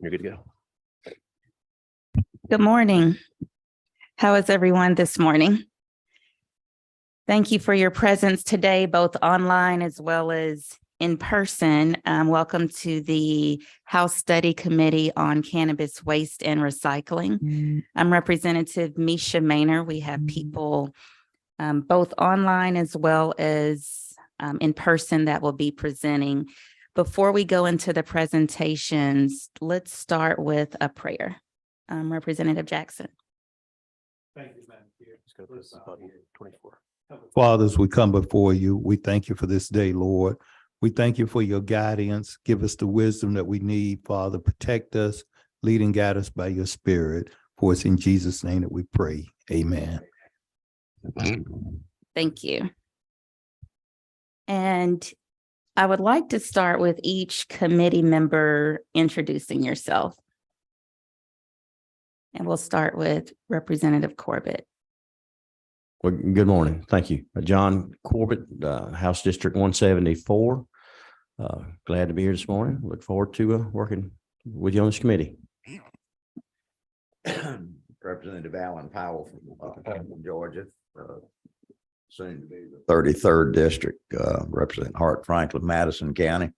You're good to go. Good morning. How is everyone this morning? Thank you for your presence today, both online as well as in person. Welcome to the House Study Committee on Cannabis Waste and Recycling. I'm Representative Misha Maynor. We have people both online as well as in person that will be presenting. Before we go into the presentations, let's start with a prayer. Representative Jackson. Thank you, Madam Chair. Just gotta press the button, 24. Father, as we come before you, we thank you for this day, Lord. We thank you for your guidance. Give us the wisdom that we need, Father. Protect us, lead and guide us by your spirit. For it's in Jesus' name that we pray. Amen. Thank you. And I would like to start with each committee member introducing yourself. And we'll start with Representative Corbett. Well, good morning. Thank you. John Corbett, House District 174. Glad to be here this morning. Look forward to working with you on this committee. Representative Alan Powell from Georgia, soon to be the 33rd District, representing Hart, Franklin, Madison County.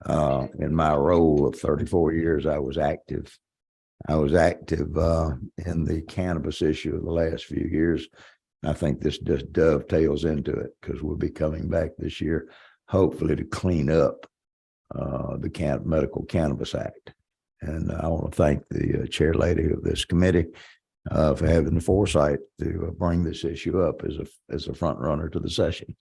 In my role of 34 years, I was active in the cannabis issue of the last few years. I think this just dovetails into it because we'll be coming back this year, hopefully to clean up the Medical Cannabis Act. And I want to thank the chair lady of this committee for having the foresight to bring this issue up as a front runner to the session.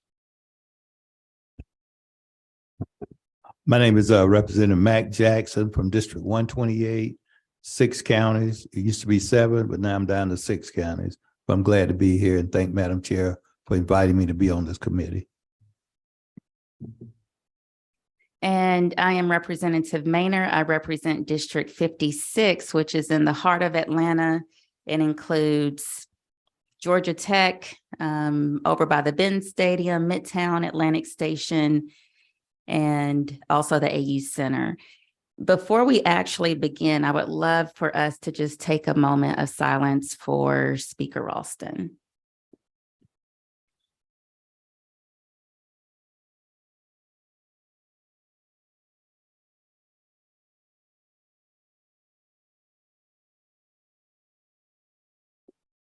My name is Representative Mac Jackson from District 128, 6 counties. It used to be 7, but now I'm down to 6 counties. But I'm glad to be here and thank Madam Chair for inviting me to be on this committee. And I am Representative Maynor. I represent District 56, which is in the heart of Atlanta. It includes Georgia Tech, over by the Benz Stadium, Midtown, Atlantic Station, and also the AU Center. Before we actually begin, I would love for us to just take a moment of silence for Speaker Ralston.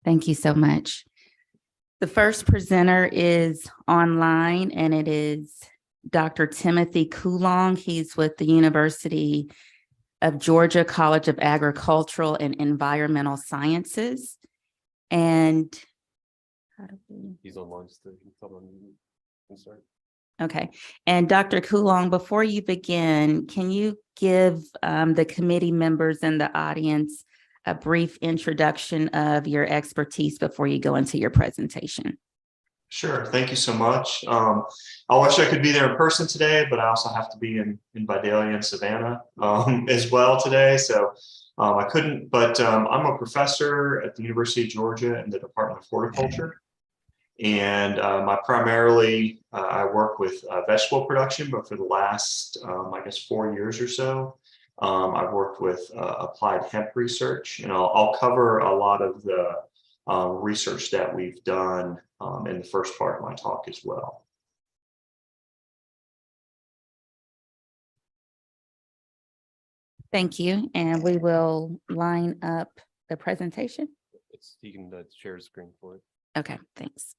Thank you so much. The first presenter is online, and it is Dr. Timothy Coulong. He's with the University of Georgia College of Agricultural and Environmental Sciences. And He's online still. okay. And Dr. Coulong, before you begin, can you give the committee members in the audience a brief introduction of your expertise before you go into your presentation? Sure. Thank you so much. I wish I could be there in person today, but I also have to be in Vidalia and Savannah as well today. So I couldn't, but I'm a professor at the University of Georgia in the Department of Horticulture. And I primarily, I work with vegetable production, but for the last, I guess, 4 years or so, I've worked with applied hemp research, and I'll cover a lot of the research that we've done in the first part of my talk as well. Thank you. And we will line up the presentation. You can share the screen for it. Okay, thanks.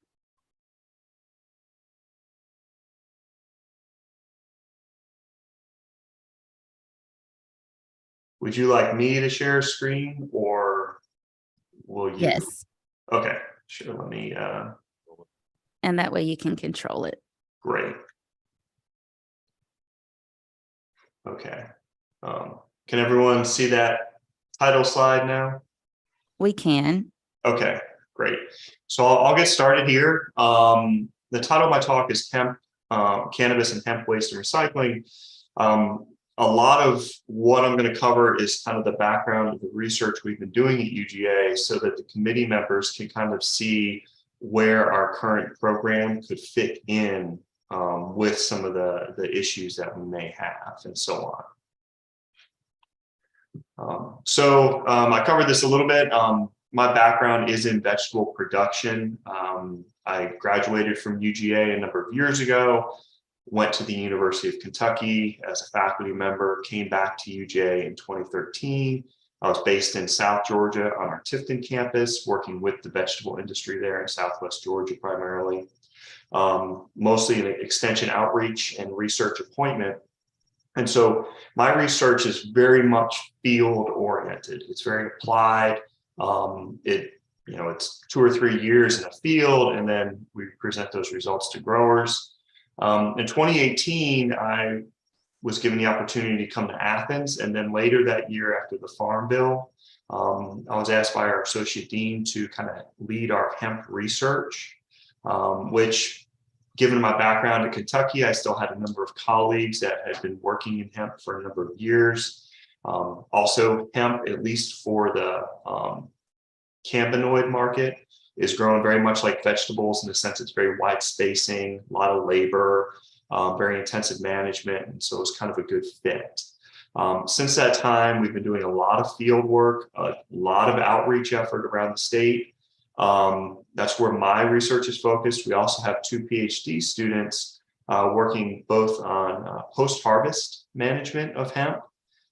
Would you like me to share a screen, or will you? Yes. Okay, sure. Let me. And that way you can control it. Great. Okay. Can everyone see that title slide now? We can. Okay, great. So I'll get started here. The title of my talk is Cannabis and Hemp Waste and Recycling. A lot of what I'm going to cover is kind of the background of the research we've been doing at UGA so that the committee members can kind of see where our current program could fit in with some of the issues that we may have and so on. I covered this a little bit. My background is in vegetable production. I graduated from UGA a number of years ago, went to the University of Kentucky as a faculty member, came back to UGA in 2013. I was based in South Georgia on our Tifton campus, working with the vegetable industry there in Southwest Georgia primarily, mostly in extension outreach and research appointment. And so my research is very much field oriented. It's very applied. It's 2 or 3 years in a field, and then we present those results to growers. In 2018, I was given the opportunity to come to Athens, and then later that year after the Farm Bill, I was asked by our associate dean to kind of lead our hemp research, which, given my background in Kentucky, I still had a number of colleagues that had been working in hemp for a number of years. Also, hemp, at least for the cannabinoid market, is growing very much like vegetables in the sense it's very wide spacing, a lot of labor, very intensive management, and so it's kind of a good fit. Since that time, we've been doing a lot of field work, a lot of outreach effort around the state. That's where my research is focused. We also have 2 PhD students working both on post-harvest management of hemp,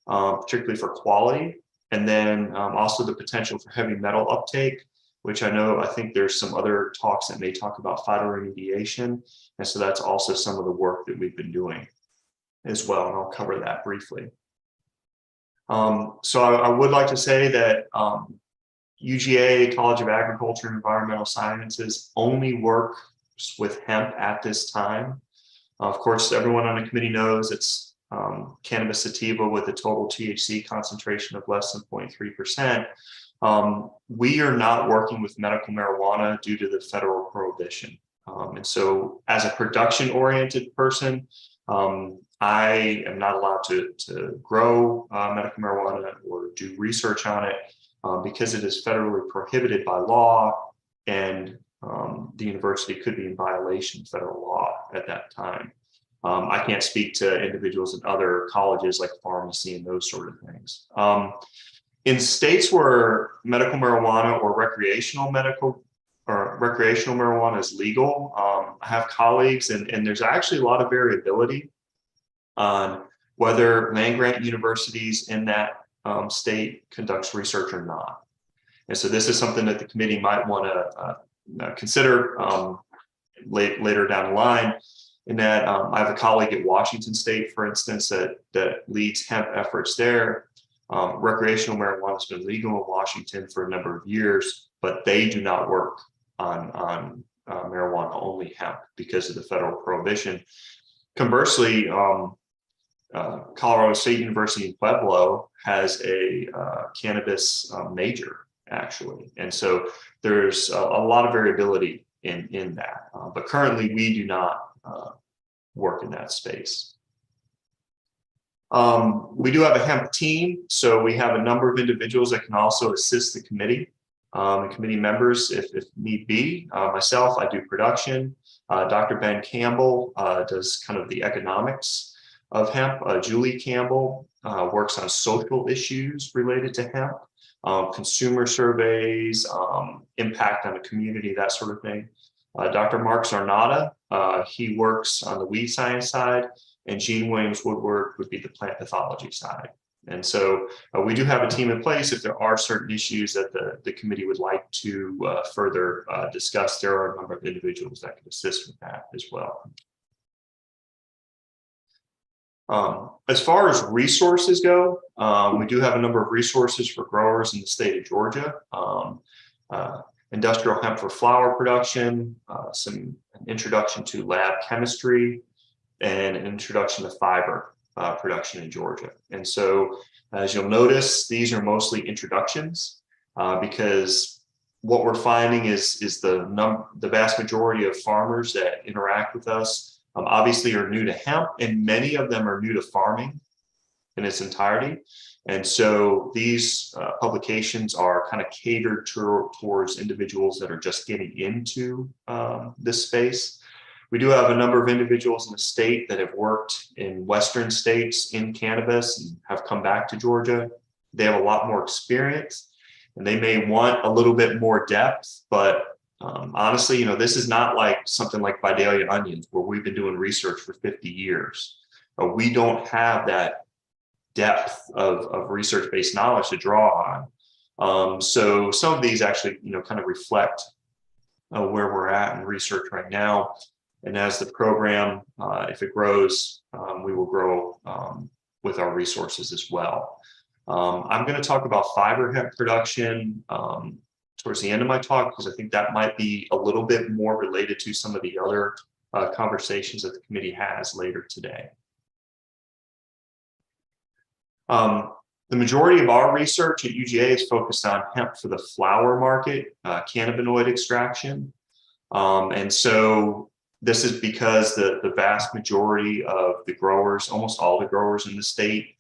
particularly for quality, and then also the potential for heavy metal uptake, which I think there's some other talks that may talk about phytoremediation. And so that's also some of the work that we've been doing as well. And I'll cover that briefly. So I would like to say that UGA, College of Agriculture and Environmental Sciences, only works with hemp at this time. Of course, everyone on the committee knows it's cannabis sativa with a total THC concentration of less than 0.3%. We are not working with medical marijuana due to the federal prohibition. And so as a production-oriented person, I am not allowed to grow medical marijuana or do research on it because it is federally prohibited by law, and the university could be in violation of federal law at that time. I can't speak to individuals in other colleges like pharmacy and those sort of things. In states where medical marijuana or recreational marijuana is legal, I have colleagues, and there's actually a lot of variability on whether land-grant universities in that state conducts research or not. And so this is something that the committee might want to consider later down the line. In that I have a colleague at Washington State, for instance, that leads hemp efforts there. Recreational marijuana has been legal in Washington for a number of years, but they do not work on marijuana, only hemp, because of the federal prohibition. Conversely, Colorado State University in Pueblo has a cannabis major, actually. And so there's a lot of variability in that. But currently, we do not work in that space. We do have a hemp team, so we have a number of individuals that can also assist the committee and committee members if need be. Myself, I do production. Dr. Ben Campbell does kind of the economics of hemp. Julie Campbell works on social issues related to hemp, consumer surveys, impact on the community, that sort of thing. Dr. Mark Zarnata, he works on the weed science side, and Gene Williams Woodward would be the plant pathology side. And so we do have a team in place. If there are certain issues that the committee would like to further discuss, there are a number of individuals that can assist with that as well. As far as resources go, we do have a number of resources for growers in the state of Georgia. Industrial hemp for flower production, an introduction to lab chemistry, and an introduction to fiber production in Georgia. And so, as you'll notice, these are mostly introductions because what we're finding is the vast majority of farmers that interact with us obviously are new to hemp, and many of them are new to farming in its entirety. And so these publications are kind of catered towards individuals that are just getting into this space. We do have a number of individuals in the state that have worked in Western states in cannabis and have come back to Georgia. they have a lot more experience and they may want a little bit more depth, but honestly, this is not like something like Vidalia onions where we've been doing research for 50 years. We don't have that depth of research-based knowledge to draw on. So some of these actually, kind of reflect where we're at in research right now. And as the program, if it grows, we will grow with our resources as well. I'm going to talk about fiber hemp production towards the end of my talk, because I think that might be a little bit more related to some of the other conversations that the committee has later today. The majority of our research at UGA is focused on hemp for the flower market, cannabinoid extraction. And so this is because the vast majority of the growers, almost all the growers in the state,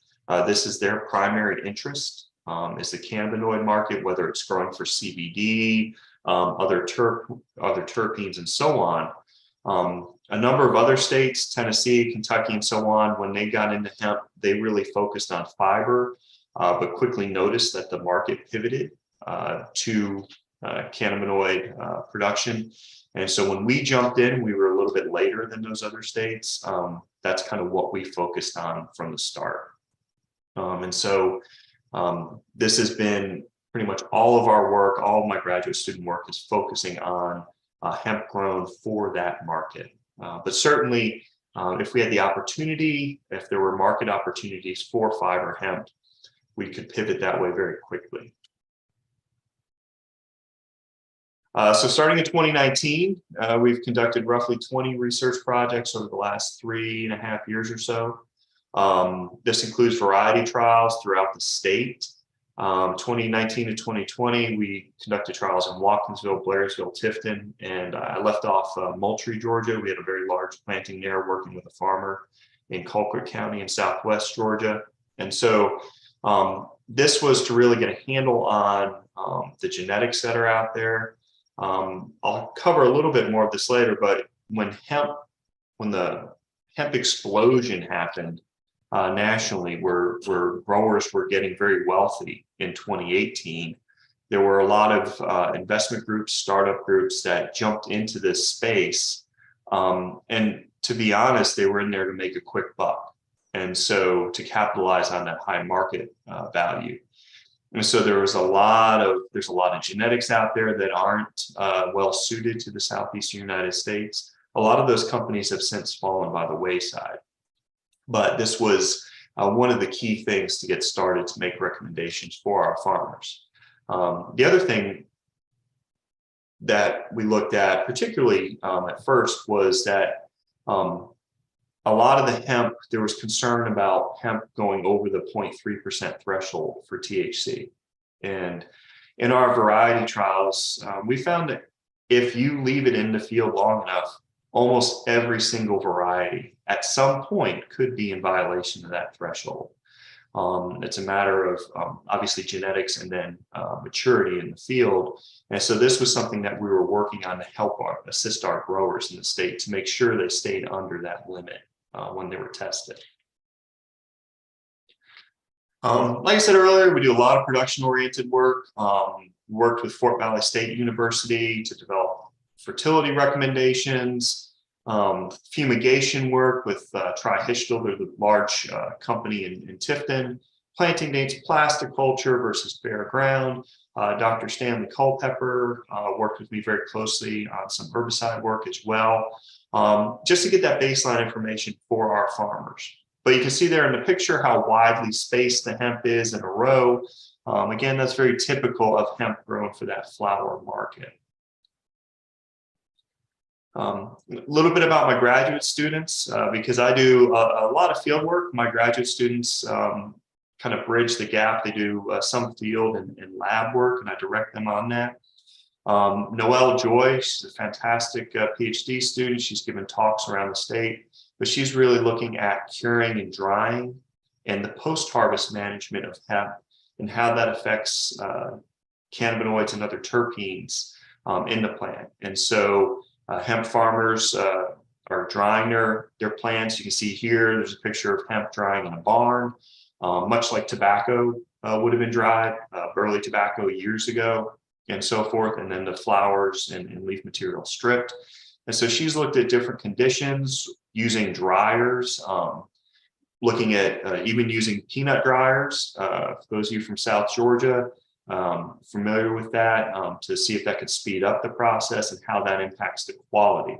this is their primary interest, is the cannabinoid market, whether it's growing for CBD, other terpenes, and so on. A number of other states, Tennessee, Kentucky, and so on, when they got into hemp, they really focused on fiber, but quickly noticed that the market pivoted to cannabinoid production. And so when we jumped in, we were a little bit later than those other states. That's kind of what we focused on from the start. And so this has been pretty much all of our work, all of my graduate student work is focusing on hemp grown for that market. But certainly, if we had the opportunity, if there were market opportunities for fiber hemp, we could pivot that way very quickly. So starting in 2019, we've conducted roughly 20 research projects over the last 3.5 years or so. This includes variety trials throughout the state. 2019 to 2020, we conducted trials in Watkinsville, Blairsville, Tifton, and I left off Moultrie, Georgia. We had a very large planting there working with a farmer in Colquitt County in Southwest Georgia. And so this was to really get a handle on the genetics that are out there. I'll cover a little bit more of this later, but when the hemp explosion happened nationally, where growers were getting very wealthy in 2018, there were a lot of investment groups, startup groups that jumped into this space. And to be honest, they were in there to make a quick buck. And so to capitalize on that high market value. And so there's a lot of genetics out there that aren't well suited to the Southeastern United States. A lot of those companies have since fallen by the wayside. But this was one of the key things to get started to make recommendations for our farmers. The other thing that we looked at, particularly at first, was that a lot of the hemp, there was concern about hemp going over the 0.3% threshold for THC. And in our variety trials, we found that if you leave it in the field long enough, almost every single variety at some point could be in violation of that threshold. It's a matter of obviously genetics and then maturity in the field. And so this was something that we were working on to help assist our growers in the state to make sure they stayed under that limit when they were tested. Like I said earlier, we do a lot of production-oriented work. Worked with Fort Valley State University to develop fertility recommendations, fumigation work with Trihistal, they're the large company in Tifton, planting dates, plastic culture versus bare ground. Dr. Stanley Culpepper worked with me very closely on some herbicide work as well, just to get that baseline information for our farmers. But you can see there in the picture how widely spaced the hemp is in a row. Again, that's very typical of hemp grown for that flower market. A little bit about my graduate students, because I do a lot of field work. My graduate students kind of bridge the gap. They do some field and lab work, and I direct them on that. Noelle Joy, she's a fantastic PhD student. She's given talks around the state, but she's really looking at curing and drying and the post-harvest management of hemp and how that affects cannabinoids and other terpenes in the plant. And so hemp farmers are drying their plants. You can see here, there's a picture of hemp drying in a barn. much like tobacco would have been dried, burley tobacco years ago, and so forth, and then the flowers and leaf material stripped. And so she's looked at different conditions using dryers, looking at even using peanut dryers. For those of you from South Georgia, familiar with that, to see if that could speed up the process and how that impacts the quality.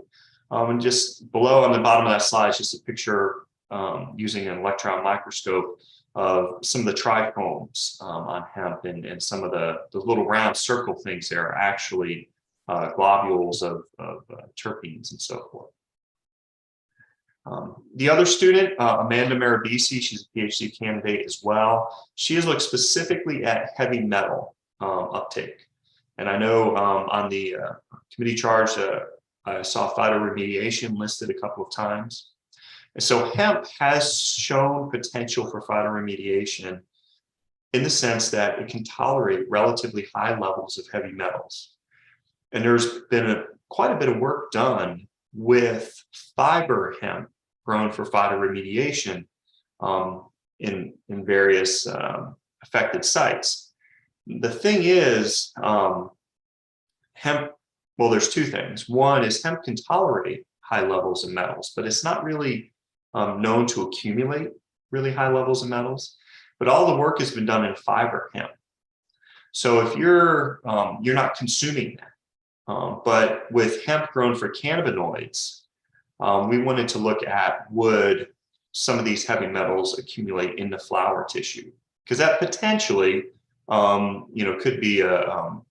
And just below on the bottom of that slide is just a picture using an electron microscope of some of the trichomes on hemp, and some of the little round circle things there are actually globules of terpenes and so forth. The other student, Amanda Marabisi, she's a PhD candidate as well. She has looked specifically at heavy metal uptake. And I know on the committee charge, I saw phytoremediation listed a couple of times. And so hemp has shown potential for phytoremediation in the sense that it can tolerate relatively high levels of heavy metals. And there's been quite a bit of work done with fiber hemp grown for phytoremediation in various affected sites. The thing is, hemp, well, there's two things. One is hemp can tolerate high levels of metals, but it's not really known to accumulate really high levels of metals. But all the work has been done in fiber hemp. So if you're not consuming that, but with hemp grown for cannabinoids, we wanted to look at, would some of these heavy metals accumulate in the flower tissue? Because that potentially, could be a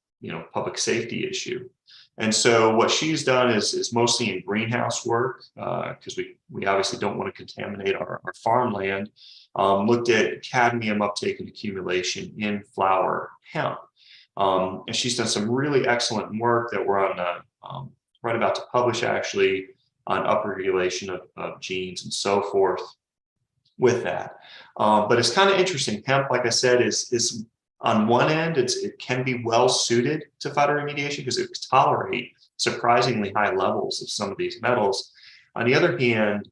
public safety issue. And so what she's done is mostly in greenhouse work, because we obviously don't want to contaminate our farmland. Looked at cadmium uptake and accumulation in flower hemp. And she's done some really excellent work that we're on right about to publish, actually, on upregulation of genes and so forth with that. But it's kind of interesting. Hemp, like I said, is on one end, it can be well suited to phytoremediation because it can tolerate surprisingly high levels of some of these metals. On the other hand,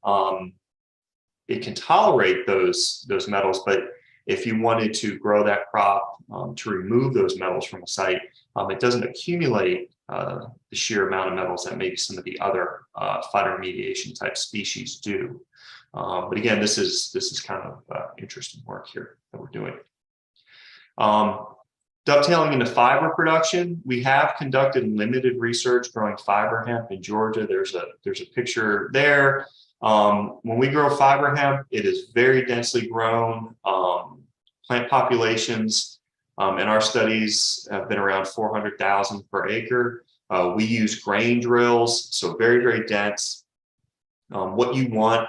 it can tolerate those metals, but if you wanted to grow that crop to remove those metals from a site, it doesn't accumulate the sheer amount of metals that maybe some of the other phytoremediation type species do. But again, this is kind of interesting work here that we're doing. Dovetailing into fiber production, we have conducted limited research growing fiber hemp in Georgia. There's a picture there. When we grow fiber hemp, it is very densely grown. Plant populations in our studies have been around 400,000 per acre. We use grain drills, so very, very dense. What you want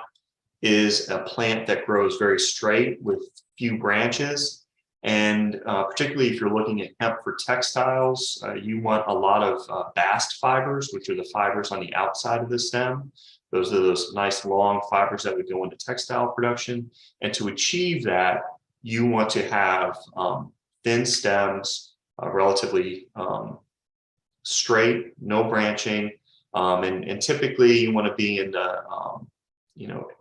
is a plant that grows very straight with few branches. And particularly if you're looking at hemp for textiles, you want a lot of bast fibers, which are the fibers on the outside of the stem. Those are those nice long fibers that would go into textile production. And to achieve that, you want to have thin stems, relatively straight, no branching. And typically you want to be in the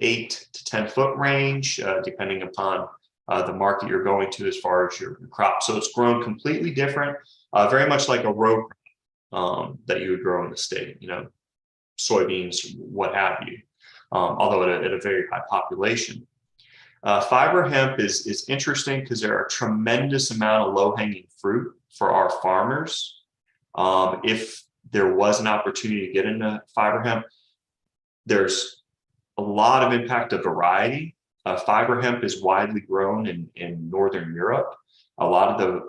8 to 10 foot range, depending upon the market you're going to as far as your crop. So it's grown completely different, very much like a row crop that you would grow in the state, soybeans, what have you, although at a very high population. Fiber hemp is interesting because there are a tremendous amount of low-hanging fruit for our farmers. If there was an opportunity to get into fiber hemp, there's a lot of impact of variety. Fiber hemp is widely grown in Northern Europe. A lot of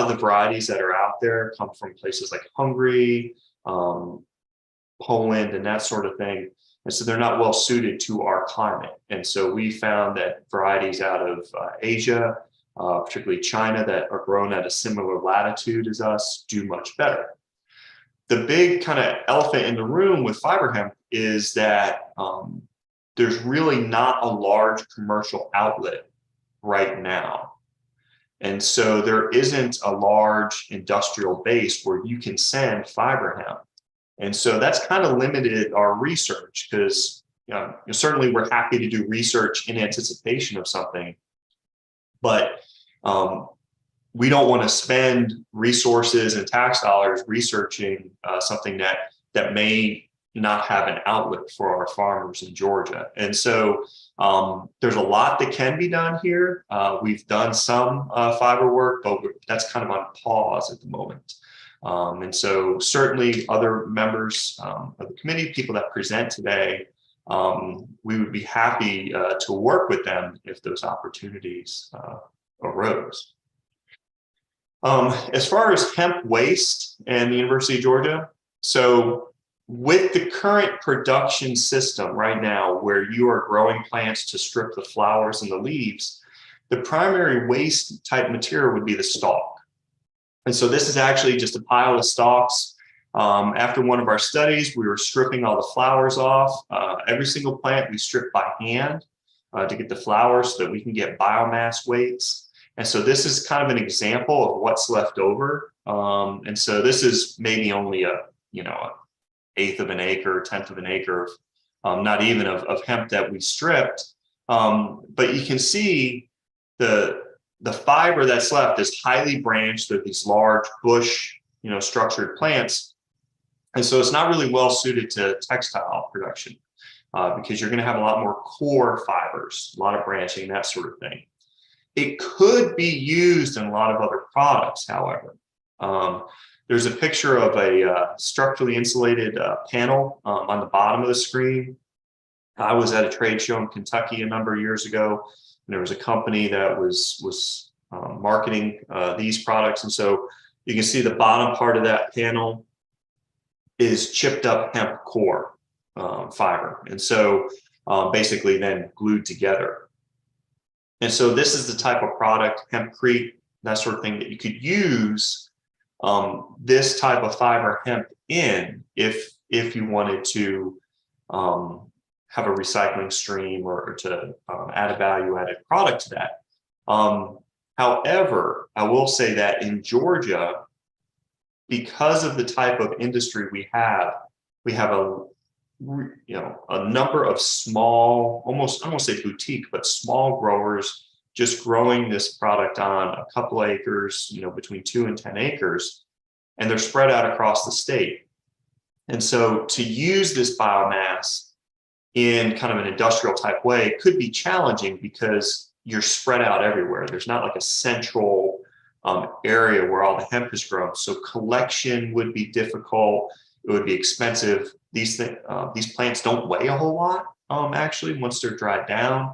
the varieties that are out there come from places like Hungary, Poland, and that sort of thing. And so they're not well suited to our climate. And so we found that varieties out of Asia, particularly China, that are grown at a similar latitude as us, do much better. The big kind of elephant in the room with fiber hemp is that there's really not a large commercial outlet right now. And so there isn't a large industrial base where you can send fiber hemp. And so that's kind of limited our research because certainly we're happy to do research in anticipation of something, but we don't want to spend resources and tax dollars researching something that may not have an outlet for our farmers in Georgia. And so there's a lot that can be done here. We've done some fiber work, but that's kind of on pause at the moment. And so certainly other members of the committee, people that present today, we would be happy to work with them if those opportunities arose. As far as hemp waste and the University of Georgia, so with the current production system right now, where you are growing plants to strip the flowers and the leaves, the primary waste type material would be the stalk. And so this is actually just a pile of stalks. After one of our studies, we were stripping all the flowers off. Every single plant we strip by hand to get the flowers so that we can get biomass weights. And so this is kind of an example of what's left over. And so this is maybe only a, eighth of an acre, 10th of an acre, not even of hemp that we stripped. But you can see the fiber that's left is highly branched. They're these large bush, structured plants. And so it's not really well suited to textile production because you're going to have a lot more core fibers, a lot of branching, that sort of thing. It could be used in a lot of other products, however. There's a picture of a structurally insulated panel on the bottom of the screen. I was at a trade show in Kentucky a number of years ago, and there was a company that was marketing these products. And so you can see the bottom part of that panel is chipped up hemp core fiber. And so basically then glued together. And so this is the type of product, hempcrete, that sort of thing, that you could use this type of fiber hemp in if you wanted to have a recycling stream or to add a value-added product to that. However, I will say that in Georgia, because of the type of industry we have a number of small, almost, I won't say boutique, but small growers just growing this product on a couple acres, between 2 and 10 acres, and they're spread out across the state. And so to use this biomass in kind of an industrial type way could be challenging because you're spread out everywhere. There's not like a central area where all the hemp is grown. So collection would be difficult. It would be expensive. These plants don't weigh a whole lot, actually, once they're dried down.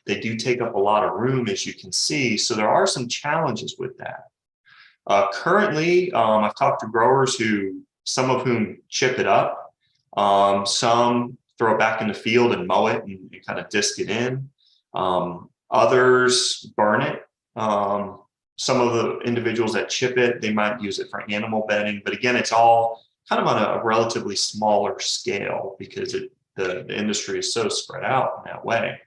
They do take up a lot of room, as you can see. So there are some challenges with that. Currently, I've talked to growers some of whom chip it up. Some throw it back in the field and mow it and kind of disc it in. Others burn it. Some of the individuals that chip it, they might use it for animal bedding. But again, it's all kind of on a relatively smaller scale because the industry is so spread out in that way.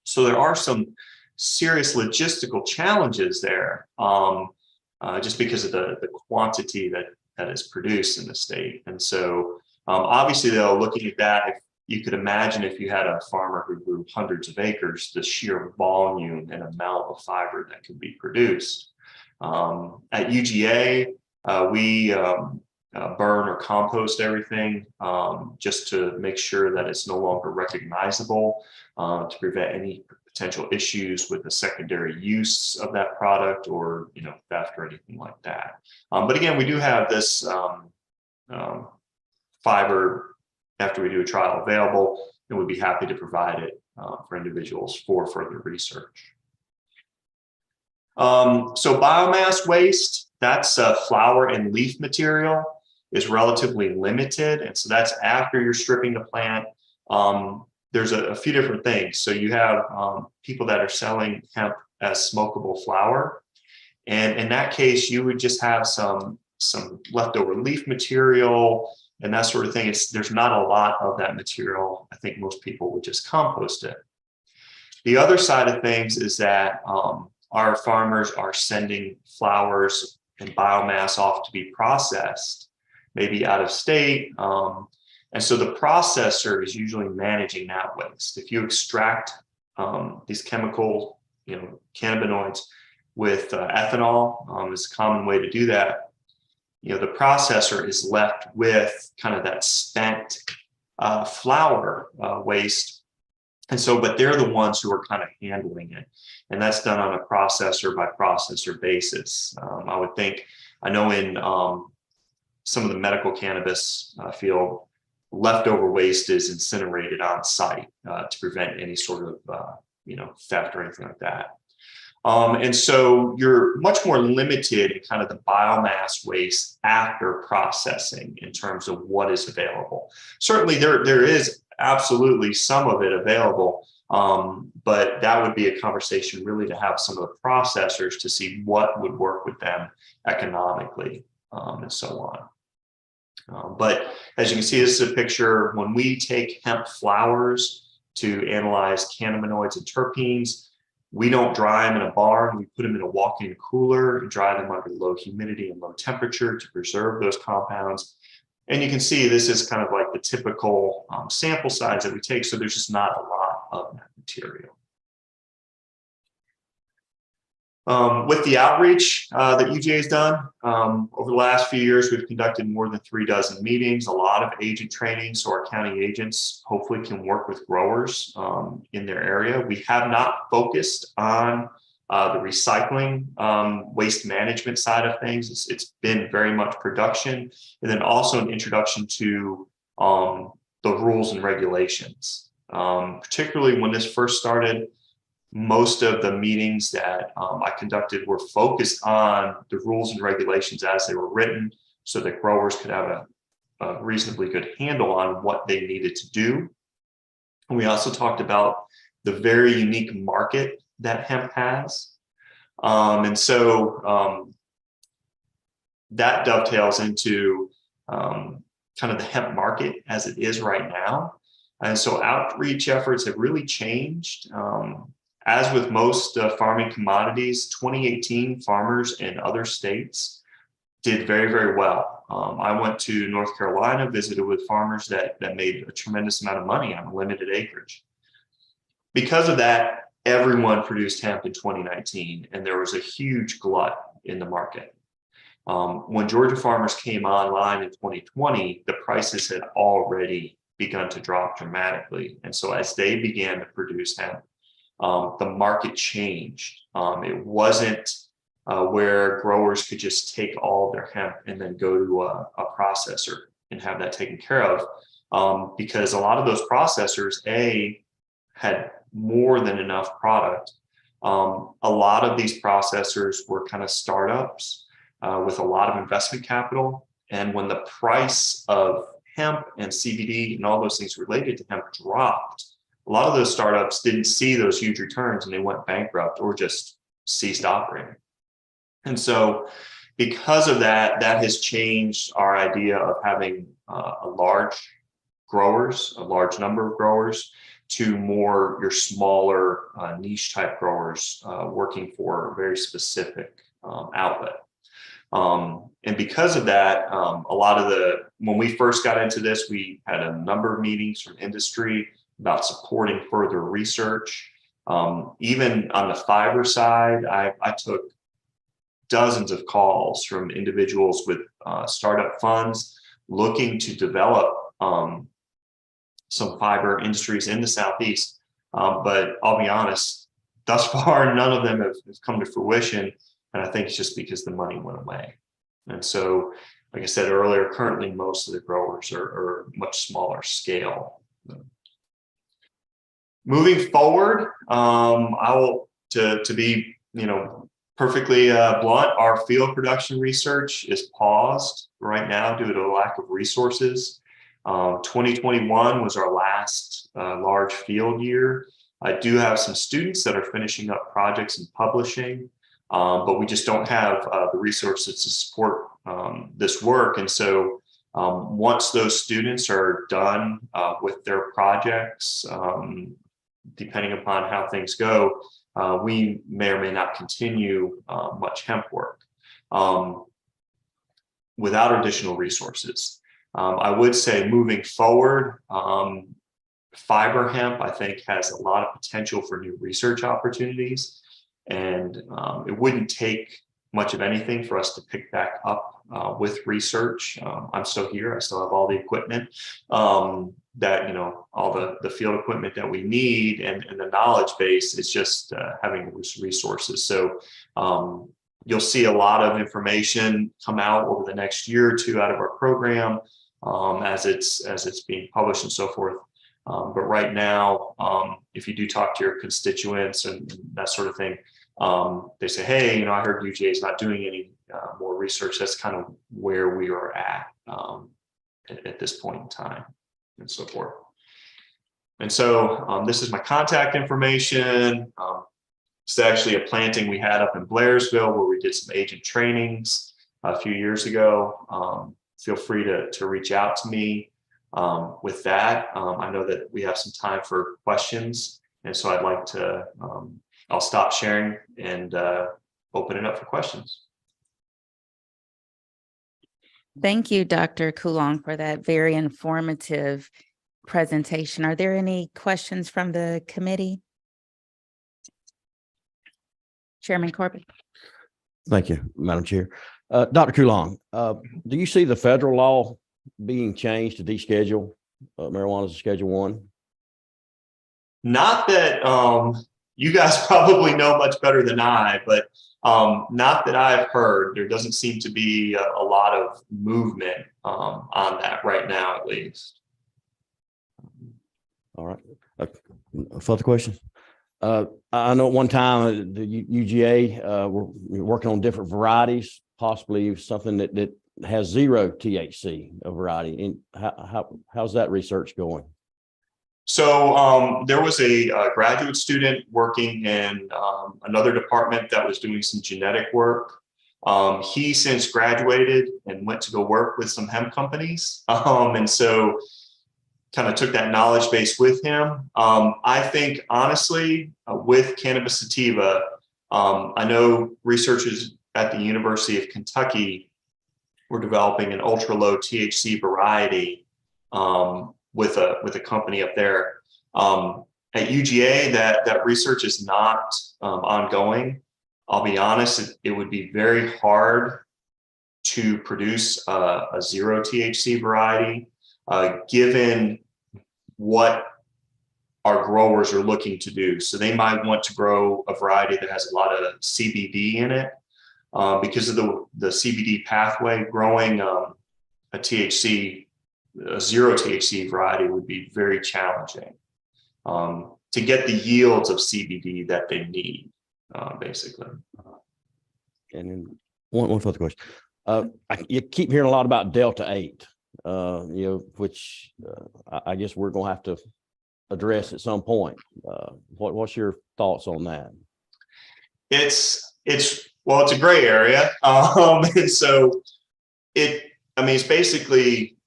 So there are some serious logistical challenges there just because of the quantity that is produced in the state. And so obviously, though, looking at that, you could imagine if you had a farmer who grew hundreds of acres, the sheer volume and amount of fiber that could be produced. At UGA, we burn or compost everything just to make sure that it's no longer recognizable, to prevent any potential issues with the secondary use of that product or theft or anything like that. But again, we do have this fiber after we do a trial available, and we'd be happy to provide it for individuals for further research. So biomass waste, that's flower and leaf material, is relatively limited. And so that's after you're stripping the plant. There's a few different things. So you have people that are selling hemp as smokable flower. And in that case, you would just have some leftover leaf material and that sort of thing. There's not a lot of that material. I think most people would just compost it. The other side of things is that our farmers are sending flowers and biomass off to be processed, maybe out of state. And so the processor is usually managing that waste. If you extract these chemical, cannabinoids with ethanol, is a common way to do that. The processor is left with kind of that spent flower waste. And so, but they're the ones who are kind of handling it. And that's done on a processor by processor basis. I would think, I know in some of the medical cannabis field, leftover waste is incinerated on site to prevent any sort of, theft or anything like that. And so you're much more limited in kind of the biomass waste after processing in terms of what is available. Certainly there is absolutely some of it available, but that would be a conversation really to have some of the processors to see what would work with them economically, and so on. But as you can see, this is a picture when we take hemp flowers to analyze cannabinoids and terpenes. We don't dry them in a barn. We put them in a walk-in cooler and dry them under low humidity and low temperature to preserve those compounds. And you can see this is kind of like the typical sample size that we take. So there's just not a lot of that material. With the outreach that UGA has done, over the last few years, we've conducted more than 36 meetings, a lot of agent training, so our county agents hopefully can work with growers in their area. We have not focused on the recycling waste management side of things. It's been very much production, and then also an introduction to the rules and regulations. Particularly when this first started, most of the meetings that I conducted were focused on the rules and regulations as they were written so that growers could have a reasonably good handle on what they needed to do. And we also talked about the very unique market that hemp has. And so that dovetails into kind of the hemp market as it is right now. And so outreach efforts have really changed. As with most farming commodities, 2018 farmers in other states did very, very well. I went to North Carolina, visited with farmers that made a tremendous amount of money on limited acreage. Because of that, everyone produced hemp in 2019, and there was a huge glut in the market. When Georgia farmers came online in 2020, the prices had already begun to drop dramatically. And so as they began to produce hemp, the market changed. It wasn't where growers could just take all of their hemp and then go to a processor and have that taken care of, because a lot of those processors, had more than enough product. A lot of these processors were kind of startups with a lot of investment capital. And when the price of hemp and CBD and all those things related to hemp dropped, a lot of those startups didn't see those huge returns and they went bankrupt or just ceased operating. And so because of that, that has changed our idea of having a large number of growers to more your smaller niche type growers working for a very specific outlet. And because of that, when we first got into this, we had a number of meetings from industry about supporting further research. Even on the fiber side, I took dozens of calls from individuals with startup funds looking to develop some fiber industries in the Southeast. But I'll be honest, thus far, none of them have come to fruition. And I think it's just because the money went away. And so, like I said earlier, currently most of the growers are much smaller scale. Moving forward, to be perfectly blunt, our field production research is paused right now due to a lack of resources. 2021 was our last large field year. I do have some students that are finishing up projects and publishing, but we just don't have the resources to support this work. And so once those students are done with their projects, depending upon how things go, we may or may not continue much hemp work without additional resources. I would say moving forward, fiber hemp, I think, has a lot of potential for new research opportunities. And it wouldn't take much of anything for us to pick back up with research. I'm still here. I still have all the equipment that, all the field equipment that we need, and the knowledge base is just having resources. So you'll see a lot of information come out over the next year or two out of our program as it's being published and so forth. But right now, if you do talk to your constituents and that sort of thing, they say, hey, I heard UGA is not doing any more research. That's kind of where we are at this point in time and so forth. And so this is my contact information. It's actually a planting we had up in Blairsville where we did some agent trainings a few years ago. Feel free to reach out to me with that. I know that we have some time for questions. And so I'd like to, I'll stop sharing and open it up for questions. Thank you, Dr. Coulon, for that very informative presentation. Are there any questions from the committee? Chairman Corbett. Thank you, Madam Chair. Dr. Coulon, do you see the federal law being changed to deschedule marijuana as a Schedule 1? Not that you guys probably know much better than I, but not that I've heard. There doesn't seem to be a lot of movement on that right now, at least. All right. Further questions? I know at one time the UGA were working on different varieties, possibly something that has 0 THC, a variety. And how's that research going? So there was a graduate student working in another department that was doing some genetic work. He since graduated and went to go work with some hemp companies. And so kind of took that knowledge base with him. I think, honestly, with cannabis sativa, I know researchers at the University of Kentucky were developing an ultra low THC variety with a company up there. At UGA, that research is not ongoing. I'll be honest, it would be very hard to produce a 0 THC variety, given what our growers are looking to do. So they might want to grow a variety that has a lot of CBD in it. Because of the CBD pathway, growing a 0 THC variety would be very challenging to get the yields of CBD that they need, basically. And then one further question. You keep hearing a lot about Delta 8, which I guess we're going to have to address at some point. What's your thoughts on that? It's a gray area. And so it's basically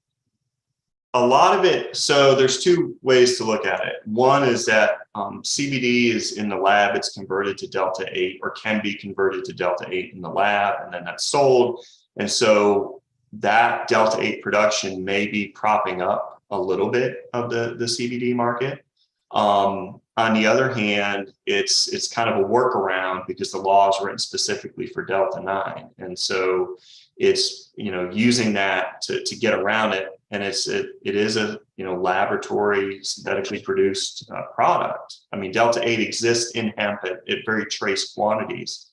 a lot of it. So there's two ways to look at it. One is that CBD is in the lab, it's converted to Delta 8 or can be converted to Delta 8 in the lab, and then that's sold. And so that Delta 8 production may be propping up a little bit of the CBD market. On the other hand, it's kind of a workaround because the law is written specifically for Delta 9. And so it's, using that to get around it. And it is a, laboratory synthetically produced product. I mean, Delta 8 exists in hemp at very trace quantities.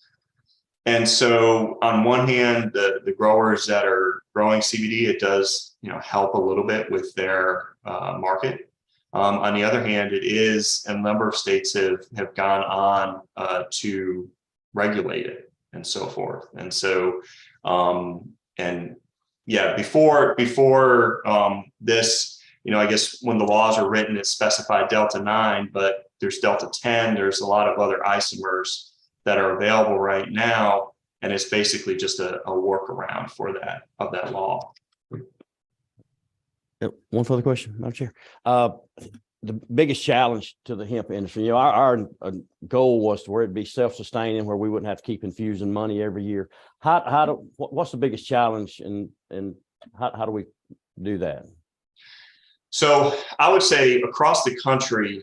And so on one hand, the growers that are growing CBD, it does, help a little bit with their market. On the other hand, it is, a number of states have gone on to regulate it and so forth. And so, before this, I guess when the laws are written, it specified Delta 9, but there's Delta 10. There's a lot of other isomers that are available right now, and it's basically just a workaround for that law. One further question, Madam Chair. The biggest challenge to the hemp industry, our goal was to where it'd be self-sustaining, where we wouldn't have to keep infusing money every year. What's the biggest challenge, and how do we do that? So I would say across the country,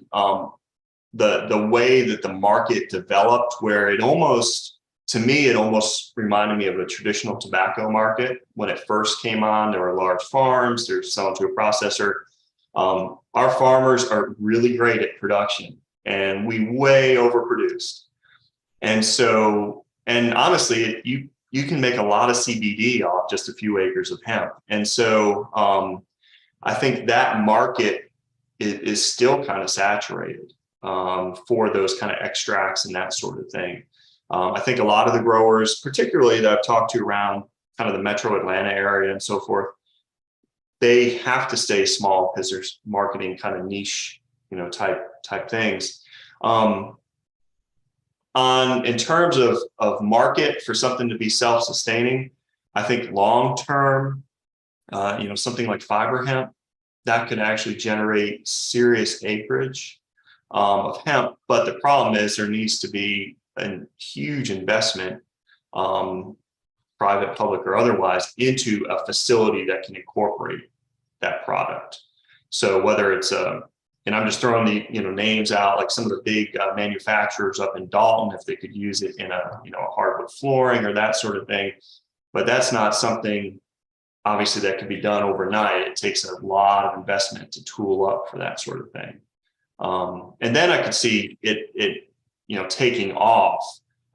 the way that the market developed, where it almost, to me, it almost reminded me of a traditional tobacco market. When it first came on, there were large farms, they're selling to a processor. Our farmers are really great at production, and we way overproduced. And so, and honestly, you can make a lot of CBD off just a few acres of hemp. And so I think that market is still kind of saturated for those kind of extracts and that sort of thing. I think a lot of the growers, particularly that I've talked to around kind of the metro Atlanta area and so forth, they have to stay small because they're marketing kind of niche, type things. In terms of market for something to be self-sustaining, I think long term, something like fiber hemp, that could actually generate serious acreage of hemp. But the problem is there needs to be a huge investment, private, public, or otherwise, into a facility that can incorporate that product. So whether it's and I'm just throwing the names out, like some of the big manufacturers up in Dalton, if they could use it in a hardwood flooring or that sort of thing, but that's not something obviously that can be done overnight. It takes a lot of investment to tool up for that sort of thing. And then I could see it taking off,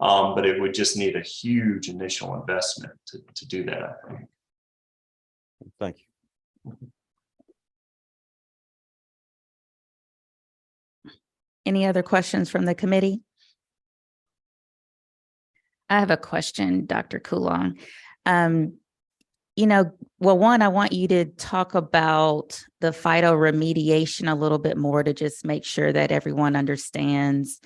but it would just need a huge initial investment to do that, I think. Thank you. Any other questions from the committee? I have a question, Dr. Coulon. One, I want you to talk about the phytoremediation a little bit more to just make sure that everyone understands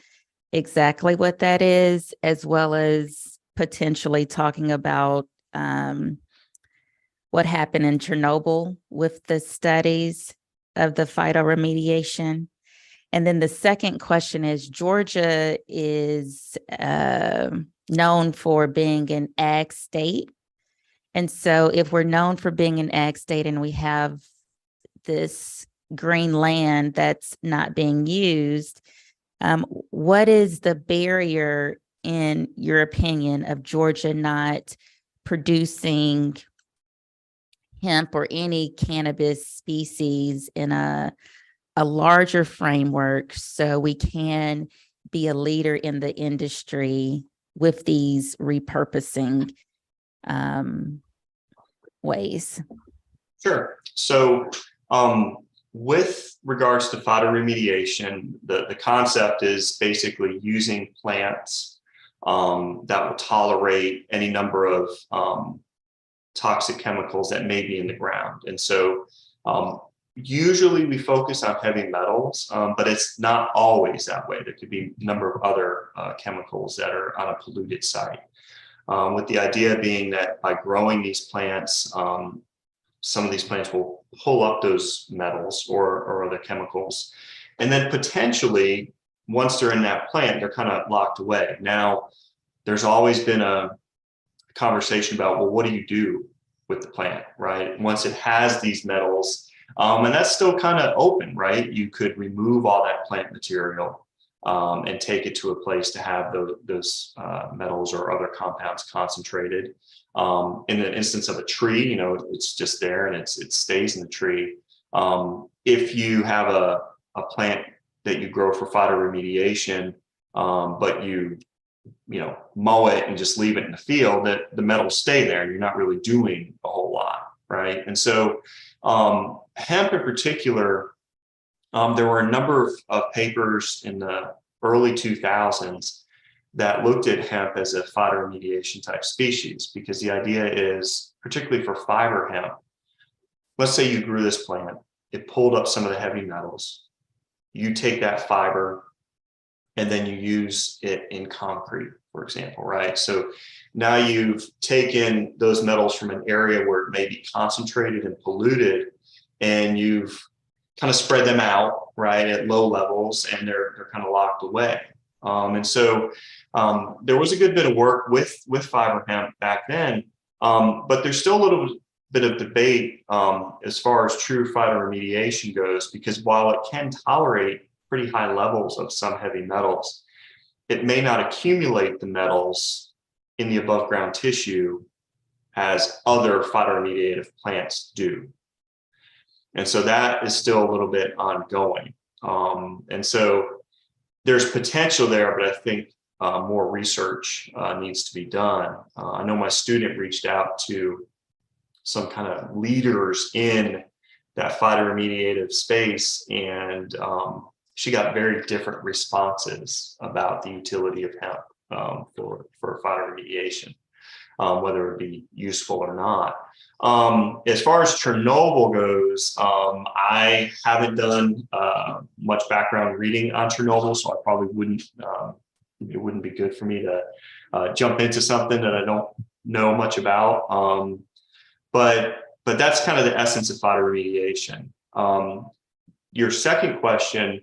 exactly what that is, as well as potentially talking about what happened in Chernobyl with the studies of the phytoremediation. And then the second question is, Georgia is known for being an ag state. And so if we're known for being an ag state and we have this green land that's not being used, what is the barrier, in your opinion, of Georgia not producing hemp or any cannabis species in a larger framework so we can be a leader in the industry with these repurposing ways? Sure. So with regards to phytoremediation, the concept is basically using plants that will tolerate any number of toxic chemicals that may be in the ground. And so usually we focus on heavy metals, but it's not always that way. There could be a number of other chemicals that are on a polluted site. With the idea being that by growing these plants, some of these plants will pull up those metals or other chemicals. And then potentially, once they're in that plant, they're kind of locked away. Now, there's always been a conversation about, well, what do you do with the plant, right? Once it has these metals, and that's still kind of open, right? You could remove all that plant material and take it to a place to have those metals or other compounds concentrated. In the instance of a tree, it's just there and it stays in the tree. If you have a plant that you grow for phytoremediation, but you mow it and just leave it in the field, that the metals stay there and you're not really doing a whole lot, right? And so hemp in particular, there were a number of papers in the early 2000s that looked at hemp as a phytoremediation type species, because the idea is, particularly for fiber hemp, let's say you grew this plant, it pulled up some of the heavy metals, you take that fiber and then you use it in concrete, for example, right? So now you've taken those metals from an area where it may be concentrated and polluted, and you've kind of spread them out, right, at low levels, and they're kind of locked away. And so there was a good bit of work with fiber hemp back then, but there's still a bit of debate as far as true phytoremediation goes, because while it can tolerate pretty high levels of some heavy metals, it may not accumulate the metals in the above ground tissue as other phytoremediative plants do. And so that is still a little bit ongoing. And so there's potential there, but I think more research needs to be done. I know my student reached out to some kind of leaders in that phytoremediative space, and she got very different responses about the utility of hemp for phytoremediation, whether it be useful or not. As far as Chernobyl goes, I haven't done much background reading on Chernobyl, so I probably wouldn't, it wouldn't be good for me to jump into something that I don't know much about. But that's kind of the essence of phytoremediation. Your second question,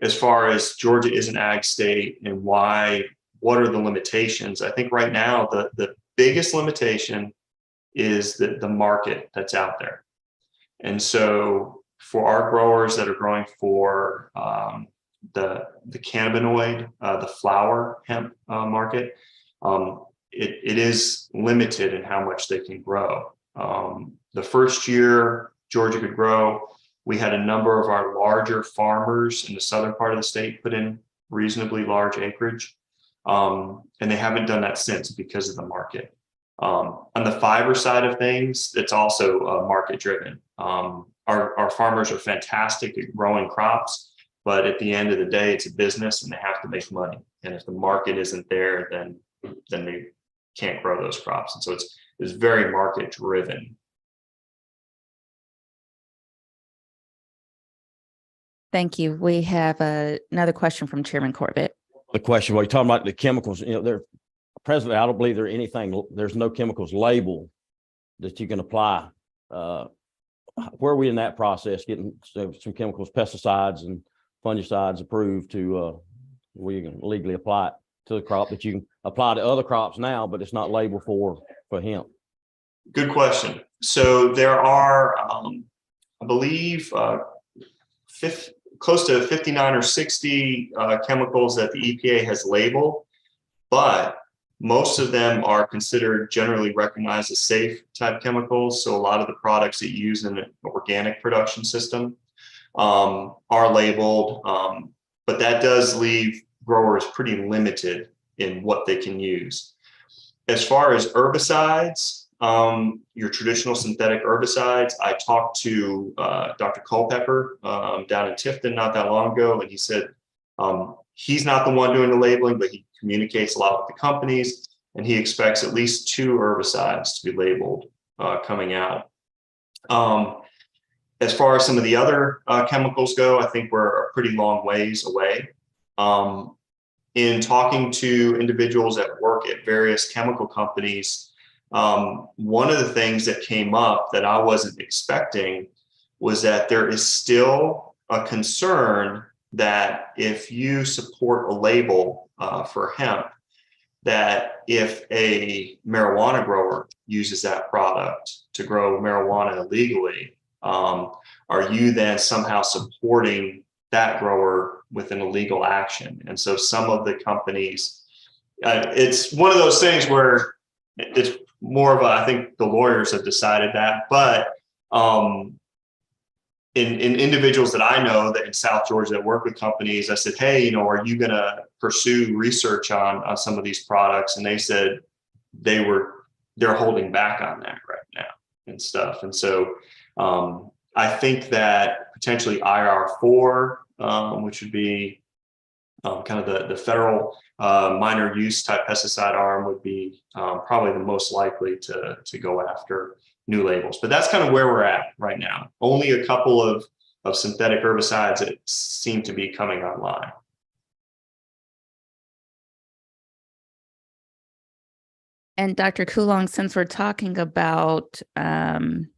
as far as Georgia is an ag state and what are the limitations? I think right now the biggest limitation is the market that's out there. And so for our growers that are growing for the cannabinoid, the flower hemp market, it is limited in how much they can grow. The first year Georgia could grow, we had a number of our larger farmers in the southern part of the state put in reasonably large acreage. And they haven't done that since because of the market. On the fiber side of things, it's also market driven. Our farmers are fantastic at growing crops, but at the end of the day, it's a business and they have to make money. And if the market isn't there, then they can't grow those crops. And so it's very market driven. Thank you. We have another question from Chairman Corbett. The question, while you're talking about the chemicals, they're presently, I don't believe there's no chemicals label that you can apply. Where are we in that process, getting some chemicals, pesticides and fungicides approved to where you can legally apply it to the crop that you can apply to other crops now, but it's not labeled for hemp? Good question. So there are, I believe, close to 59 or 60 chemicals that the EPA has labeled, but most of them are considered generally recognized as safe type chemicals. So a lot of the products that you use in an organic production system are labeled, but that does leave growers pretty limited in what they can use. As far as herbicides, your traditional synthetic herbicides, I talked to Dr. Culpepper down in Tifton not that long ago, and he said he's not the one doing the labeling, but he communicates a lot with the companies, and he expects at least 2 herbicides to be labeled coming out. As far as some of the other chemicals go, I think we're a pretty long ways away. In talking to individuals that work at various chemical companies, one of the things that came up that I wasn't expecting was that there is still a concern that if you support a label for hemp, that if a marijuana grower uses that product to grow marijuana illegally, are you then somehow supporting that grower with an illegal action? And so some of the companies, it's one of those things where it's more of a, I think the lawyers have decided that, but in individuals that I know that in South Georgia that work with companies, I said, hey, are you going to pursue research on some of these products? And they said they're holding back on that right now and stuff. And so I think that potentially IR4, which would be kind of the federal minor use type pesticide arm, would be probably the most likely to go after new labels. But that's kind of where we're at right now. Only a couple of synthetic herbicides that seem to be coming online. And Dr. Coulong, since we're talking about pesticides,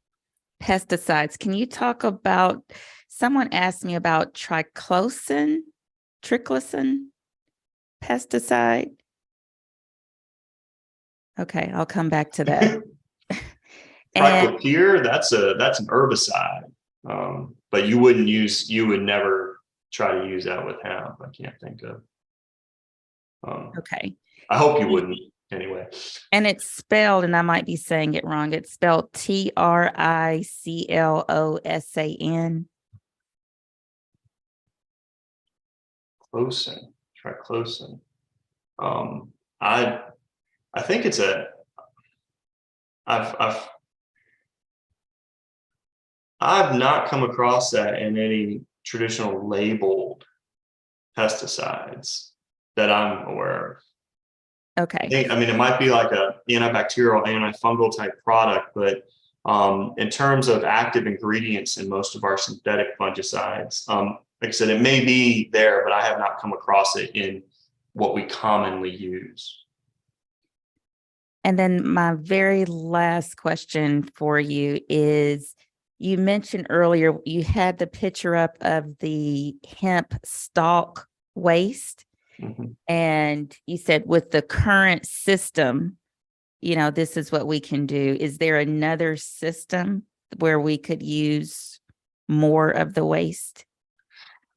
can you talk about, someone asked me about triclosan pesticide. Okay, I'll come back to that. And Triclopyr, that's an herbicide. But you would never try to use that with hemp. I can't think of. okay. I hope you wouldn't anyway. And it's spelled, and I might be saying it wrong. It's spelled Triclosan. Triclosan. I think it's I've not come across that in any traditional labeled pesticides that I'm aware of. Okay. I mean, it might be like a antibacterial, antifungal type product, but in terms of active ingredients in most of our synthetic fungicides, like I said, it may be there, but I have not come across it in what we commonly use. And then my very last question for you is, you mentioned earlier, you had the picture up of the hemp stalk waste. Mhm. And you said with the current system, this is what we can do. Is there another system where we could use more of the waste?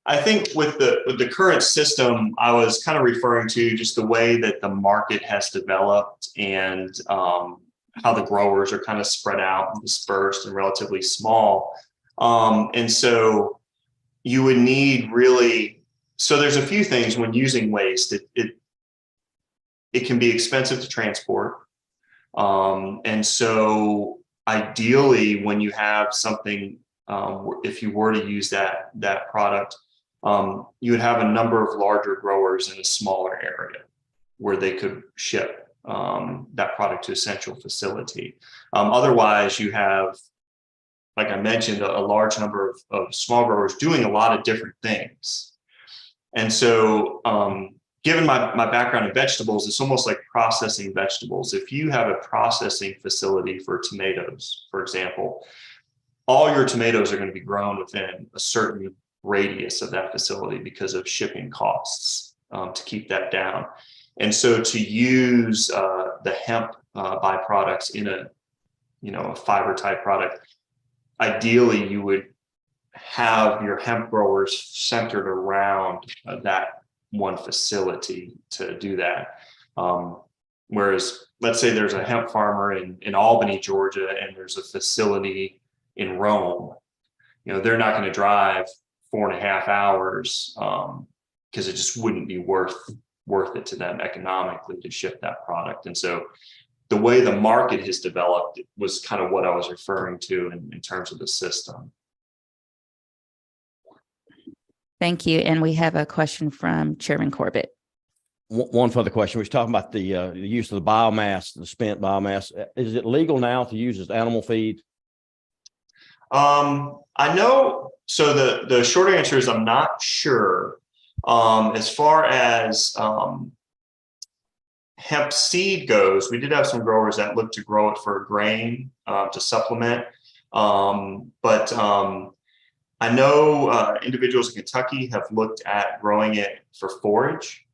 I think with the current system, I was kind of referring to just the way that the market has developed and how the growers are kind of spread out and dispersed and relatively small. And so you would need really, so there's a few things when using waste. It can be expensive to transport. And so ideally when you have something, if you were to use that product, you would have a number of larger growers in a smaller area where they could ship that product to a central facility. Otherwise, you have, like I mentioned, a large number of small growers doing a lot of different things. And so given my background in vegetables, it's almost like processing vegetables. If you have a processing facility for tomatoes, for example, all your tomatoes are going to be grown within a certain radius of that facility because of shipping costs to keep that down. And so to use the hemp byproducts in a fiber type product, ideally you would have your hemp growers centered around that one facility to do that. Whereas let's say there's a hemp farmer in Albany, Georgia, and there's a facility in Rome, they're not going to drive 4.5 hours because it just wouldn't be worth it to them economically to ship that product. And so the way the market has developed was kind of what I was referring to in terms of the system. Thank you. And we have a question from Chairman Corbett. One further question. We were talking about the use of the biomass, the spent biomass. Is it legal now to use as animal feed? I know. So the short answer is I'm not sure. As far as hemp seed goes, we did have some growers that looked to grow it for grain to supplement. But I know individuals in Kentucky have looked at growing it for forage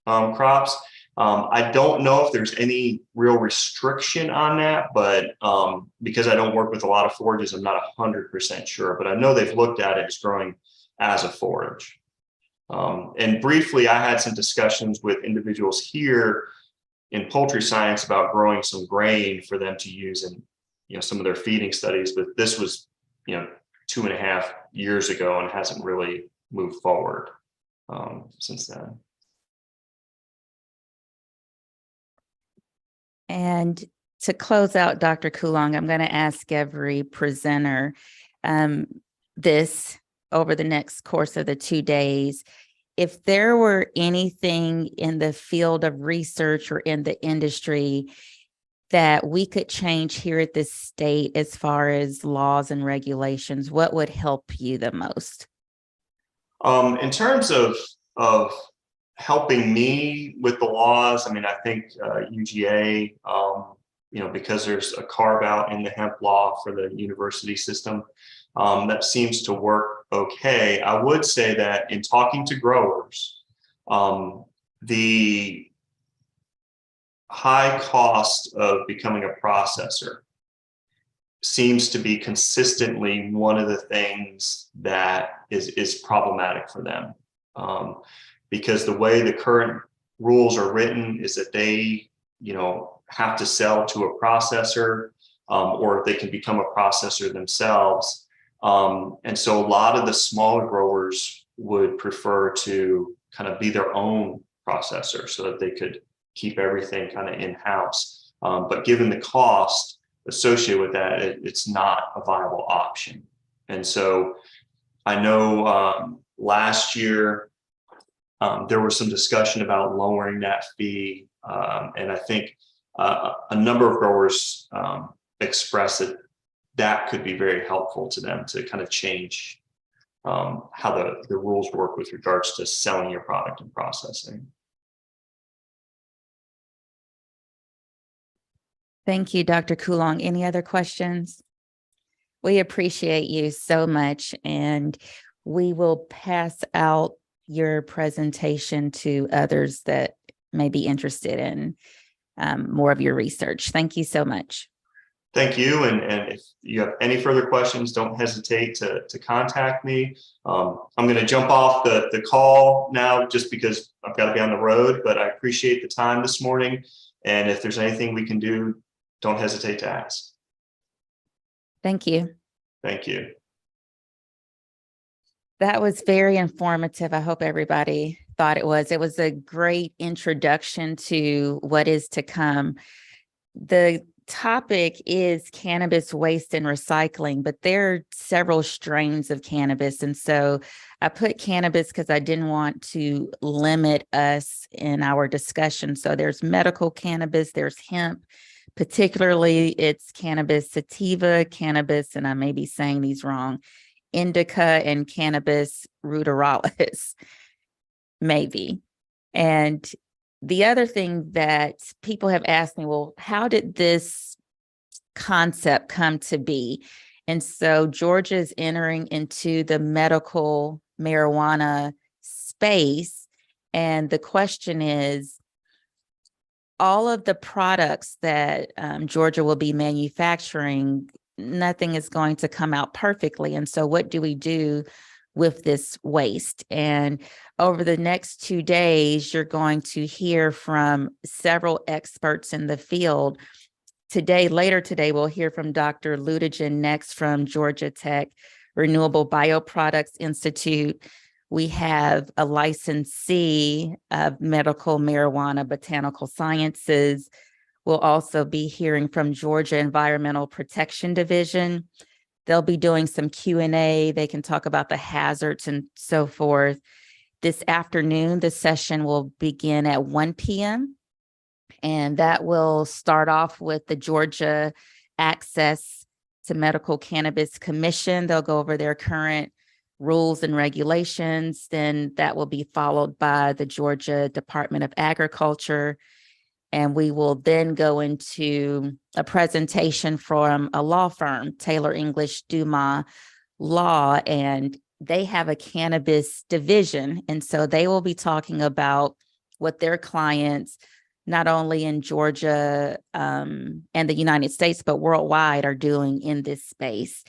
crops. I don't know if there's any real restriction on that, but because I don't work with a lot of forages, I'm not 100% sure, but I know they've looked at it as growing as a forage. And briefly, I had some discussions with individuals here in poultry science about growing some grain for them to use in some of their feeding studies, but this was 2.5 years ago and hasn't really moved forward since then. And to close out, Dr. Coulong, I'm going to ask every presenter this over the next course of the 2 days. If there were anything in the field of research or in the industry that we could change here at this state as far as laws and regulations, what would help you the most? In terms of helping me with the laws, I mean, I think UGA, because there's a carve out in the hemp law for the university system, that seems to work okay. I would say that in talking to growers, the high cost of becoming a processor seems to be consistently one of the things that is problematic for them. Because the way the current rules are written is that they, have to sell to a processor, or they can become a processor themselves. And so a lot of the smaller growers would prefer to kind of be their own processor so that they could keep everything kind of in-house. But given the cost associated with that, it's not a viable option. And so I know last year there was some discussion about lowering that fee. And I think a number of growers expressed that that could be very helpful to them to kind of change how the rules work with regards to selling your product and processing. Thank you, Dr. Coulong. Any other questions? We appreciate you so much, and we will pass out your presentation to others that may be interested in more of your research. Thank you so much. Thank you. And if you have any further questions, don't hesitate to contact me. I'm going to jump off the call now just because I've got to be on the road, but I appreciate the time this morning. And if there's anything we can do, don't hesitate to ask. Thank you. Thank you. That was very informative. I hope everybody thought it was. It was a great introduction to what is to come. The topic is cannabis waste and recycling, but there are several strains of cannabis. And so I put cannabis because I didn't want to limit us in our discussion. So there's medical cannabis, there's hemp, particularly it's cannabis sativa, cannabis, and I may be saying these wrong, indica, and cannabis ruderalis, maybe. And the other thing that people have asked me, well, how did this concept come to be? And so Georgia is entering into the medical marijuana space. And the question is, all of the products that Georgia will be manufacturing, nothing is going to come out perfectly. And so what do we do with this waste? And over the next 2 days, you're going to hear from several experts in the field. Later today, we'll hear from Dr. Ludigen next from Georgia Tech Renewable Bioproducts Institute. We have a licensee of medical marijuana botanical sciences. We'll also be hearing from Georgia Environmental Protection Division. They'll be doing some Q&A. They can talk about the hazards and so forth. This afternoon, the session will begin at 1 p.m. And that will start off with the Georgia Access to Medical Cannabis Commission. They'll go over their current rules and regulations. Then that will be followed by the Georgia Department of Agriculture. And we will then go into a presentation from a law firm, Taylor English Dumas Law, and they have a cannabis division. And so they will be talking about what their clients, not only in Georgia and the United States, but worldwide, are doing in this space.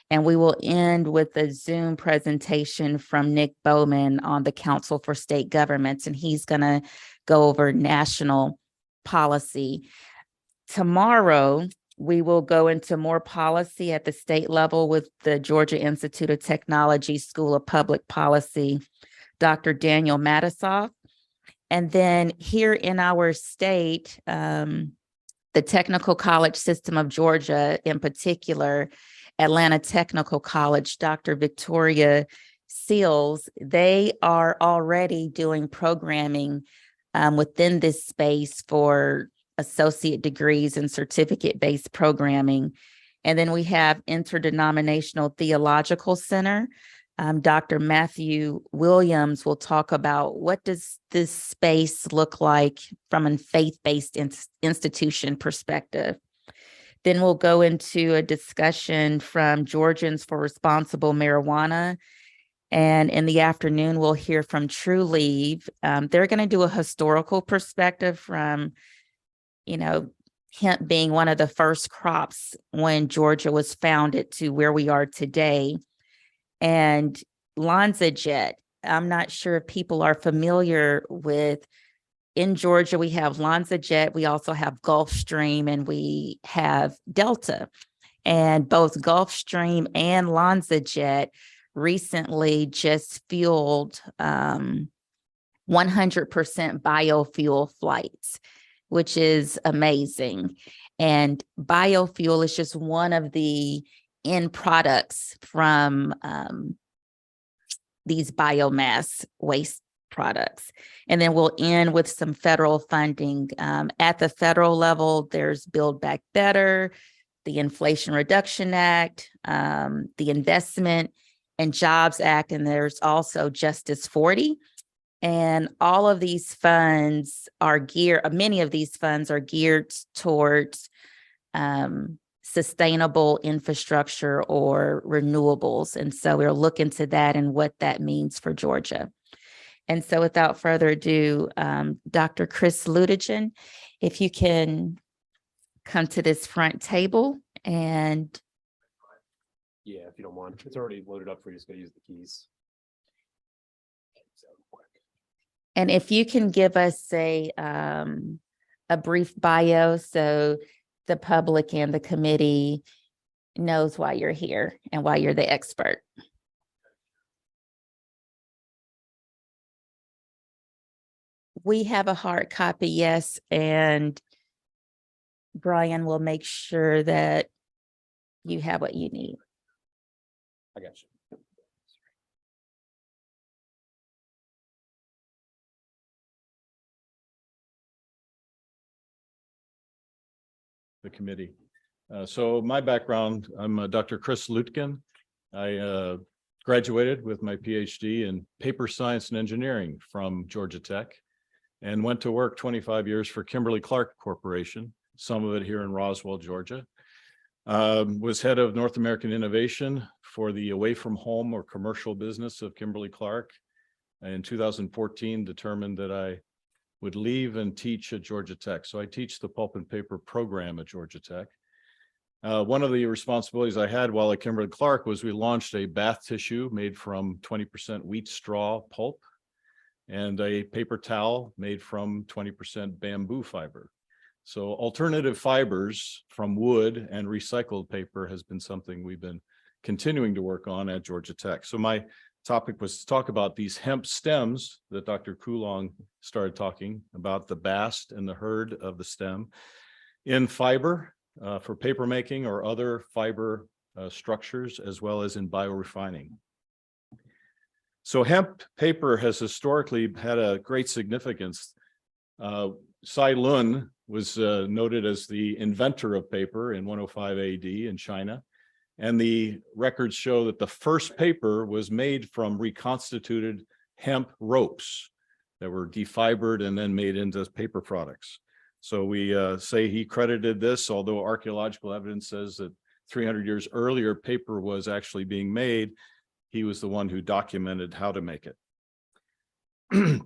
And we will end with a Zoom presentation from Nick Bowman on the Council for State Governments, and he's going to go over national policy. Tomorrow, we will go into more policy at the state level with the Georgia Institute of Technology School of Public Policy, Dr. Daniel Matisoff. And then here in our state, the Technical College System of Georgia, in particular, Atlanta Technical College, Dr. Victoria Seals, they are already doing programming within this space for associate degrees and certificate-based programming. And then we have Interdenominational Theological Center. Dr. Matthew Williams will talk about what does this space look like from a faith-based institution perspective. Then we'll go into a discussion from Georgians for Responsible Marijuana. And in the afternoon, we'll hear from True Leave. They're going to do a historical perspective from, hemp being one of the first crops when Georgia was founded to where we are today. And LanzaJet, I'm not sure if people are familiar with, in Georgia, we have LanzaJet, we also have Gulfstream, and we have Delta. And both Gulfstream and LanzaJet recently just fueled 100% biofuel flights, which is amazing. And biofuel is just one of the end products from these biomass waste products. And then we'll end with some federal funding. At the federal level, there's Build Back Better, the Inflation Reduction Act, the Investment and Jobs Act, and there's also Justice 40. And all of these funds are many of these funds are geared towards sustainable infrastructure or renewables. And so we're looking to that and what that means for Georgia. And so without further ado, Dr. Chris Ludigen, if you can come to this front table and. Yeah, if you don't mind. It's already loaded up for you. Just gotta use the keys. And if you can give us a brief bio so the public and the committee knows why you're here and why you're the expert. We have a hard copy, yes, and Brian will make sure that you have what you need. I got you. The committee. So my background, I'm Dr. Chris Lutgen. I graduated with my PhD in paper science and engineering from Georgia Tech and went to work 25 years for Kimberly-Clark Corporation, some of it here in Roswell, Georgia. Was head of North American innovation for the away from home or commercial business of Kimberly-Clark. In 2014, determined that I would leave and teach at Georgia Tech. So I teach the pulp and paper program at Georgia Tech. One of the responsibilities I had while at Kimberly-Clark was we launched a bath tissue made from 20% wheat straw pulp and a paper towel made from 20% bamboo fiber. So alternative fibers from wood and recycled paper has been something we've been continuing to work on at Georgia Tech. So my topic was to talk about these hemp stems that Dr. Coulong started talking about, the bast and the hurd of the stem in fiber for paper making or other fiber structures, as well as in biorefining. So hemp paper has historically had a great significance. Tsai Lun was noted as the inventor of paper in 105 AD in China. And the records show that the first paper was made from reconstituted hemp ropes that were defibered and then made into paper products. So we say he credited this, although archaeological evidence says that 300 years earlier, paper was actually being made. He was the one who documented how to make it.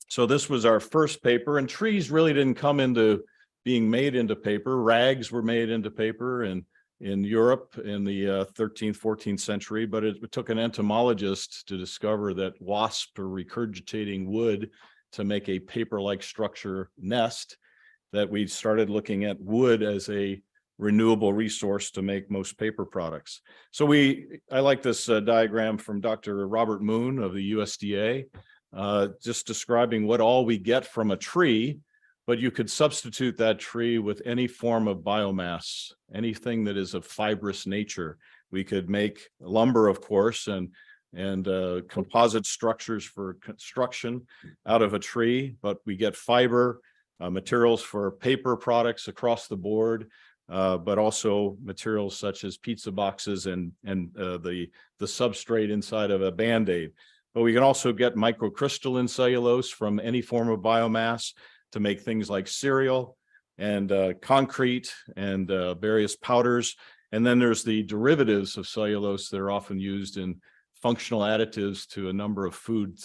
So this was our first paper, and trees really didn't come into being made into paper. Rags were made into paper and in Europe in the 13th, 14th century, but it took an entomologist to discover that wasps are regurgitating wood to make a paper-like structure nest, that we started looking at wood as a renewable resource to make most paper products. So I like this diagram from Dr. Robert Moon of the USDA, just describing what all we get from a tree, but you could substitute that tree with any form of biomass, anything that is of fibrous nature. We could make lumber, of course, and composite structures for construction out of a tree, but we get fiber, materials for paper products across the board, but also materials such as pizza boxes and the substrate inside of a Band-Aid. But we can also get microcrystalline cellulose from any form of biomass to make things like cereal and concrete and various powders. And then there's the derivatives of cellulose that are often used in functional additives to a number of food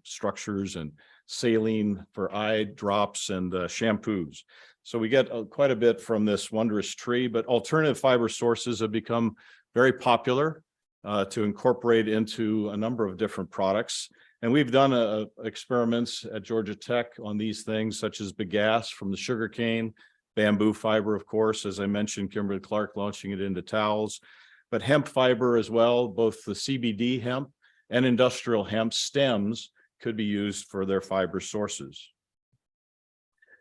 structures and saline for eye drops and shampoos. So we get quite a bit from this wondrous tree, but alternative fiber sources have become very popular to incorporate into a number of different products. And we've done experiments at Georgia Tech on these things, such as bagasse from the sugarcane, bamboo fiber, of course, as I mentioned, Kimberly Clark launching it into towels, but hemp fiber as well, both the CBD hemp and industrial hemp stems could be used for their fiber sources.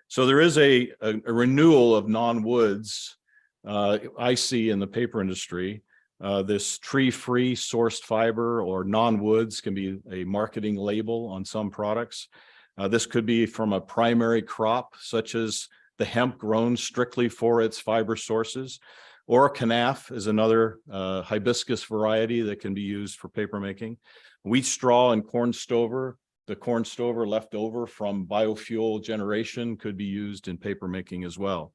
So there is a renewal of non-woods I see in the paper industry. This tree-free sourced fiber or non-woods can be a marketing label on some products. This could be from a primary crop, such as the hemp grown strictly for its fiber sources, or Cannabis is another hibiscus variety that can be used for paper making. Wheat straw and corn stover, the corn stover left over from biofuel generation could be used in paper making as well.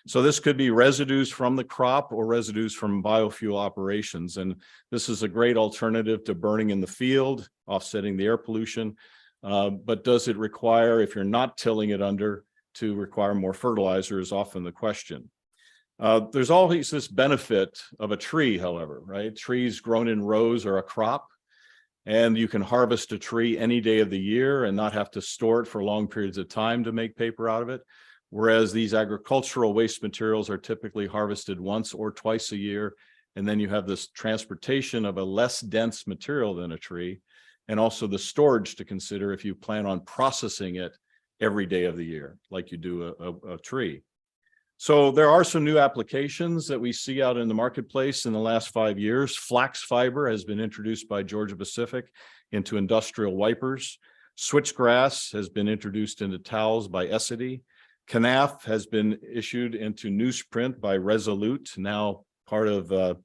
So this could be residues from the crop or residues from biofuel operations. And this is a great alternative to burning in the field, offsetting the air pollution. But does it require, if you're not tilling it under, to require more fertilizer is often the question. There's always this benefit of a tree, however, right? Trees grown in rows are a crop, and you can harvest a tree any day of the year and not have to store it for long periods of time to make paper out of it. Whereas these agricultural waste materials are typically harvested once or twice a year. And then you have this transportation of a less dense material than a tree, and also the storage to consider if you plan on processing it every day of the year, like you do a tree. So there are some new applications that we see out in the marketplace in the last 5 years. Flax fiber has been introduced by Georgia Pacific into industrial wipers. Switchgrass has been introduced into towels by Essity. Cannabis has been issued into newsprint by Resolute, now part of the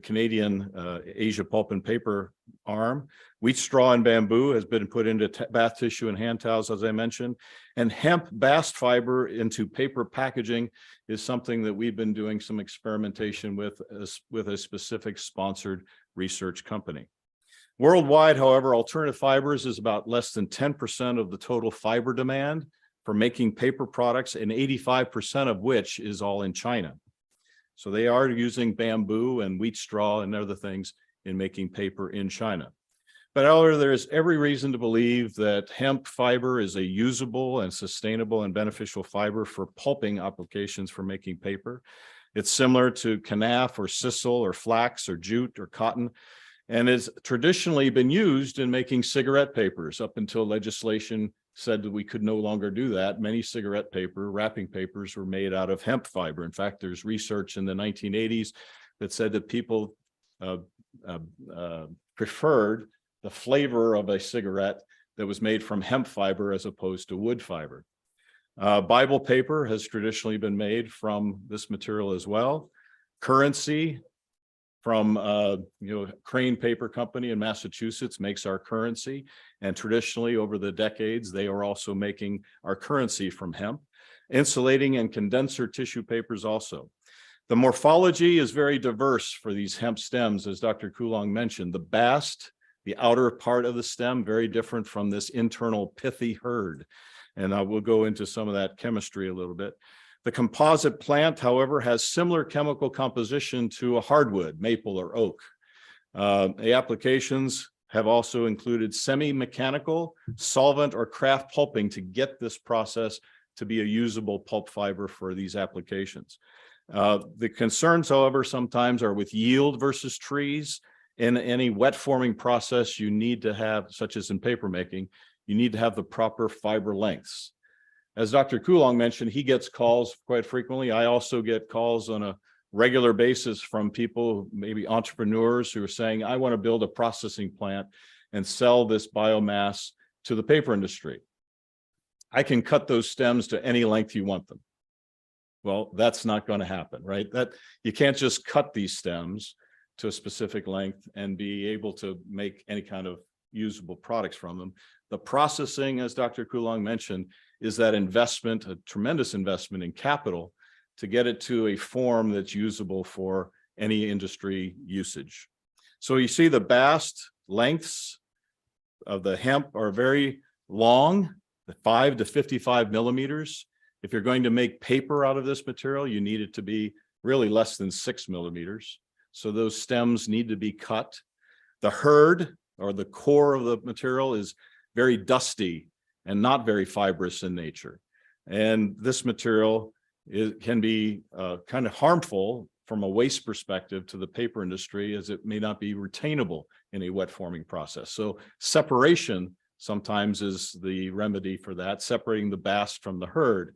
Canadian Asia Pulp and Paper arm. Wheat straw and bamboo has been put into bath tissue and hand towels, as I mentioned. And hemp bast fiber into paper packaging is something that we've been doing some experimentation with a specific sponsored research company. Worldwide, however, alternative fibers is about less than 10% of the total fiber demand for making paper products, and 85% of which is all in China. So they are using bamboo and wheat straw and other things in making paper in China. But however, there is every reason to believe that hemp fiber is a usable and sustainable and beneficial fiber for pulping applications for making paper. It's similar to Cannabis or sisal or flax or jute or cotton, and has traditionally been used in making cigarette papers up until legislation said that we could no longer do that. Many cigarette paper, wrapping papers were made out of hemp fiber. In fact, there's research in the 1980s that said that people preferred the flavor of a cigarette that was made from hemp fiber as opposed to wood fiber. Bible paper has traditionally been made from this material as well. Currency from Crane Paper Company in Massachusetts makes our currency, and traditionally over the decades they are also making our currency from hemp. Insulating and condenser tissue papers also. The morphology is very diverse for these hemp stems, as Dr. Coulong mentioned. The bast, the outer part of the stem, very different from this internal pithy hurd, and we'll go into some of that chemistry a little bit. The composite plant, however, has similar chemical composition to a hardwood, maple or oak. The applications have also included semi-mechanical, solvent, or craft pulping to get this process to be a usable pulp fiber for these applications. The concerns, however, sometimes are with yield versus trees. In any wet forming process, you need to have, such as in paper making, you need to have the proper fiber lengths. As Dr. Coulong mentioned, he gets calls quite frequently. I also get calls on a regular basis from people, maybe entrepreneurs, who are saying, I want to build a processing plant and sell this biomass to the paper industry. I can cut those stems to any length you want them. Well, that's not going to happen, right? That you can't just cut these stems to a specific length and be able to make any kind of usable products from them. The processing, as Dr. Coulong mentioned, is that investment, a tremendous investment in capital to get it to a form that's usable for any industry usage. So you see the bast lengths of the hemp are very long, 5 to 55 millimeters. If you're going to make paper out of this material, you need it to be really less than 6 millimeters. So those stems need to be cut. The hurd, or the core of the material, is very dusty and not very fibrous in nature. And this material can be kind of harmful from a waste perspective to the paper industry, as it may not be retainable in a wet forming process. So separation sometimes is the remedy for that, separating the bast from the hurd.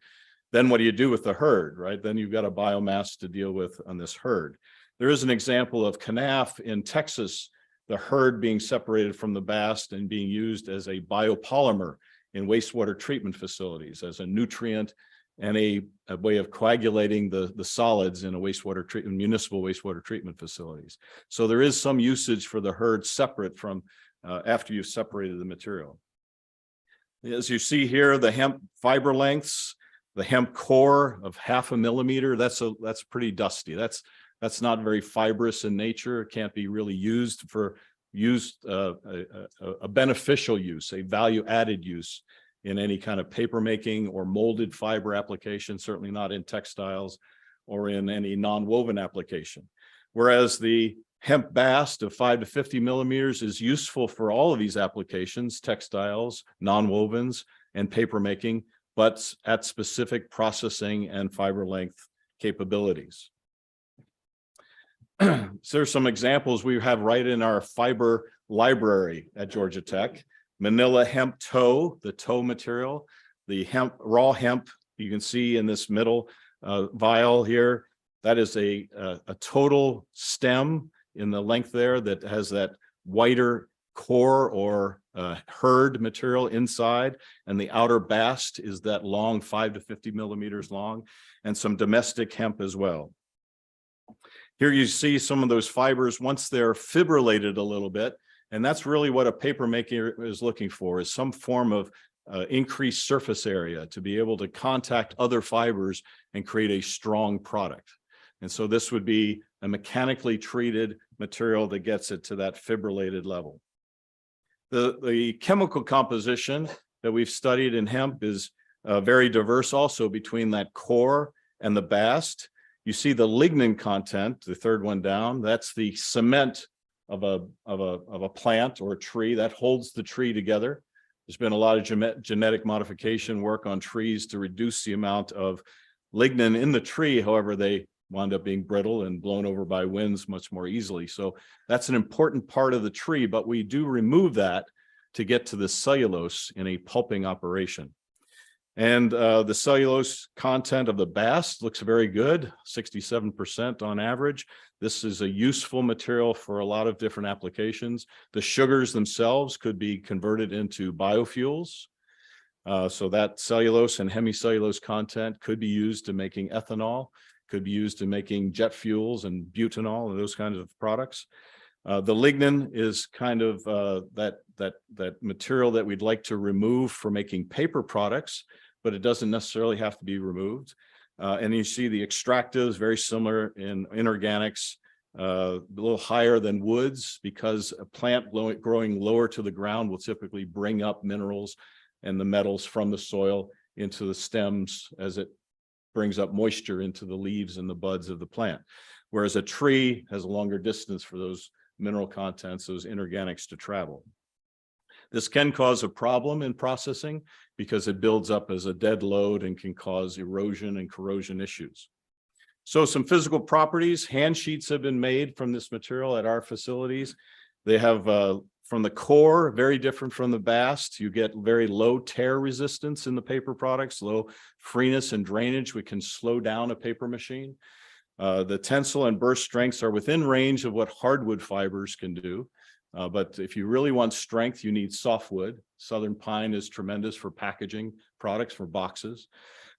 Then what do you do with the hurd, right? Then you've got a biomass to deal with on this hurd. There is an example of Cannabis in Texas, the hurd being separated from the bast and being used as a biopolymer in wastewater treatment facilities as a nutrient and a way of coagulating the solids in a wastewater treatment, municipal wastewater treatment facilities. So there is some usage for the hurd separate from after you've separated the material. As you see here, the hemp fiber lengths, the hemp core of 0.5 millimeter, that's pretty dusty. That's not very fibrous in nature. It can't be really used for a beneficial use, a value added use in any kind of paper making or molded fiber application, certainly not in textiles or in any non-woven application. Whereas the hemp bast of 5 to 50 millimeters is useful for all of these applications, textiles, non-wovens, and paper making, but at specific processing and fiber length capabilities. So there's some examples we have right in our fiber library at Georgia Tech. Manila hemp tow, the tow material, the hemp, raw hemp, you can see in this middle vial here, that is a total stem in the length there that has that whiter core or hurd material inside, and the outer bast is that long 5 to 50 millimeters long, and some domestic hemp as well. Here you see some of those fibers once they're fibrillated a little bit, and that's really what a paper maker is looking for, is some form of increased surface area to be able to contact other fibers and create a strong product. And so this would be a mechanically treated material that gets it to that fibrillated level. The chemical composition that we've studied in hemp is very diverse also between that core and the bast. You see the lignin content, the third one down, that's the cement of a plant or a tree that holds the tree together. There's been a lot of genetic modification work on trees to reduce the amount of lignin in the tree. However, they wound up being brittle and blown over by winds much more easily. So that's an important part of the tree, but we do remove that to get to the cellulose in a pulping operation. And the cellulose content of the bast looks very good, 67% on average. This is a useful material for a lot of different applications. The sugars themselves could be converted into biofuels. So that cellulose and hemicellulose content could be used to making ethanol, could be used to making jet fuels and butanol and those kinds of products. The lignin is kind of that material that we'd like to remove for making paper products, but it doesn't necessarily have to be removed. And you see the extractives very similar in inorganics, a little higher than woods, because a plant growing lower to the ground will typically bring up minerals and the metals from the soil into the stems as it brings up moisture into the leaves and the buds of the plant. Whereas a tree has a longer distance for those mineral contents, those inorganics to travel. This can cause a problem in processing because it builds up as a dead load and can cause erosion and corrosion issues. So some physical properties, hand sheets have been made from this material at our facilities. They have from the core, very different from the bast. You get very low tear resistance in the paper products, low freeness and drainage, which can slow down a paper machine. The tensile and burst strengths are within range of what hardwood fibers can do. But if you really want strength, you need softwood. Southern pine is tremendous for packaging products, for boxes.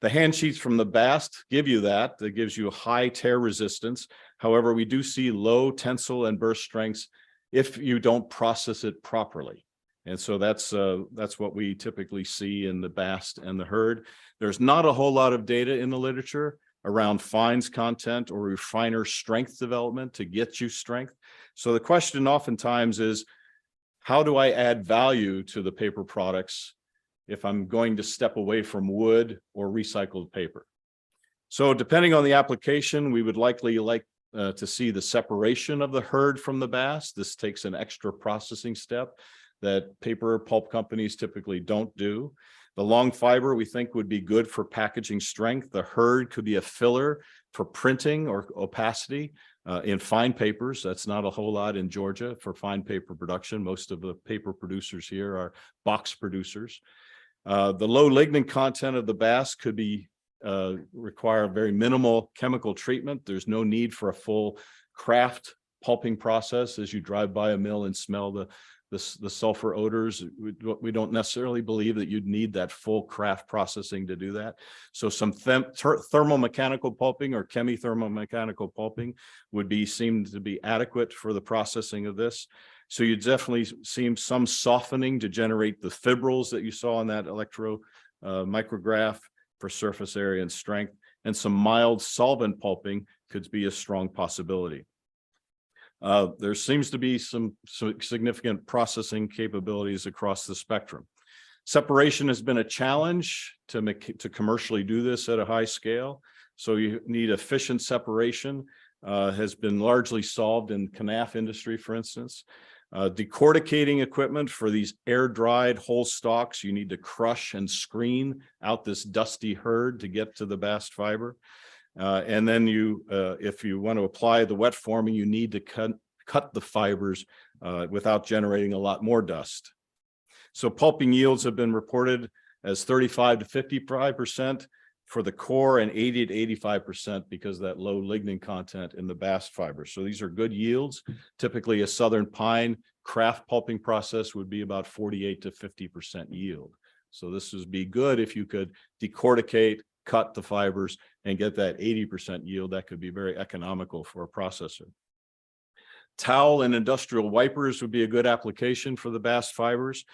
The hand sheets from the bast give you that. That gives you a high tear resistance. However, we do see low tensile and burst strengths if you don't process it properly. And so that's what we typically see in the bast and the hurd. There's not a whole lot of data in the literature around fines content or refiner strength development to get you strength. So the question oftentimes is, how do I add value to the paper products if I'm going to step away from wood or recycled paper. So depending on the application, we would likely like to see the separation of the hurd from the bast. This takes an extra processing step that paper pulp companies typically don't do. The long fiber we think would be good for packaging strength. The hurd could be a filler for printing or opacity in fine papers. That's not a whole lot in Georgia for fine paper production. Most of the paper producers here are box producers. The low lignin content of the bast could be require very minimal chemical treatment. There's no need for a full craft pulping process as you drive by a mill and smell the sulfur odors. We don't necessarily believe that you'd need that full craft processing to do that. So some thermomechanical pulping or chemithermomechanical pulping would be seemed to be adequate for the processing of this. So you definitely see some softening to generate the fibrils that you saw in that micrograph for surface area and strength, and some mild solvent pulping could be a strong possibility. There seems to be some significant processing capabilities across the spectrum. Separation has been a challenge to commercially do this at a high scale. So you need efficient separation, has been largely solved in CANAF industry, for instance. Decorticating equipment for these air-dried whole stalks, you need to crush and screen out this dusty hurd to get to the bast fiber. And then if you want to apply the wet forming, you need to cut the fibers without generating a lot more dust. So pulping yields have been reported as 35 to 55% for the core and 80 to 85% because of that low lignin content in the bast fiber. So these are good yields. Typically a southern pine craft pulping process would be about 48 to 50% yield. So this would be good if you could decorticate, cut the fibers and get that 80% yield. That could be very economical for a processor. Towel and industrial wipers would be a good application for the bast fibers.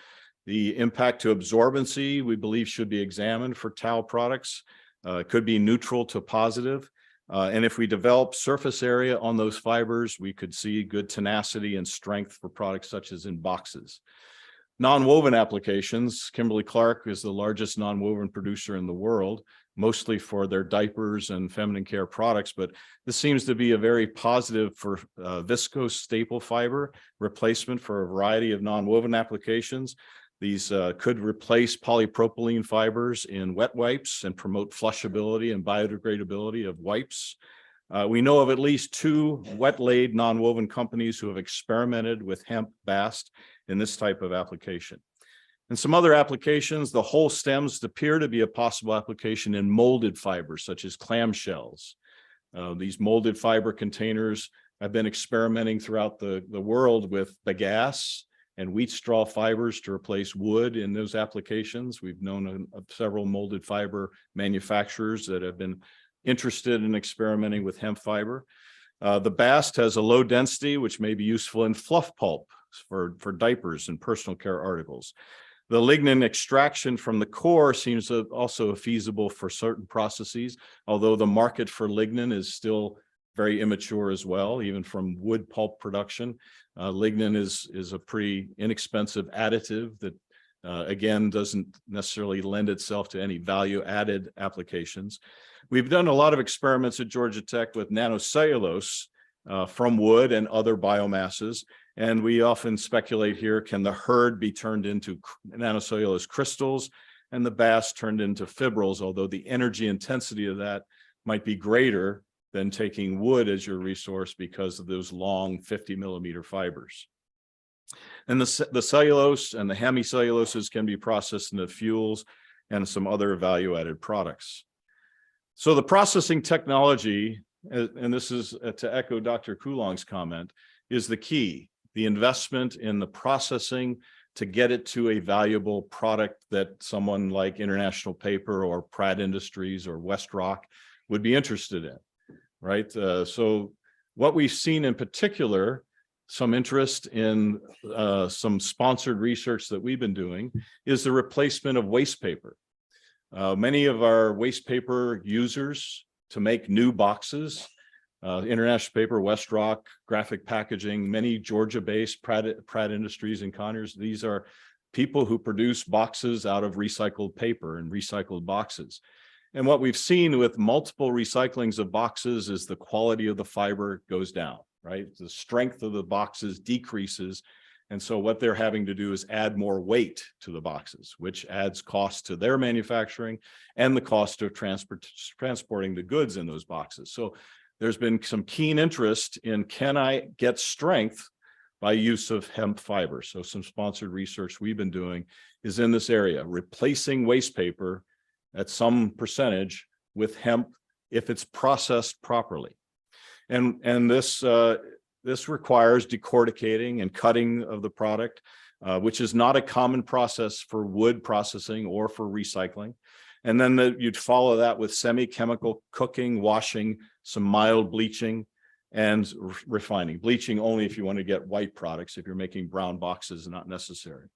The impact to absorbency, we believe, should be examined for towel products. It could be neutral to positive. And if we develop surface area on those fibers, we could see good tenacity and strength for products such as in boxes. Non-woven applications, Kimberly-Clark is the largest non-woven producer in the world, mostly for their diapers and feminine care products, but this seems to be a very positive for viscose staple fiber replacement for a variety of non-woven applications. These could replace polypropylene fibers in wet wipes and promote flushability and biodegradability of wipes. We know of at least 2 wet-laid non-woven companies who have experimented with hemp bast in this type of application. And some other applications, the whole stems appear to be a possible application in molded fibers, such as clamshells. These molded fiber containers have been experimenting throughout the world with bagasse and wheat straw fibers to replace wood in those applications. We've known of several molded fiber manufacturers that have been interested in experimenting with hemp fiber. The bast has a low density, which may be useful in fluff pulp for diapers and personal care articles. The lignin extraction from the core seems also feasible for certain processes, although the market for lignin is still very immature as well, even from wood pulp production. Lignin is a pretty inexpensive additive that, again, doesn't necessarily lend itself to any value-added applications. We've done a lot of experiments at Georgia Tech with nanocellulose from wood and other biomasses. And we often speculate here, can the hurd be turned into nanocellulose crystals and the bast turned into fibrils, although the energy intensity of that might be greater than taking wood as your resource because of those long 50-millimeter fibers. And the cellulose and the hemicelluloses can be processed into fuels and some other value-added products. So the processing technology, and this is to echo Dr. Coulong's comment, is the key. The investment in the processing to get it to a valuable product that someone like International Paper or Pratt Industries or WestRock would be interested in, right? So what we've seen in particular, some interest in some sponsored research that we've been doing, is the replacement of waste paper. Many of our waste paper users to make new boxes, International Paper, WestRock, Graphic Packaging, many Georgia-based Pratt Industries and Conyers. These are people who produce boxes out of recycled paper and recycled boxes. And what we've seen with multiple recyclings of boxes is the quality of the fiber goes down, right? The strength of the boxes decreases. And so what they're having to do is add more weight to the boxes, which adds cost to their manufacturing and the cost of transporting the goods in those boxes. So there's been some keen interest in, can I get strength by use of hemp fiber? So some sponsored research we've been doing is in this area, replacing waste paper at some percentage with hemp if it's processed properly. And this requires decorticating and cutting of the product, which is not a common process for wood processing or for recycling. And then you'd follow that with semi-chemical cooking, washing, some mild bleaching, and refining. Bleaching only if you want to get white products. If you're making brown boxes, not necessary.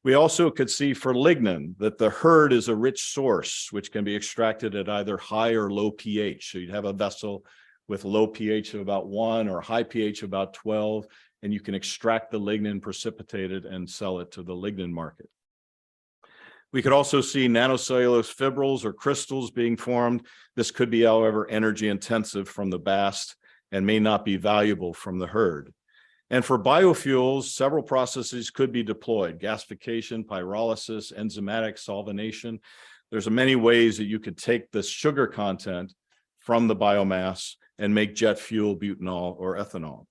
We also could see for lignin that the hurd is a rich source, which can be extracted at either high or low pH. So you'd have a vessel with low pH of about 1 or high pH of about 12, and you can extract the lignin, precipitate it, and sell it to the lignin market. We could also see nanocellulose fibrils or crystals being formed. This could be, however, energy intensive from the bast and may not be valuable from the hurd. And for biofuels, several processes could be deployed: gasification, pyrolysis, enzymatic solvenation. There's many ways that you could take the sugar content from the biomass and make jet fuel, butanol, or ethanol.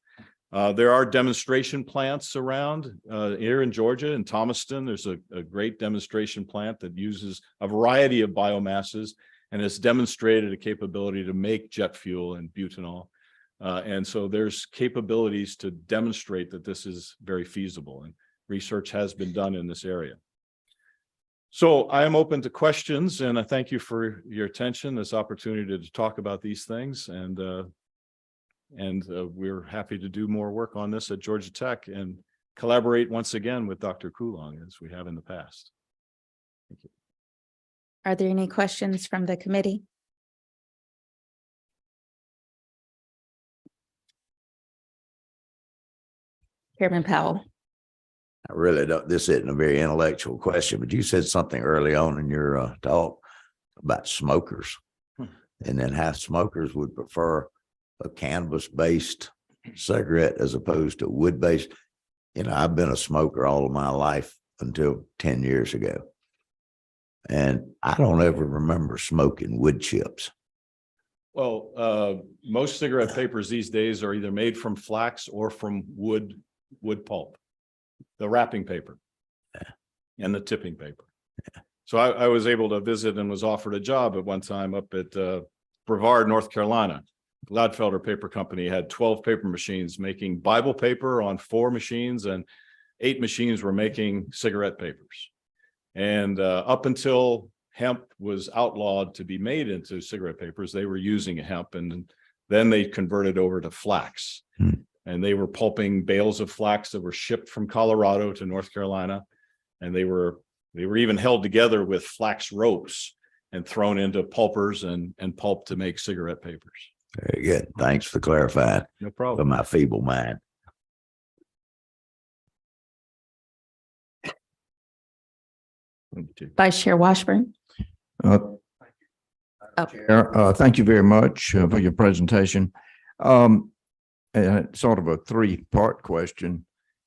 There are demonstration plants around here in Georgia, in Thomaston. There's a great demonstration plant that uses a variety of biomasses and has demonstrated a capability to make jet fuel and butanol. And so there's capabilities to demonstrate that this is very feasible, and research has been done in this area. So I am open to questions, and I thank you for your attention, this opportunity to talk about these things. And we're happy to do more work on this at Georgia Tech and collaborate once again with Dr. Coulong as we have in the past. Thank you. Are there any questions from the committee? Chairman Powell. I really don't, this isn't a very intellectual question, but you said something early on in your talk about smokers, and then how smokers would prefer a cannabis-based cigarette as opposed to wood-based. You know, I've been a smoker all of my life until 10 years ago, and I don't ever remember smoking wood chips. Well, most cigarette papers these days are either made from flax or from wood pulp, the wrapping paper and the tipping paper. So I was able to visit and was offered a job at one time up at Brevard, North Carolina. Gladfelder Paper Company had 12 paper machines making Bible paper on 4 machines, and 8 machines were making cigarette papers. And up until hemp was outlawed to be made into cigarette papers, they were using hemp, and then they converted over to flax. And they were pulping bales of flax that were shipped from Colorado to North Carolina. And they were even held together with flax ropes and thrown into pulpers and pulped to make cigarette papers. Very good. Thanks for clarifying. No For problem. my feeble mind. Vice Chair Washburn. Chair, thank you very much for your presentation. Sort of a 3-part question.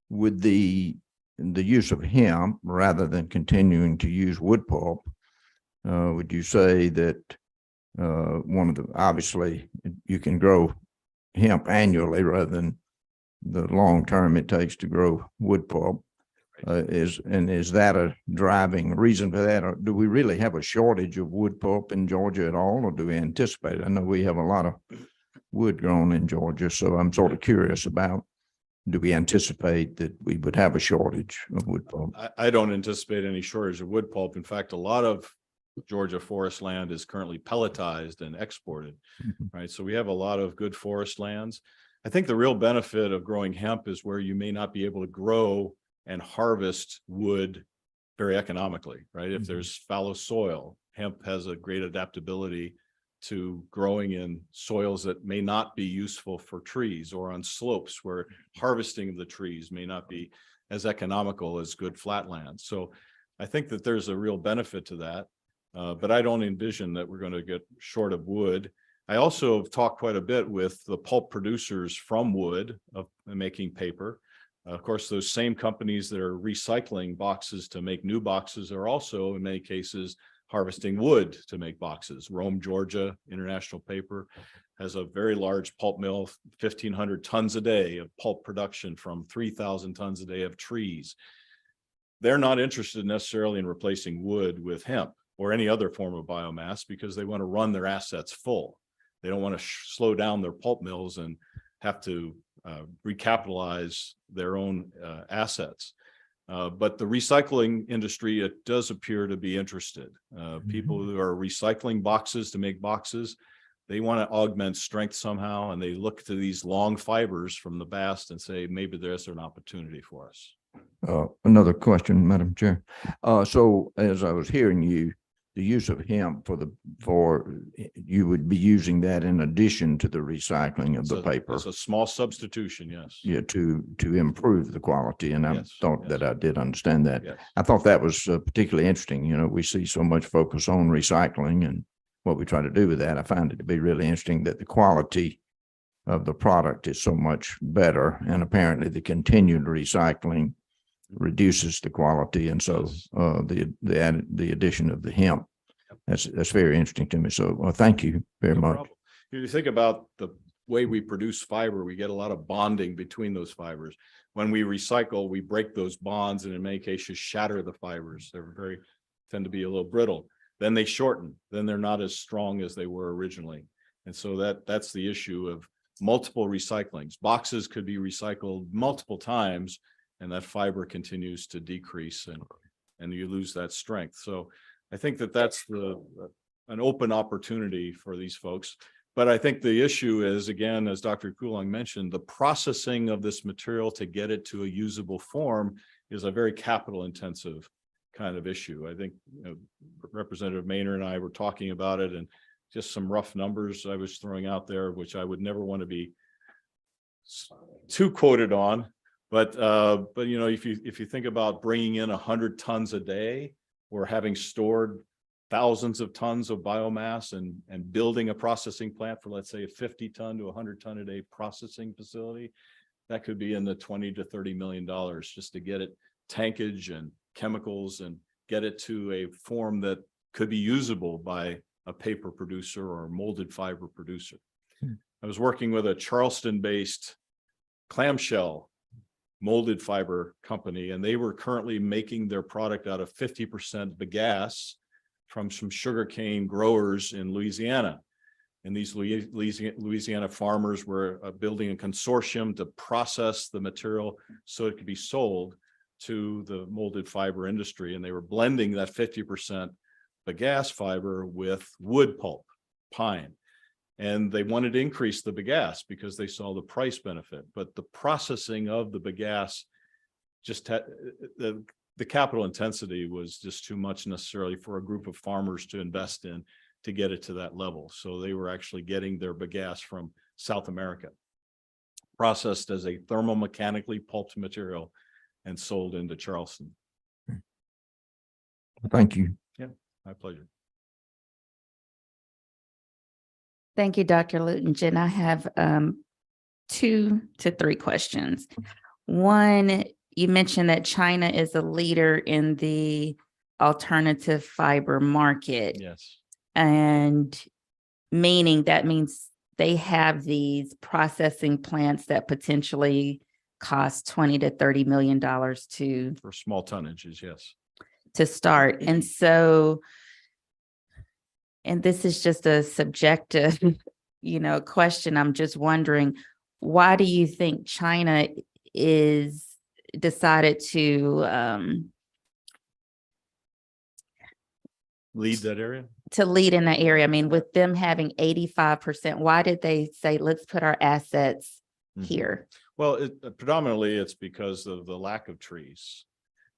With the use of hemp rather than continuing to use wood pulp, would you say that obviously you can grow hemp annually rather than the long term it takes to grow wood pulp? Is that a driving reason for that? Or do we really have a shortage of wood pulp in Georgia at all, or do we anticipate it? I know we have a lot of wood grown in Georgia, so I'm sort of curious about, do we anticipate that we would have a shortage of wood pulp? I don't anticipate any shortage of wood pulp. In fact, a lot of Georgia forest land is currently pelletized and exported, right? So we have a lot of good forest lands. I think the real benefit of growing hemp is where you may not be able to grow and harvest wood very economically, right? If there's fallow soil, hemp has a great adaptability to growing in soils that may not be useful for trees, or on slopes where harvesting of the trees may not be as economical as good flatland. So I think that there's a real benefit to that. But I don't envision that we're going to get short of wood. I also have talked quite a bit with the pulp producers from wood of making paper. Of course, those same companies that are recycling boxes to make new boxes are also, in many cases, harvesting wood to make boxes. Rome, Georgia, International Paper has a very large pulp mill, 1,500 tons a day of pulp production from 3,000 tons a day of trees. They're not interested necessarily in replacing wood with hemp or any other form of biomass because they want to run their assets full. They don't want to slow down their pulp mills and have to recapitalize their own assets. But the recycling industry, it does appear to be interested. People who are recycling boxes to make boxes, they want to augment strength somehow, and they look to these long fibers from the bast and say, maybe there's an opportunity for us. Another question, Madam Chair. So as I was hearing you, the use of hemp you would be using that in addition to the recycling of the paper. It's a small substitution, yes. Yeah, to improve the quality. And I Yes, thought that I did understand that. Yes. I thought that was particularly interesting. You know, we see so much focus on recycling and what we try to do with that. I find it to be really interesting that the quality of the product is so much better. And apparently the continued recycling reduces the quality. And so the addition of the hemp, that's very interesting to me. So thank you very much. Problem. If you think about the way we produce fiber, we get a lot of bonding between those fibers. When we recycle, we break those bonds and in many cases shatter the fibers. They're tend to be a little brittle. Then they shorten. Then they're not as strong as they were originally. And so that's the issue of multiple recyclings. Boxes could be recycled multiple times and that fiber continues to decrease and you lose that strength. So I think that's an open opportunity for these folks. But I think the issue is, again, as Dr. Kulong mentioned, the processing of this material to get it to a usable form is a very capital intensive kind of issue. I think Representative Maynard and I were talking about it, and just some rough numbers I was throwing out there, which I would never want to be too quoted on. But you know, if you think about bringing in 100 tons a day or having stored thousands of tons of biomass and building a processing plant for, let's say, a 50 ton to 100 ton a day processing facility, that could be in the $20 to $30 million just to get it tankage and chemicals and get it to a form that could be usable by a paper producer or a molded fiber producer. I was working with a Charleston-based clamshell molded fiber company, and they were currently making their product out of 50% bagasse from some sugarcane growers in Louisiana. And these Louisiana farmers were building a consortium to process the material so it could be sold to the molded fiber industry. And they were blending that 50% bagasse fiber with wood pulp, pine. And they wanted to increase the bagasse because they saw the price benefit. But the processing of the bagasse just had the capital intensity was just too much necessarily for a group of farmers to invest in to get it to that level. So they were actually getting their bagasse from South America, processed as a thermomechanically pulped material and sold into Charleston. Thank you. Yeah, my pleasure. Thank you, Dr. Lutingen. I have 2 to 3 questions. One, you mentioned that China is a leader in the alternative fiber market. Yes. And meaning that means they have these processing plants that potentially cost $20 to $30 million For small tonnages, yes. to start. And so, and this is just a subjective, question. I'm just wondering, why do you think China is decided to Lead that area? lead in that area? I mean, with them having 85%, why did they say, let's put our assets here? Well, predominantly it's because of the lack of trees.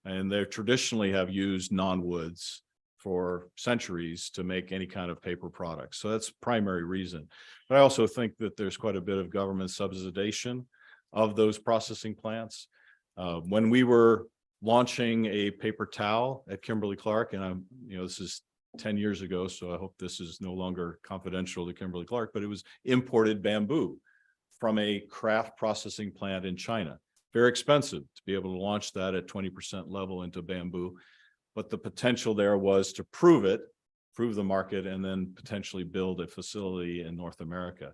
And they traditionally have used non-woods for centuries to make any kind of paper products. So that's the primary reason. But I also think that there's quite a bit of government subsidization of those processing plants. When we were launching a paper towel at Kimberly-Clark, and this is 10 years ago, so I hope this is no longer confidential to Kimberly-Clark, but it was imported bamboo from a craft processing plant in China. Very expensive to be able to launch that at 20% level into bamboo. But the potential there was to prove the market, and then potentially build a facility in North America.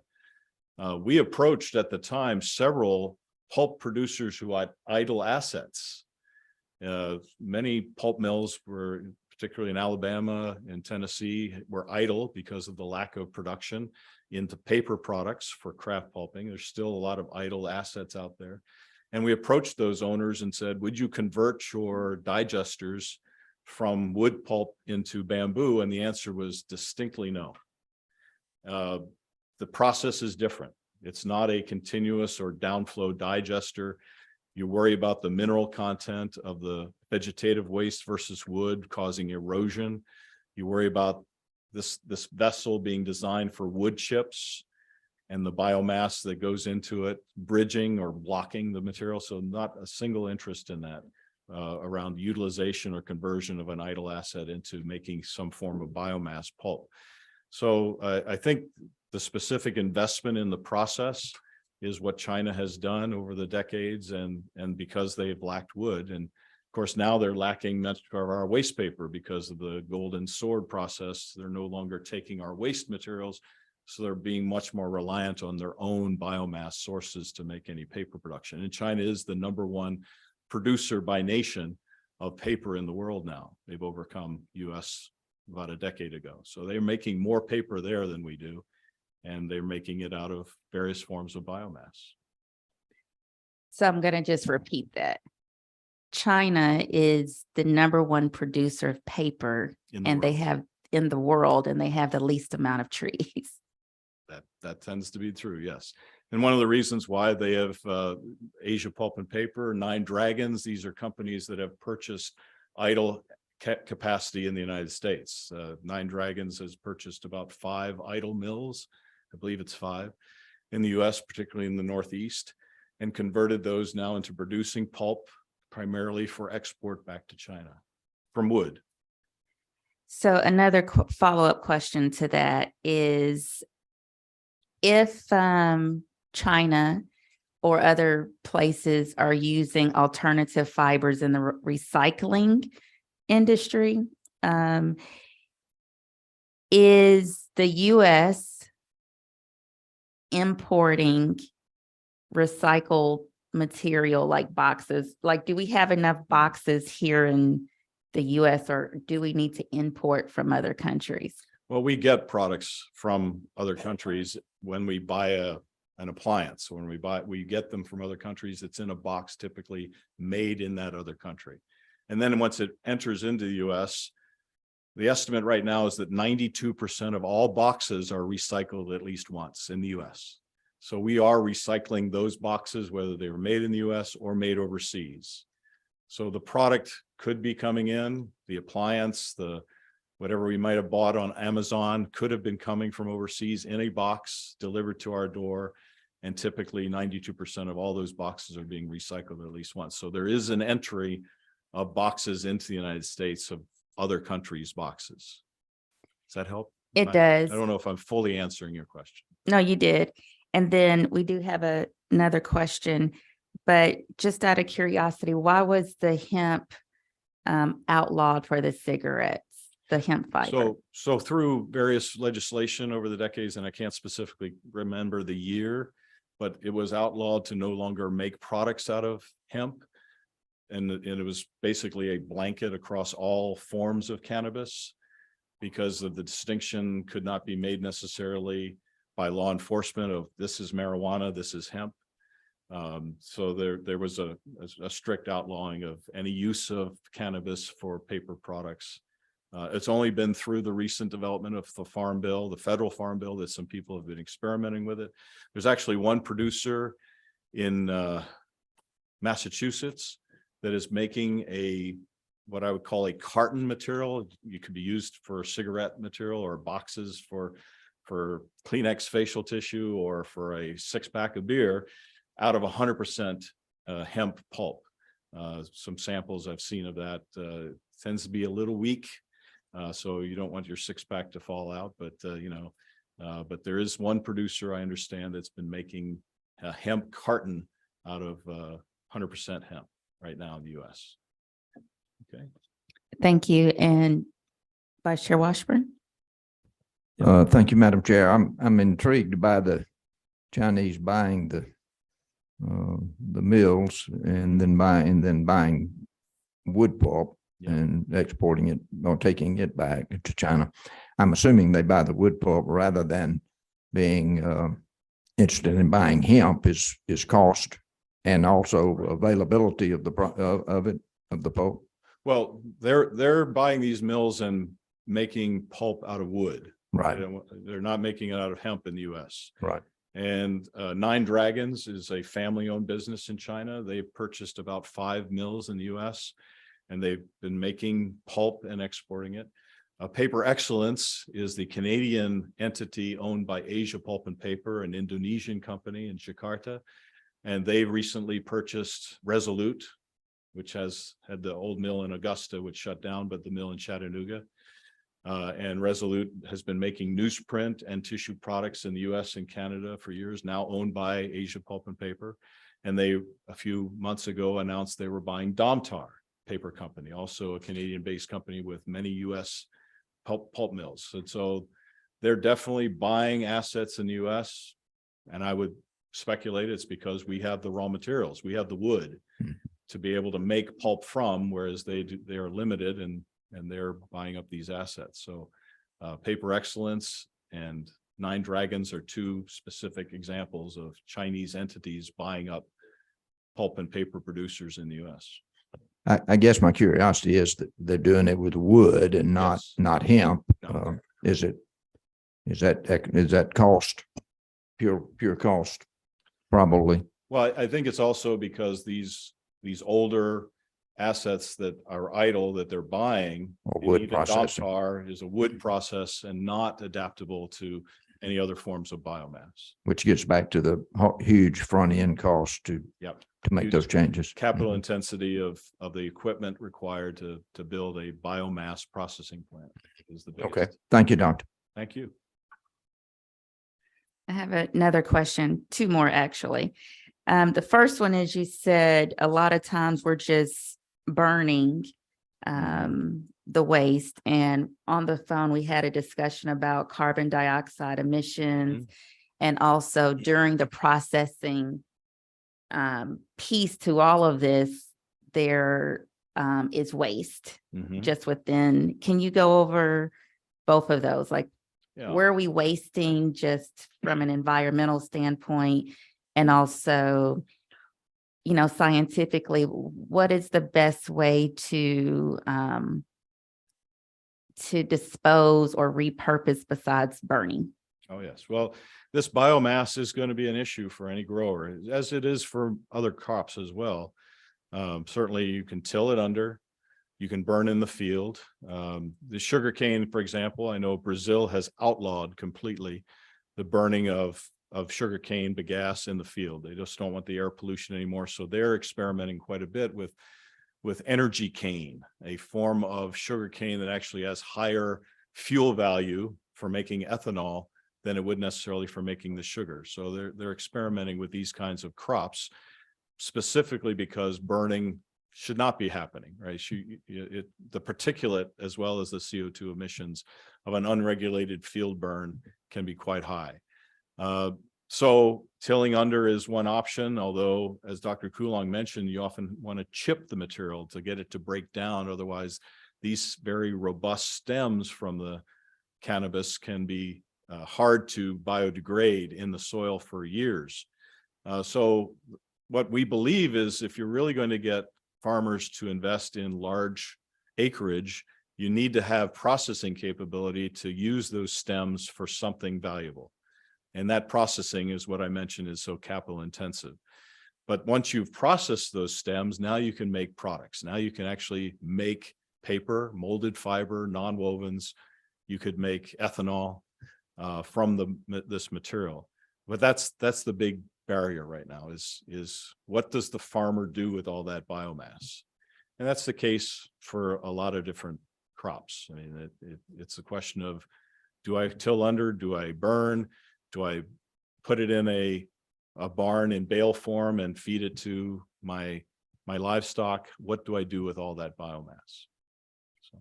We approached at the time several pulp producers who had idle assets. Many pulp mills were, particularly in Alabama and Tennessee, were idle because of the lack of production into paper products for craft pulping. There's still a lot of idle assets out there. And we approached those owners and said, would you convert your digesters from wood pulp into bamboo? And the answer was distinctly no. The process is different. It's not a continuous or downflow digester. You worry about the mineral content of the vegetative waste versus wood causing erosion. You worry about this vessel being designed for wood chips and the biomass that goes into it, bridging or blocking the material. So not a single interest in that around utilization or conversion of an idle asset into making some form of biomass pulp. So I think the specific investment in the process is what China has done over the decades, and because they've lacked wood. And of course, now they're lacking much of our waste paper because of the golden sword process. They're no longer taking our waste materials, so they're being much more reliant on their own biomass sources to make any paper production. And China is the #1 producer by nation of paper in the world now. They've overcome US about a decade ago. So they're making more paper there than we do, and they're making it out of various forms of biomass. So I'm going to just repeat that. China is the #1 producer of paper, In the and they world. have in the world, and they have the least amount of trees. That tends to be true, yes. And one of the reasons why they have Asia Pulp and Paper, Nine Dragons, these are companies that have purchased idle capacity in the United States. Nine Dragons has purchased about 5 idle mills, I believe it's 5, in the US, particularly in the Northeast, and converted those now into producing pulp, primarily for export back to China from wood. So another follow-up question to that is, if China or other places are using alternative fibers in the recycling industry, is the US importing recycled material like boxes? Like, do we have enough boxes here in the US, or do we need to import from other countries? Well, we get products from other countries when we buy an appliance. So when we get them from other countries. It's in a box typically made in that other country. And then once it enters into the US, the estimate right now is that 92% of all boxes are recycled at least once in the US. So we are recycling those boxes, whether they were made in the US or made overseas. So the product could be coming in, the appliance, whatever we might have bought on Amazon could have been coming from overseas in a box delivered to our door. And typically 92% of all those boxes are being recycled at least once. So there is an entry of boxes into the United States of other countries' boxes. Does that help? It does. I don't know if I'm fully answering your question. No, you did. And then we do have another question, but just out of curiosity, why was the hemp outlawed for the cigarettes, the hemp fiber? So through various legislation over the decades, and I can't specifically remember the year, but it was outlawed to no longer make products out of hemp. And it was basically a blanket across all forms of cannabis, because of the distinction could not be made necessarily by law enforcement of this is marijuana, this is hemp. So there was a strict outlawing of any use of cannabis for paper products. It's only been through the recent development of the Farm Bill, the federal Farm Bill, that some people have been experimenting with it. There's actually one producer in Massachusetts that is making what I would call a carton material. You could be used for cigarette material or boxes for Kleenex facial tissue or for a 6-pack of beer out of 100% hemp pulp. Some samples I've seen of that tends to be a little weak. So you don't want your six pack to fall out, but but there is one producer I understand that's been making a hemp carton out of 100% hemp right now in the US. Okay. Thank you. And Vice Chair Washburn? Thank you, Madam Chair. I'm intrigued by the Chinese buying the mills and then buying wood pulp Yeah. and exporting it or taking it back to China. I'm assuming they buy the wood pulp rather than being interested in buying hemp is cost and also availability of the pulp. Well, they're buying these mills and making pulp out of wood. Right. They're not making it out of hemp in the US. Right. And Nine Dragons is a family-owned business in China. They've purchased about 5 mills in the US, and they've been making pulp and exporting it. Paper Excellence is the Canadian entity owned by Asia Pulp and Paper, an Indonesian company in Jakarta. And they recently purchased Resolute, which has had the old mill in Augusta, which shut down, but the mill in Chattanooga. And Resolute has been making newsprint and tissue products in the US and Canada for years, now owned by Asia Pulp and Paper. And they, a few months ago, announced they were buying Domtar Paper Company, also a Canadian-based company with many US pulp mills. And so they're definitely buying assets in the US. And I would speculate it's because we have the raw materials, we have the wood to be able to make pulp from, whereas they are limited and they're buying up these assets. So Paper Excellence and Nine Dragons are two specific examples of Chinese entities buying up pulp and paper producers in the US. I guess my curiosity is that they're doing it with wood and not hemp. No. Is that cost, pure cost? Probably. Well, I think it's also because these older assets that are idle that they're buying, Or wood processing. Domtar is a wood process and not adaptable to any other forms of biomass. Which gets back to the huge front end cost to make Huge those changes. Capital intensity of the equipment required to build a biomass processing plant is the biggest. Okay. Thank you, Doctor. Thank you. I have another question, two more actually. The first one is, you said a lot of times we're just burning the waste, and on the phone we had a discussion about carbon dioxide emissions and also during the processing piece to all of this, there is waste just within. Can you go over both of those? Like, where are we wasting just from an environmental standpoint? And also, scientifically, what is the best way to dispose or repurpose besides burning? Oh, yes. Well, this biomass is going to be an issue for any grower, as it is for other crops as well. Certainly you can till it under, you can burn in the field. The sugarcane, for example, I know Brazil has outlawed completely the burning of sugarcane bagasse in the field. They just don't want the air pollution anymore. So they're experimenting quite a bit with energy cane, a form of sugarcane that actually has higher fuel value for making ethanol than it would necessarily for making the sugar. So they're experimenting with these kinds of crops, specifically because burning should not be happening, right? The particulate as well as the CO2 emissions of an unregulated field burn can be quite high. So tilling under is one option, although as Dr. Coulong mentioned, you often want to chip the material to get it to break down. Otherwise, these very robust stems from the cannabis can be hard to biodegrade in the soil for years. So what we believe is, if you're really going to get farmers to invest in large acreage, you need to have processing capability to use those stems for something valuable. And that processing is what I mentioned is so capital intensive. But once you've processed those stems, now you can make products. Now you can actually make paper, molded fiber, nonwovens. You could make ethanol from this material. But that's the big barrier right now is what does the farmer do with all that biomass? And that's the case for a lot of different crops. I mean, it's a question of, do I till under, do I burn, do I put it in a barn in bale form and feed it to my livestock? What do I do with all that biomass? So.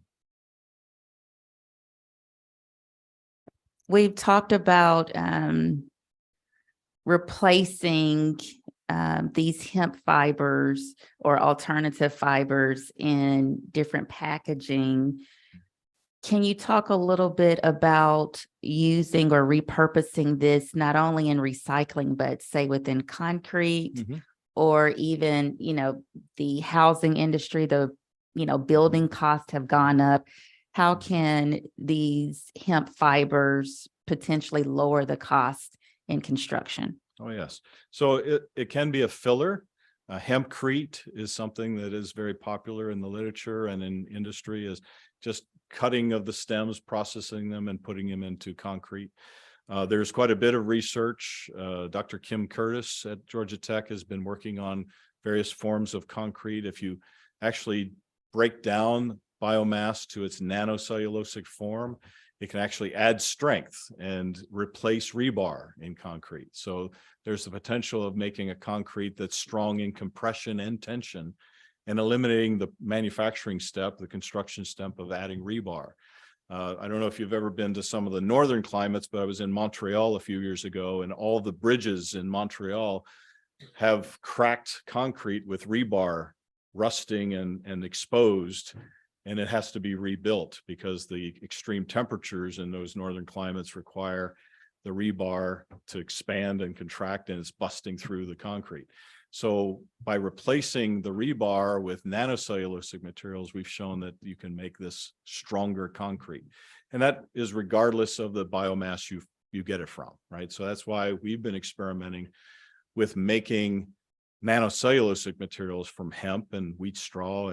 We've talked about replacing these hemp fibers or alternative fibers in different packaging. Can you talk a little bit about using or repurposing this not only in recycling, but say within concrete or even, the housing industry, building costs have gone up. How can these hemp fibers potentially lower the cost in construction? Oh, yes. So it can be a filler. Hempcrete is something that is very popular in the literature and in industry, is just cutting of the stems, processing them and putting them into concrete. There's quite a bit of research. Dr. Kim Curtis at Georgia Tech has been working on various forms of concrete. If you actually break down biomass to its nanocellulosic form, it can actually add strength and replace rebar in concrete. So there's the potential of making a concrete that's strong in compression and tension and eliminating the manufacturing step, the construction step of adding rebar. I don't know if you've ever been to some of the northern climates, but I was in Montreal a few years ago, and all the bridges in Montreal have cracked concrete with rebar rusting and exposed. And it has to be rebuilt because the extreme temperatures in those northern climates require the rebar to expand and contract, and it's busting through the concrete. So by replacing the rebar with nanocellulosic materials, we've shown that you can make this stronger concrete. And that is regardless of the biomass you get it from, right? So that's why we've been experimenting with making nanocellulosic materials from hemp and wheat straw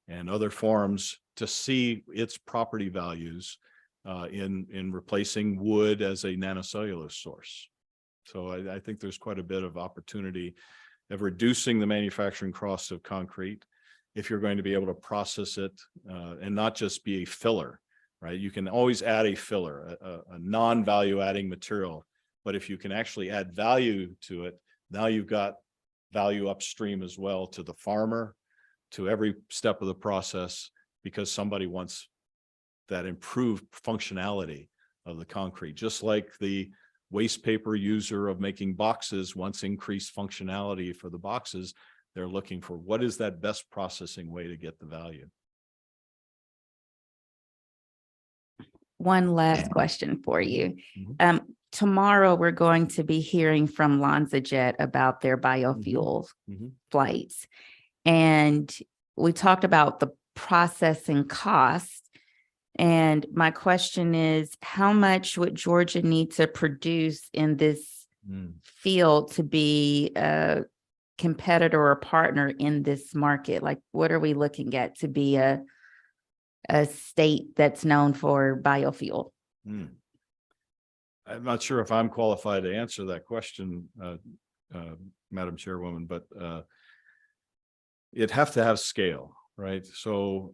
and other forms to see its property values in replacing wood as a nanocellulose source. So I think there's quite a bit of opportunity of reducing the manufacturing costs of concrete if you're going to be able to process it and not just be a filler, right? You can always add a filler, a non-value adding material, but if you can actually add value to it, now you've got value upstream as well to the farmer, to every step of the process, because somebody wants that improved functionality of the concrete. Just like the waste paper user of making boxes wants increased functionality for the boxes, they're looking for what is that best processing way to get the value. One last question for you. Tomorrow, we're going to be hearing from LanzaJet about their biofuel flights. And we talked about the processing costs. And my question is, how much would Georgia need to produce in this field to be a competitor or partner in this market? Like, what are we looking at to be a state that's known for biofuel? I'm not sure if I'm qualified to answer that question, Madam Chairwoman, but it'd have to have scale, right? So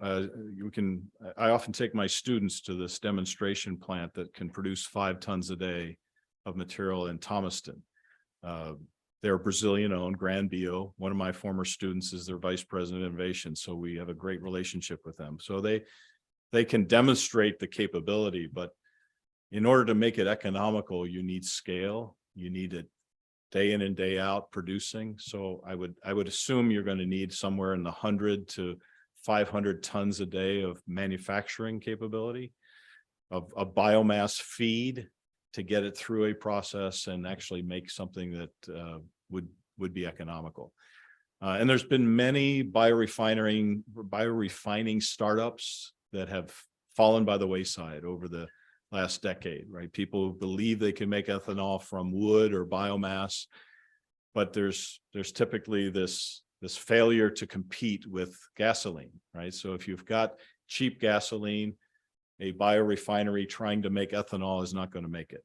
I often take my students to this demonstration plant that can produce 5 tons a day of material in Thomaston. They're Brazilian owned, Gran Bio. One of my former students is their vice president of innovation. So we have a great relationship with them. So they can demonstrate the capability, but in order to make it economical, you need scale. You need it day in and day out producing. So I would assume you're going to need somewhere in the 100 to 500 tons a day of manufacturing capability of a biomass feed to get it through a process and actually make something that would be economical. And there's been many biorefining startups that have fallen by the wayside over the last decade, right? People believe they can make ethanol from wood or biomass, but there's typically this failure to compete with gasoline, right? So if you've got cheap gasoline, a biorefinery trying to make ethanol is not going to make it.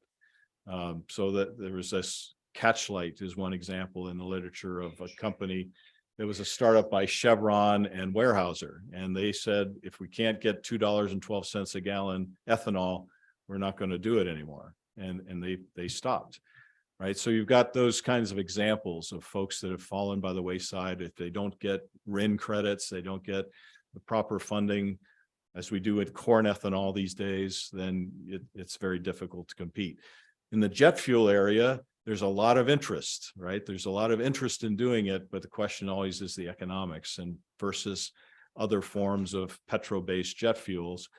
So that there was this Catchlight is one example in the literature of a company that was a startup by Chevron and Weyerhaeuser. And they said, if we can't get $2.12 a gallon ethanol, we're not going to do it anymore. And they stopped. Right. So you've got those kinds of examples of folks that have fallen by the wayside. If they don't get RIN credits, they don't get the proper funding, as we do with corn ethanol these days, then it's very difficult to compete. In the jet fuel area, there's a lot of interest, right? There's a lot of interest in doing it, but the question always is the economics and versus other forms of petro-based jet fuels.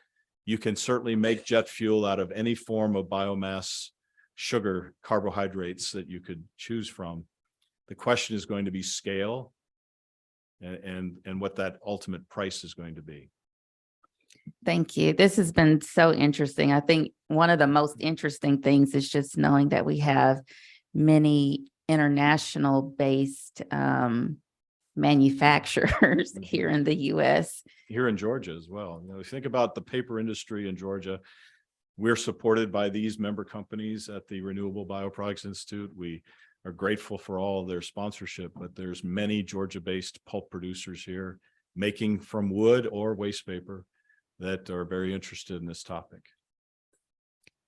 You can certainly make jet fuel out of any form of biomass, sugar, carbohydrates that you could choose from. The question is going to be scale and what that ultimate price is going to be. Thank you. This has been so interesting. I think one of the most interesting things is just knowing that we have many international based manufacturers here in the US. Here in Georgia as well. You know, think about the paper industry in Georgia. We're supported by these member companies at the Renewable Bioproducts Institute. We are grateful for all of their sponsorship, but there's many Georgia-based pulp producers here making from wood or waste paper that are very interested in this topic.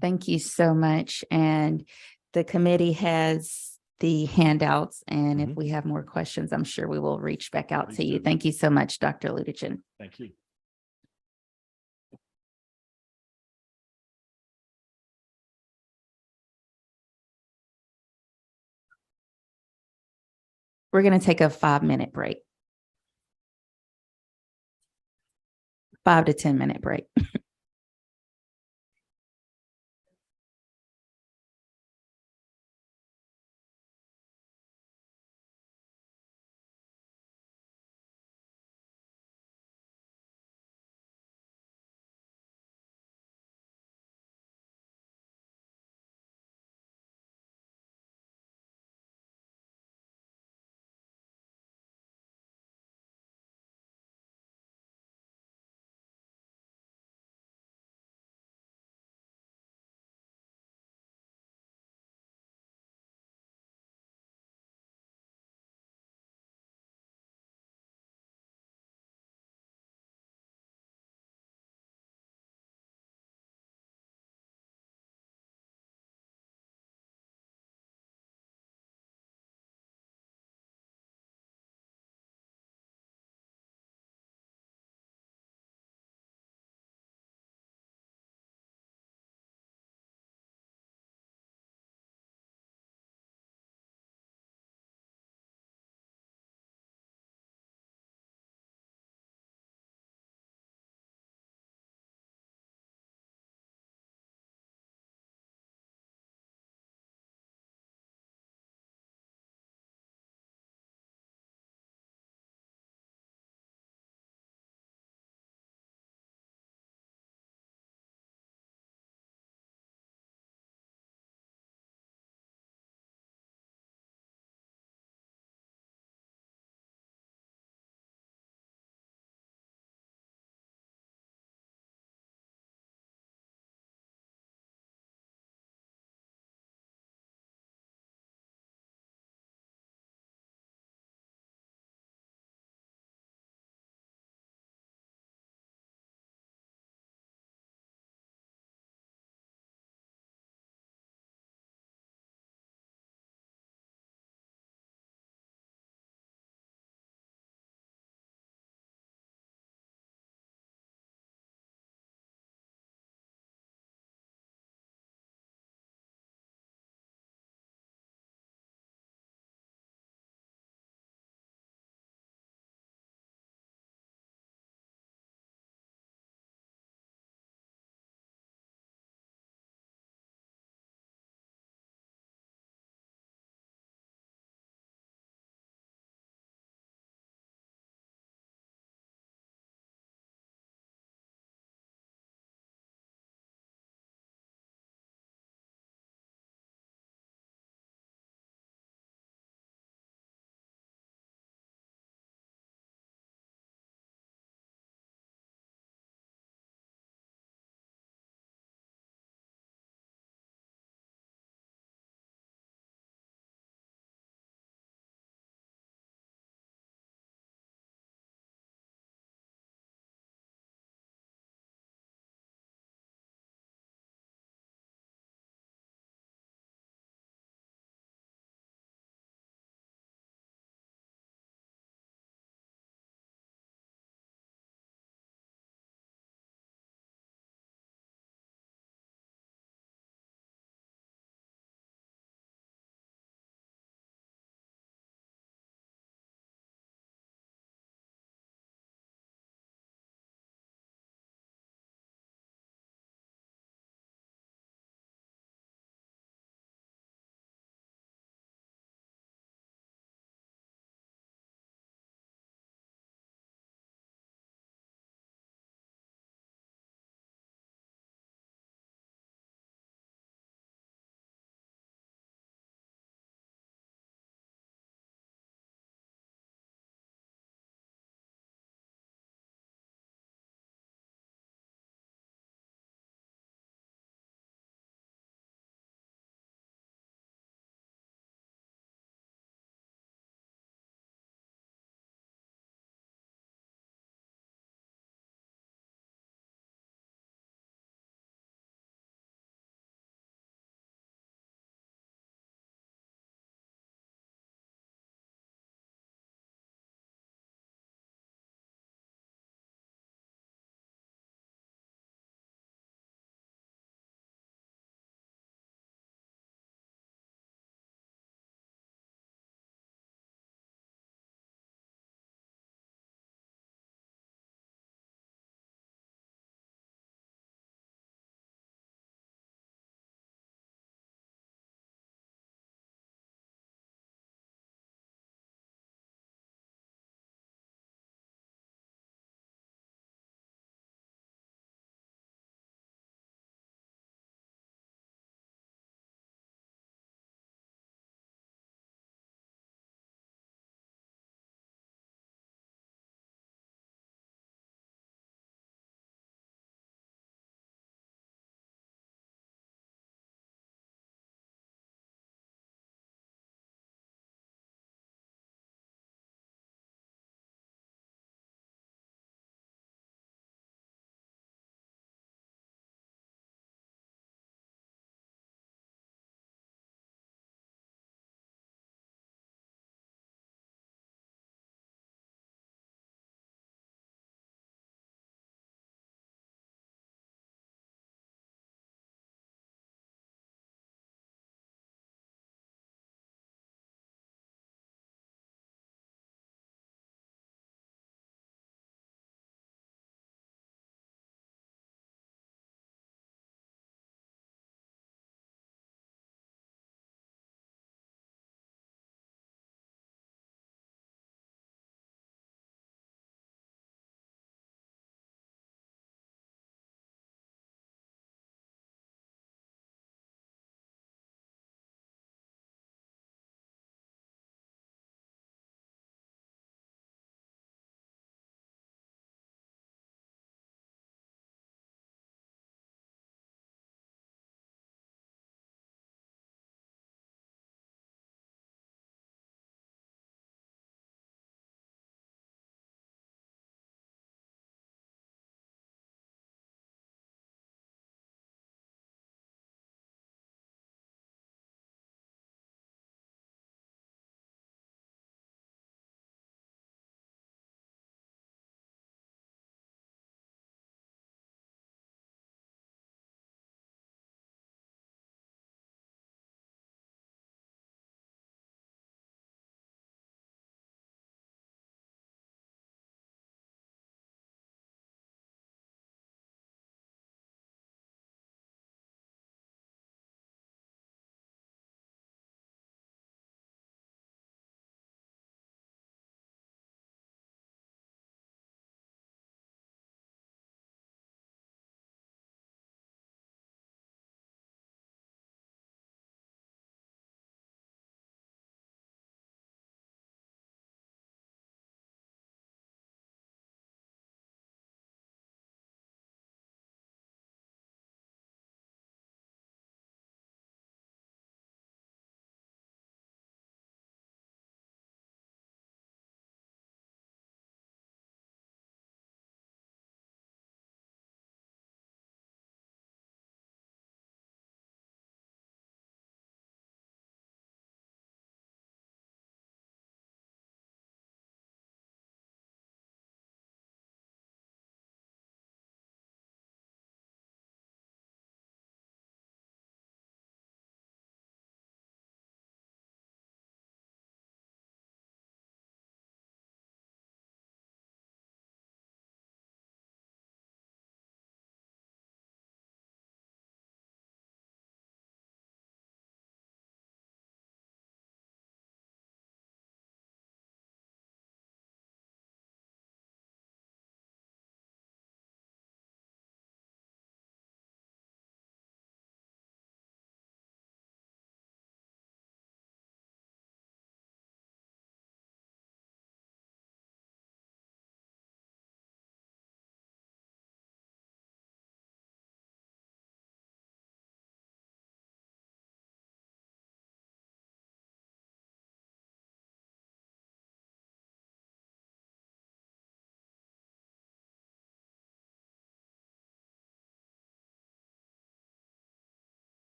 Thank you so much. And the committee has the handouts, and if we have more questions, I'm sure we will reach back out Please to you. do. Thank you so much, Dr. Ludigen. Thank you. We're going to take a 5-minute break. 5 to 10 minute break.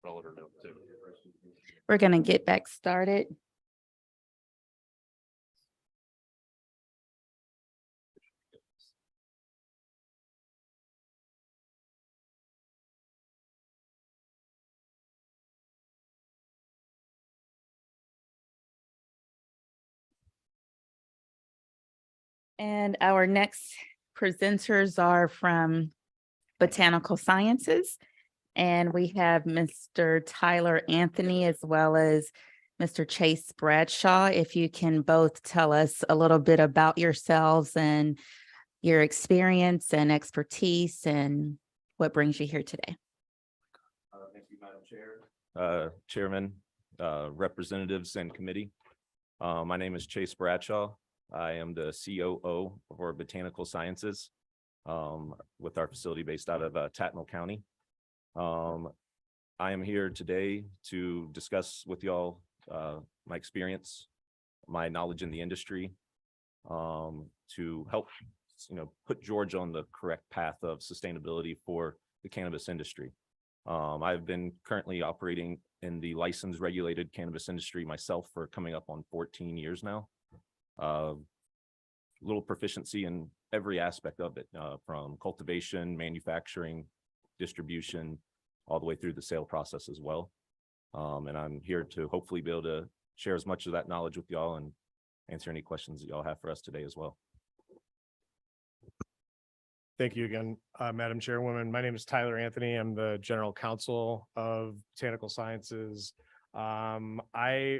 I'll let her know too. We're going to get back started. And our next presenters are from Botanical Sciences. And we have Mr. Tyler Anthony as well as Mr. Chase Bradshaw. If you can both tell us a little bit about yourselves and your experience and expertise and what brings you here today. Thank you, Madam Chair. Chairman, representatives and committee. My name is Chase Bradshaw. I am the COO for Botanical Sciences with our facility based out of Tattnall County. I am here today to discuss with y'all my experience, my knowledge in the industry, to help, put Georgia on the correct path of sustainability for the cannabis industry. I've been currently operating in the licensed regulated cannabis industry myself for coming up on 14 years now. Little proficiency in every aspect of it, from cultivation, manufacturing, distribution, all the way through the sale process as well. And I'm here to hopefully be able to share as much of that knowledge with y'all and answer any questions that y'all have for us today as well. Thank you again, Madam Chairwoman. My name is Tyler Anthony. I'm the General Counsel of Botanical Sciences. I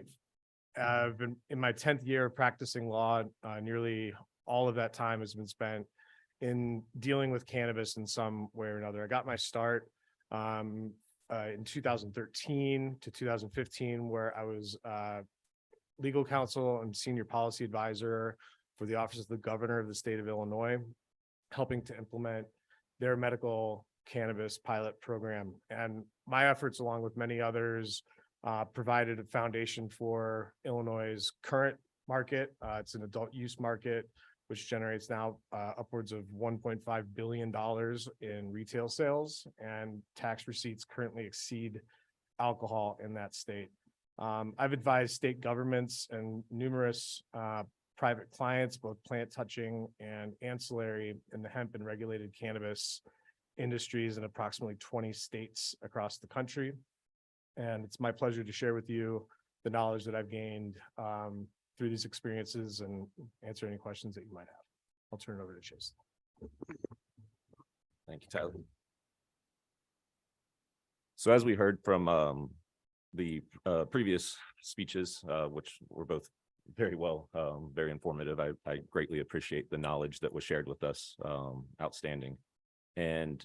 have been in my 10th year of practicing law. Nearly all of that time has been spent in dealing with cannabis in some way or another. I got my start in 2013 to 2015, where I was legal counsel and senior policy advisor for the Office of the Governor of the state of Illinois, helping to implement their medical cannabis pilot program. And my efforts, along with many others, provided a foundation for Illinois' current market. It's an adult use market, which generates now upwards of $1.5 billion in retail sales, and tax receipts currently exceed alcohol in that state. I've advised state governments and numerous private clients, both plant touching and ancillary, in the hemp and regulated cannabis industries in approximately 20 states across the country. And it's my pleasure to share with you the knowledge that I've gained through these experiences and answer any questions that you might have. I'll turn it over to Chase. Thank you, Tyler. So as we heard from the previous speeches, which were both very well, very informative. I greatly appreciate the knowledge that was shared with us. Outstanding. And,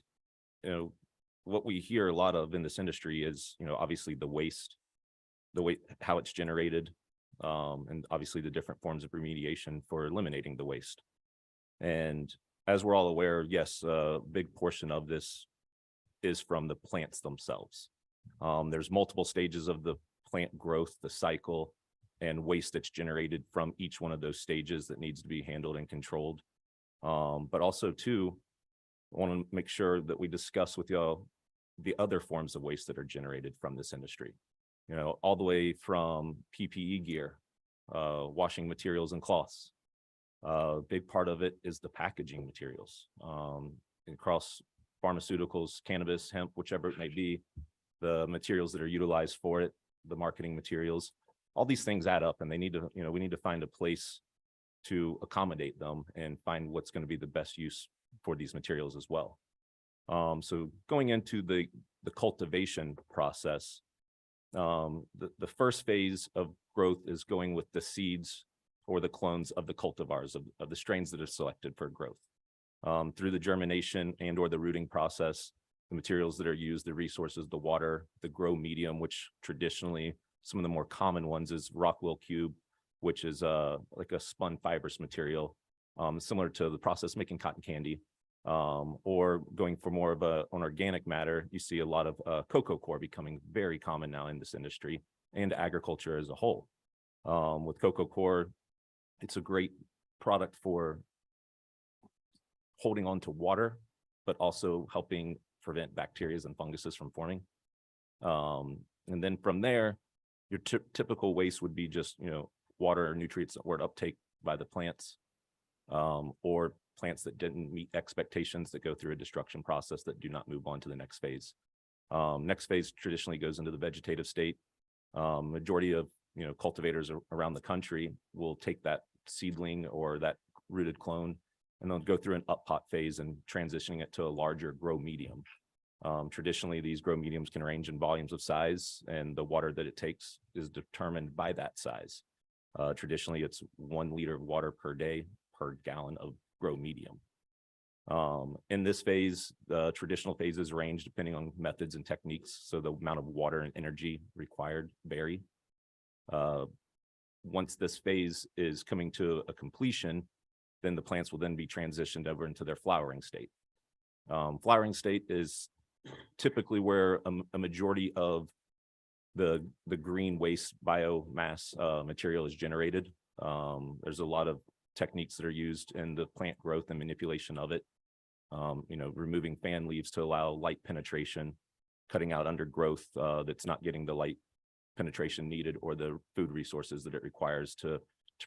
what we hear a lot of in this industry is, obviously the waste, how it's generated, and obviously the different forms of remediation for eliminating the waste. And as we're all aware, yes, a big portion of this is from the plants themselves. There's multiple stages of the plant growth, the cycle, and waste that's generated from each one of those stages that needs to be handled and controlled. But also too, I want to make sure that we discuss with y'all the other forms of waste that are generated from this industry, all the way from PPE gear, washing materials and cloths. A big part of it is the packaging materials, across pharmaceuticals, cannabis, hemp, whichever it may be, the materials that are utilized for it, the marketing materials. All these things add up, and they need to, we need to find a place to accommodate them and find what's going to be the best use for these materials as well. So going into the cultivation process, the first phase of growth is going with the seeds or the clones of the cultivars of the strains that are selected for growth. Through the germination and or the rooting process, the materials that are used, the resources, the water, the grow medium, which traditionally some of the more common ones is Rockwool cube, which is like a spun fibrous material, similar to the process making cotton candy, or going for more of an organic matter. You see a lot of cocoa coir becoming very common now in this industry and agriculture as a whole. With cocoa coir, it's a great product for holding on to water, but also helping prevent bacteria and funguses from forming. And then from there, your typical waste would be just, water or nutrients that weren't uptake by the plants, or plants that didn't meet expectations that go through a destruction process that do not move on to the next phase. Next phase traditionally goes into the vegetative state. Majority of, cultivators around the country will take that seedling or that rooted clone and they'll go through an up pot phase and transitioning it to a larger grow medium. Traditionally, these grow mediums can range in volumes of size, and the water that it takes is determined by that size. Traditionally, it's 1 liter of water per day per gallon of grow medium. In this phase, the traditional phases range depending on methods and techniques, so the amount of water and energy required vary. Once this phase is coming to a completion, then the plants will then be transitioned over into their flowering state. Flowering state is typically where a majority of the green waste biomass material is generated. There's a lot of techniques that are used in the plant growth and manipulation of it. Removing fan leaves to allow light penetration, cutting out undergrowth that's not getting the light penetration needed or the food resources that it requires to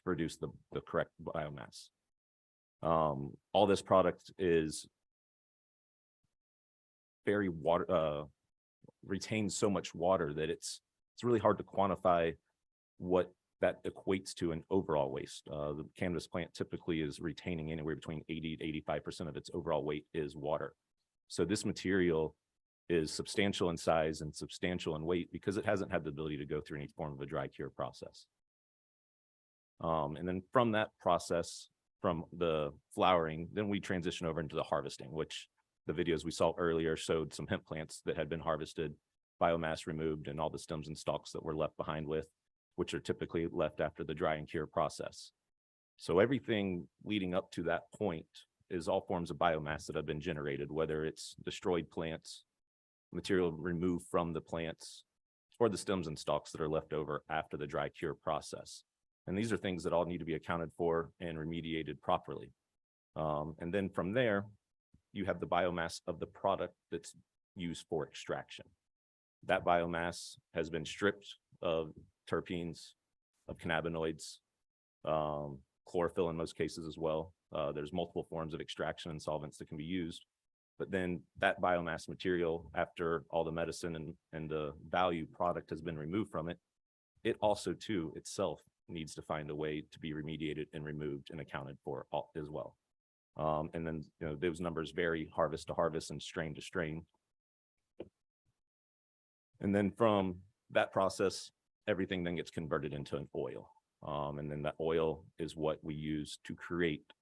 produce the correct biomass. All this product is very retains so much water that it's really hard to quantify what that equates to in overall waste. The cannabis plant typically is retaining anywhere between 80 to 85% of its overall weight is water. So this material is substantial in size and substantial in weight because it hasn't had the ability to go through any form of a dry cure process. And then from that process, from the flowering, then we transition over into the harvesting, which the videos we saw earlier showed some hemp plants that had been harvested, biomass removed, and all the stems and stalks that were left behind with, which are typically left after the dry and cure process. So everything leading up to that point is all forms of biomass that have been generated, whether it's destroyed plants, material removed from the plants, or the stems and stalks that are left over after the dry cure process. And these are things that all need to be accounted for and remediated properly. And then from there, you have the biomass of the product that's used for extraction. That biomass has been stripped of terpenes, of cannabinoids, chlorophyll in most cases as well. There's multiple forms of extraction and solvents that can be used. But then that biomass material, after all the medicine and the value product has been removed from it, it also too itself needs to find a way to be remediated and removed and accounted for as well. And then those numbers vary harvest to harvest and strain to strain. And then from that process, everything then gets converted into an oil. And then that oil is what we use to create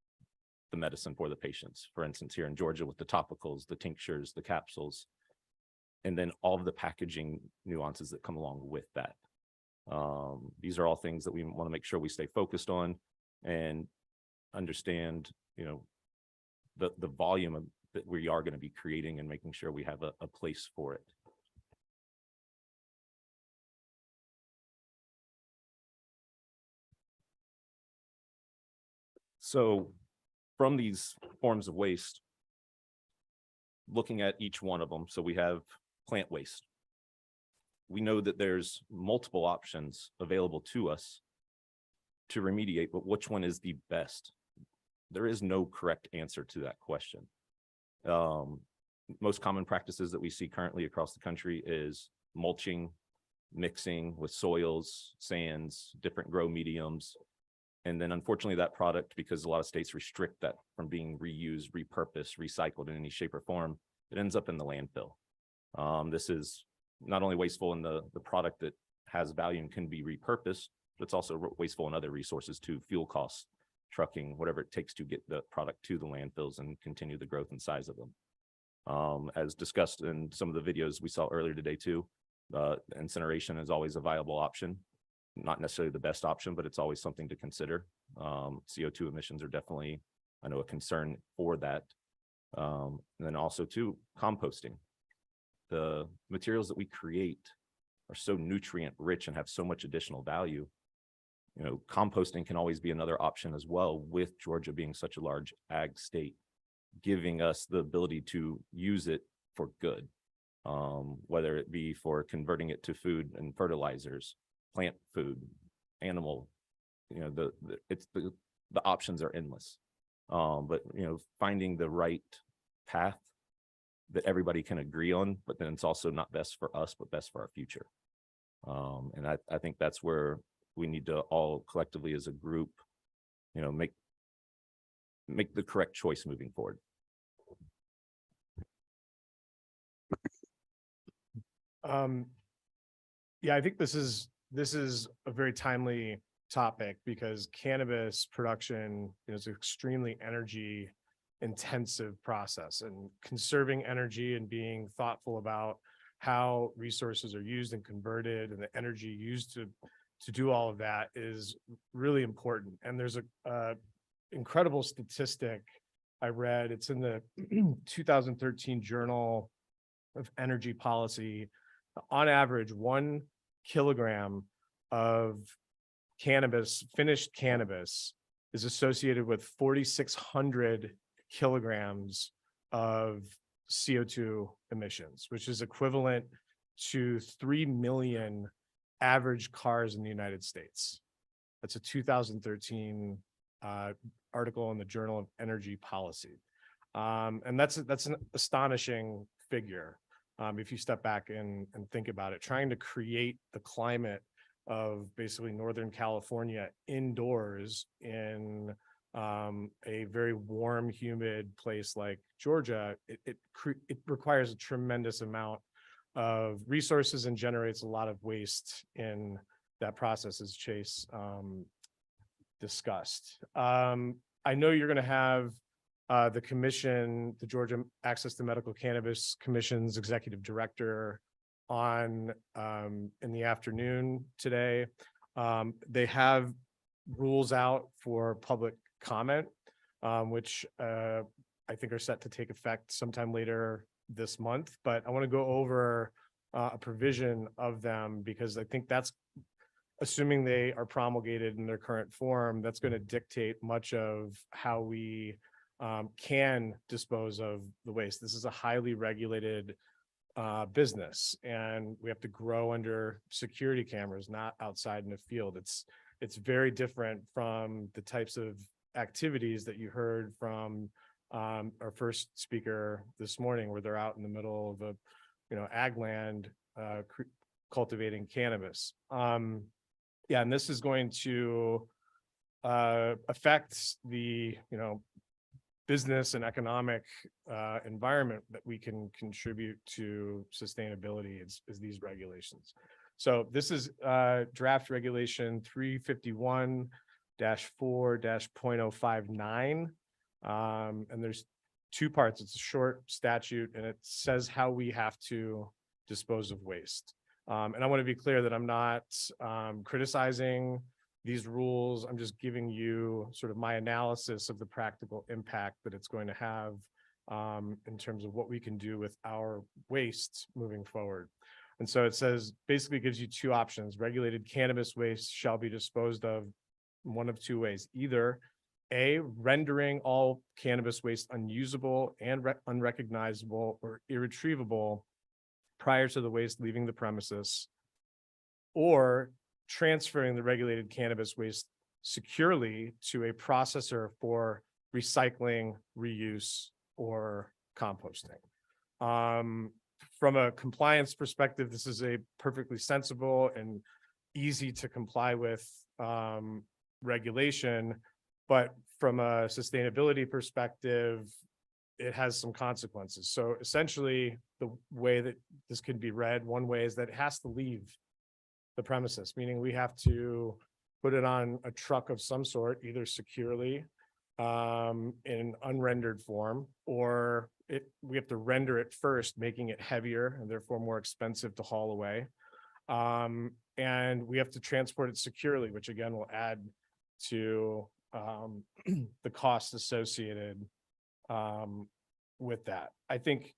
the medicine for the patients. For instance, here in Georgia with the topicals, the tinctures, the capsules, and then all of the packaging nuances that come along with that. These are all things that we want to make sure we stay focused on and understand, the volume that we are going to be creating and making sure we have a place for it. So from these forms of waste, looking at each one of them, so we have plant waste. We know that there's multiple options available to us to remediate, but which one is the best? There is no correct answer to that question. Most common practices that we see currently across the country is mulching, mixing with soils, sands, different grow mediums. And then unfortunately that product, because a lot of states restrict that from being reused, repurposed, recycled in any shape or form, it ends up in the landfill. This is not only wasteful in the product that has value and can be repurposed, but it's also wasteful in other resources too, fuel costs, trucking, whatever it takes to get the product to the landfills and continue the growth and size of them. As discussed in some of the videos we saw earlier today too, incineration is always a viable option. Not necessarily the best option, but it's always something to consider. CO2 emissions are definitely, I know, a concern for that. And then also too, composting. The materials that we create are so nutrient rich and have so much additional value. Composting can always be another option as well, with Georgia being such a large ag state, giving us the ability to use it for good. whether it be for converting it to food and fertilizers, plant food, animal, the options are endless. But finding the right path that everybody can agree on, but then it's also not best for us, but best for our future. And I think that's where we need to all collectively as a group, make the correct choice moving forward. Yeah, I think this is a very timely topic because cannabis production is an extremely energy intensive process, and conserving energy and being thoughtful about how resources are used and converted and the energy used to do all of that is really important. And there's a incredible statistic I read. It's in the 2013 Journal of Energy Policy. On average, 1 kilogram of cannabis, finished cannabis, is associated with 4,600 kilograms of CO2 emissions, which is equivalent to 3 million average cars in the United States. That's a 2013 article in the Journal of Energy Policy. And that's an astonishing figure. If you step back and think about it, trying to create the climate of basically Northern California indoors in a very warm, humid place like Georgia, it requires a tremendous amount of resources and generates a lot of waste in that process, as Chase discussed. I know you're going to have the commission, the Georgia Access to Medical Cannabis Commission's executive director on in the afternoon today. They have rules out for public comment, which I think are set to take effect sometime later this month. But I want to go over a provision of them because I think that's, assuming they are promulgated in their current form, that's going to dictate much of how we can dispose of the waste. This is a highly regulated business, and we have to grow under security cameras, not outside in the field. It's very different from the types of activities that you heard from our first speaker this morning, where they're out in the middle of a ag land cultivating cannabis. Yeah, and this is going to affect the business and economic environment that we can contribute to sustainability is these regulations. So this is draft regulation 351-4-.059. And there's 2 parts. It's a short statute and it says how we have to dispose of waste. And I want to be clear that I'm not criticizing these rules. I'm just giving you sort of my analysis of the practical impact that it's going to have in terms of what we can do with our waste moving forward. And so it says, basically gives you 2 options. Regulated cannabis waste shall be disposed of one of 2 ways. Either A, rendering all cannabis waste unusable and unrecognizable or irretrievable prior to the waste leaving the premises, or transferring the regulated cannabis waste securely to a processor for recycling, reuse, or composting. From a compliance perspective, this is a perfectly sensible and easy to comply with regulation, but from a sustainability perspective, it has some consequences. So essentially, the way that this can be read, one way is that it has to leave the premises, meaning we have to put it on a truck of some sort, either securely in unrendered form, or we have to render it first, making it heavier and therefore more expensive to haul away. And we have to transport it securely, which again will add to the costs associated with that. I think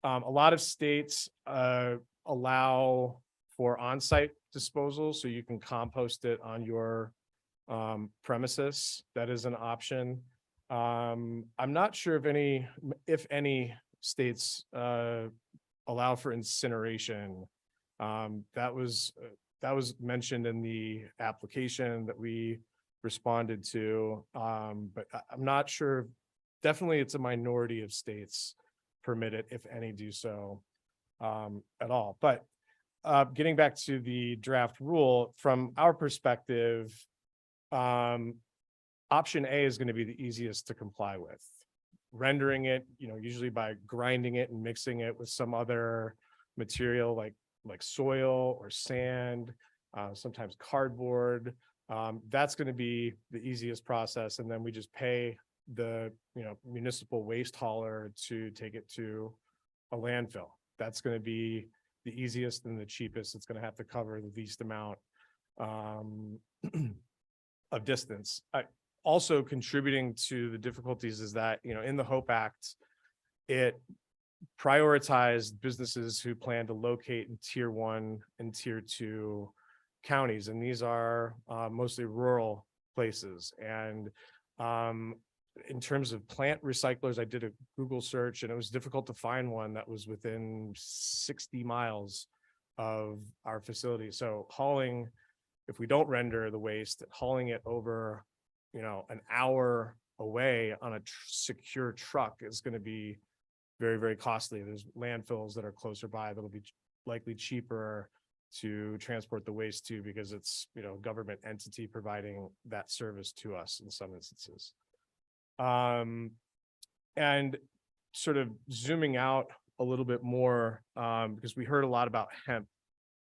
a lot of states allow for on-site disposal, so you can compost it on your premises. That is an option. I'm not sure if any states allow for incineration. That was mentioned in the application that we responded to. But I'm not sure. Definitely, it's a minority of states permit it, if any do so at all. But getting back to the draft rule, from our perspective, option A is going to be the easiest to comply with. Rendering it, usually by grinding it and mixing it with some other material like soil or sand, sometimes cardboard. That's going to be the easiest process. And then we just pay the municipal waste hauler to take it to a landfill. That's going to be the easiest and the cheapest. It's going to have to cover the least amount of distance. Also contributing to the difficulties is that, in the HOPE Act, it prioritized businesses who plan to locate in tier 1 and tier 2 counties. And these are mostly rural places. And in terms of plant recyclers, I did a Google search and it was difficult to find one that was within 60 miles of our facility. So hauling, if we don't render the waste, hauling it over, an hour away on a secure truck is going to be very, very costly. There's landfills that are closer by that'll be likely cheaper to transport the waste to, because it's, government entity providing that service to us in some instances. And sort of zooming out a little bit more, because we heard a lot about hemp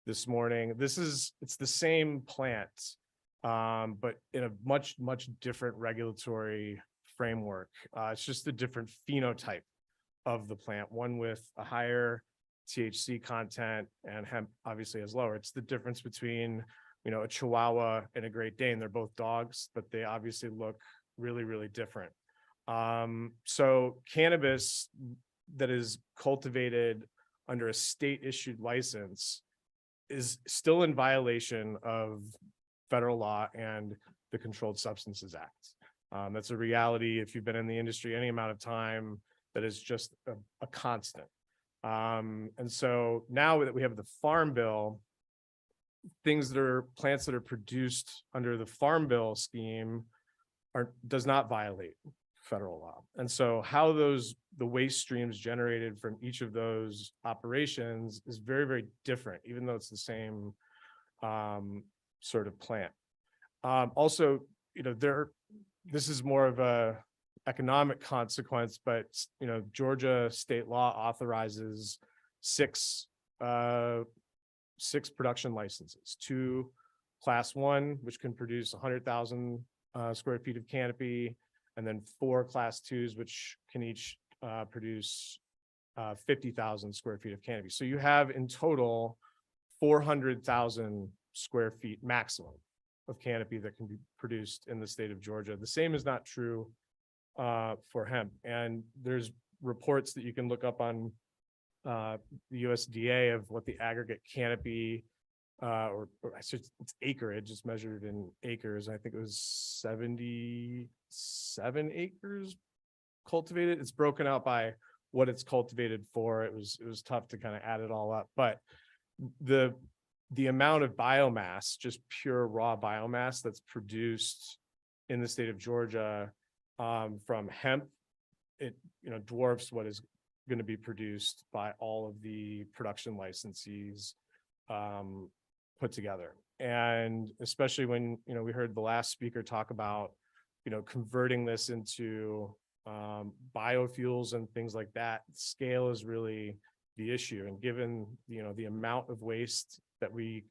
this morning. It's the same plant, but in a much, much different regulatory framework. It's just a different phenotype of the plant, one with a higher THC content, and hemp obviously has lower. It's the difference between, a Chihuahua and a Great Dane. They're both dogs, but they obviously look really, really different. So cannabis that is cultivated under a state issued license is still in violation of federal law and the Controlled Substances Act. That's a reality. If you've been in the industry any amount of time, that is just a constant. And so now that we have the Farm Bill, plants that are produced under the Farm Bill scheme does not violate federal law. And so how the waste streams generated from each of those operations is very, very different, even though it's the same sort of plant. Also, this is more of a economic consequence, but Georgia state law authorizes six production licenses: 2 class 1, which can produce 100,000 square feet of canopy, and then 4 class 2s, which can each produce 50,000 square feet of canopy. So you have in total 400,000 square feet maximum of canopy that can be produced in the state of Georgia. The same is not true for hemp. And there's reports that you can look up on the USDA of what the aggregate canopy, or it's acreage, it's measured in acres. I think it was 77 acres cultivated. It's broken out by what it's cultivated for. It was tough to kind of add it all up, but the amount of biomass, just pure raw biomass, that's produced in the state of Georgia from hemp, it dwarfs what is going to be produced by all of the production licensees put together. And especially when we heard the last speaker talk about converting this into biofuels and things like that, scale is really the issue. And given the amount of waste that we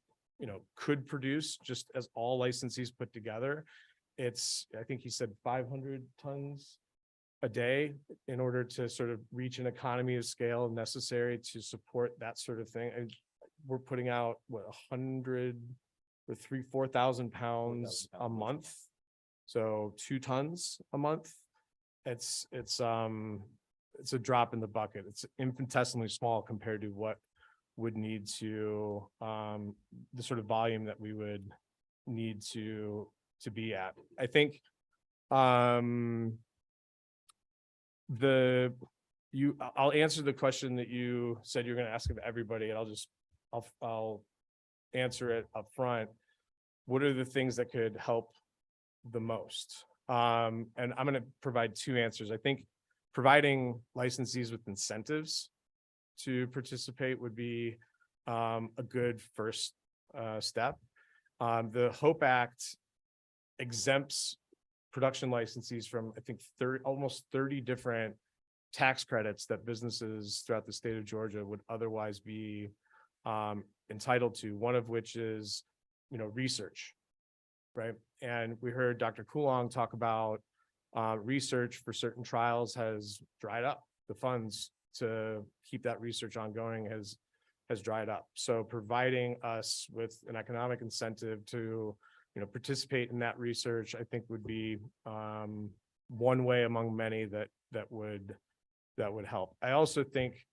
could produce just as all licensees put together, it's, I think he said 500 tons a day in order to sort of reach an economy of scale necessary to support that sort of thing. And we're putting out 100 or 4,000 pounds a month, so 2 tons a month. It's a drop in the bucket. It's infinitesimally small compared to what would need to the sort of volume that we would need to be at. I think the I'll answer the question that you said you're going to ask of everybody, and I'll answer it up front. What are the things that could help the most? And I'm going to provide two answers. I think providing licensees with incentives to participate would be a good first step. The HOPE Act exempts production licensees from, I think, almost 30 different tax credits that businesses throughout the state of Georgia would otherwise be entitled to, one of which is, research, right? And we heard Dr. Coulong talk about research for certain trials has dried up. The funds to keep that research ongoing has dried up. So providing us with an economic incentive to, participate in that research, I think would be one way among many that would help. I also think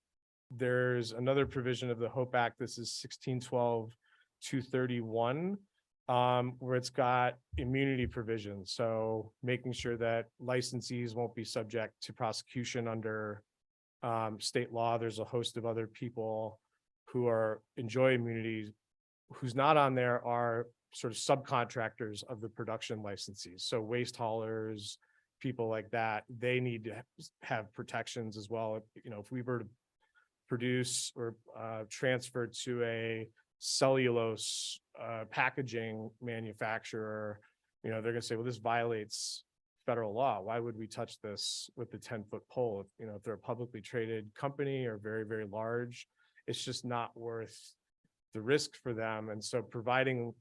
there's another provision of the HOPE Act. This is 1612-231, where it's got immunity provisions. So making sure that licensees won't be subject to prosecution under state law. There's a host of other people who enjoy immunity. Who's not on there are sort of subcontractors of the production licensees. So waste haulers, people like that, they need to have protections as well. If we were to produce or transfer to a cellulose packaging manufacturer, they're going to say, well, this violates federal law. Why would we touch this with the 10-foot pole? If they're a publicly traded company or very, very large, it's just not worth the risk for them. And so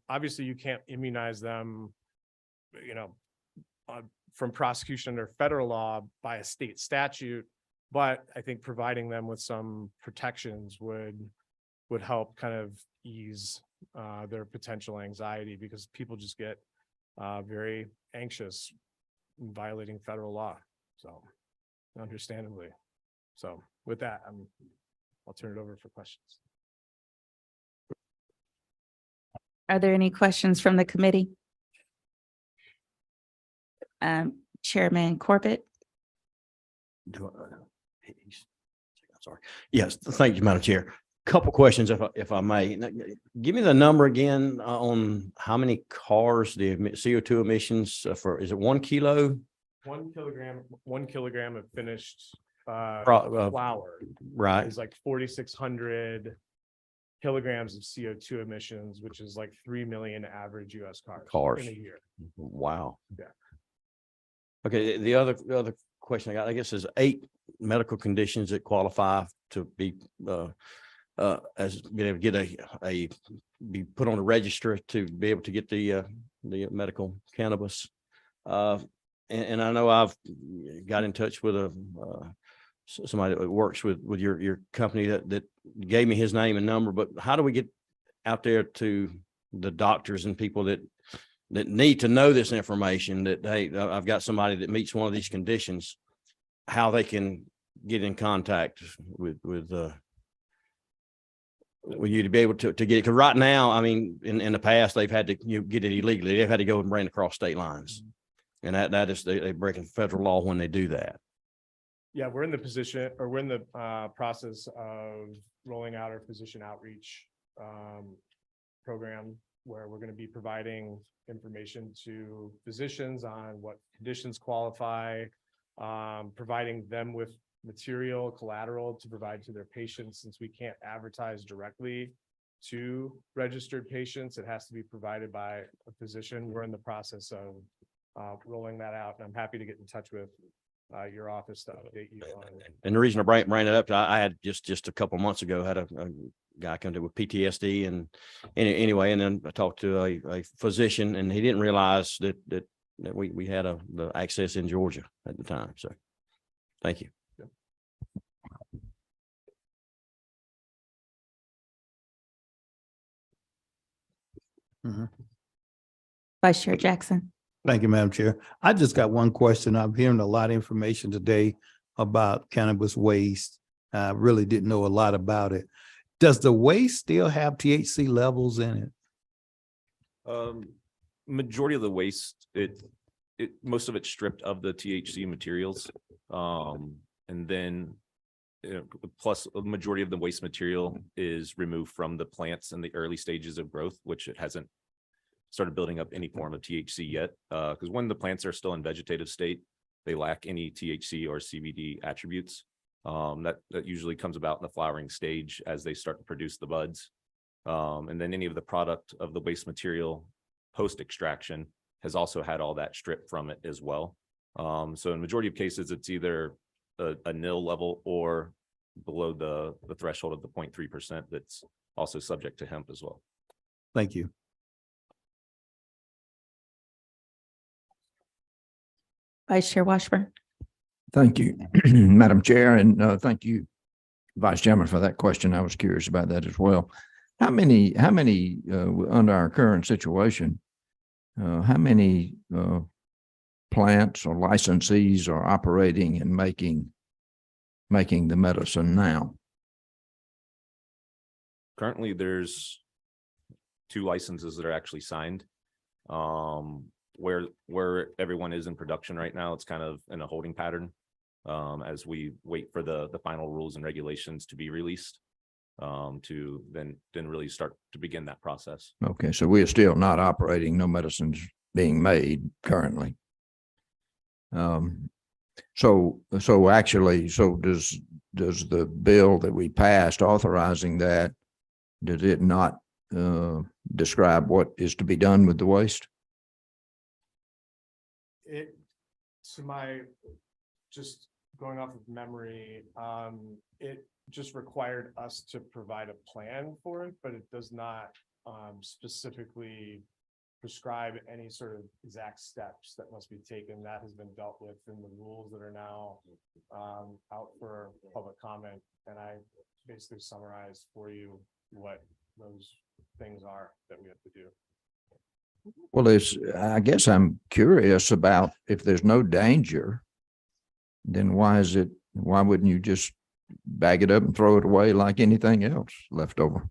obviously you can't immunize them, from prosecution under federal law by a state statute, but I think providing them with some protections would help kind of ease their potential anxiety, because people just get very anxious in violating federal law. So understandably. So with that, I'll turn it over for questions. Are there any questions from the committee? Chairman Corbett? I'm sorry. Yes, thank you, Madam Chair. Couple questions, if I may. Now, give me the number again on how many cars the CO2 emissions is it 1 kilo? 1 kilogram of finished flour, right? is like 4,600 kilograms of CO2 emissions, which is like 3 million average US cars in a year. Wow. Yeah. Okay, the other question I got, I guess, is 8 medical conditions that qualify to be as being able to get be put on a register to be able to get the medical cannabis. And I know I've got in touch with somebody that works with your company that gave me his name and number, but how do we get out there to the doctors and people that need to know this information, that, hey, I've got somebody that meets one of these conditions, how they can get in contact with you to be able to get it? Because right now, I mean, in the past, they've had to get it illegally. They've had to go and bring it across state lines. And that is, they're breaking federal law when they do that. Yeah, we're in the process of rolling out our physician outreach program, where we're going to be providing information to physicians on what conditions qualify, providing them with material collateral to provide to their patients. Since we can't advertise directly to registered patients, it has to be provided by a physician. We're in the process of rolling that out, and I'm happy to get in touch with your office to update you on it. And the reason I bring it up, I had just a couple months ago, had a guy come to with PTSD, and anyway, and then I talked to a physician, and he didn't realize that we had the access in Georgia at the time. So thank you. Vice Chair Jackson? Thank you, Madam Chair. I just got one question. I'm hearing a lot of information today about cannabis waste. I really didn't know a lot about it. Does the waste still have THC levels in it? Majority of the waste, most of it's stripped of the THC materials. And then plus a majority of the waste material is removed from the plants in the early stages of growth, which it hasn't started building up any form of THC yet. Because when the plants are still in vegetative state, they lack any THC or CBD attributes. That usually comes about in the flowering stage as they start to produce the buds. And then any of the product of the waste material post extraction has also had all that stripped from it as well. So in majority of cases, it's either a nil level or below the threshold of the 0.3% that's also subject to hemp as well. Thank you. Vice Chair Washburn. Thank you, Madam Chair, and thank you, Vice Chairman, for that question. I was curious about that as well. How many under our current situation, how many plants or licensees are operating and making the medicine now? Currently, there's 2 licenses that are actually signed. Where everyone is in production right now, it's kind of in a holding pattern as we wait for the final rules and regulations to be released to then really start to begin that process. Okay, so we are still not operating, no medicines being made currently. So does the bill that we passed authorizing that, did it not describe what is to be done with the waste? Just going off of memory, it just required us to provide a plan for it, but it does not specifically prescribe any sort of exact steps that must be taken. That has been dealt with in the rules that are now out for public comment. And I basically summarized for you what those things are that we have to do. Well, I guess I'm curious about, if there's no danger, then why wouldn't you just bag it up and throw it away like anything else left over?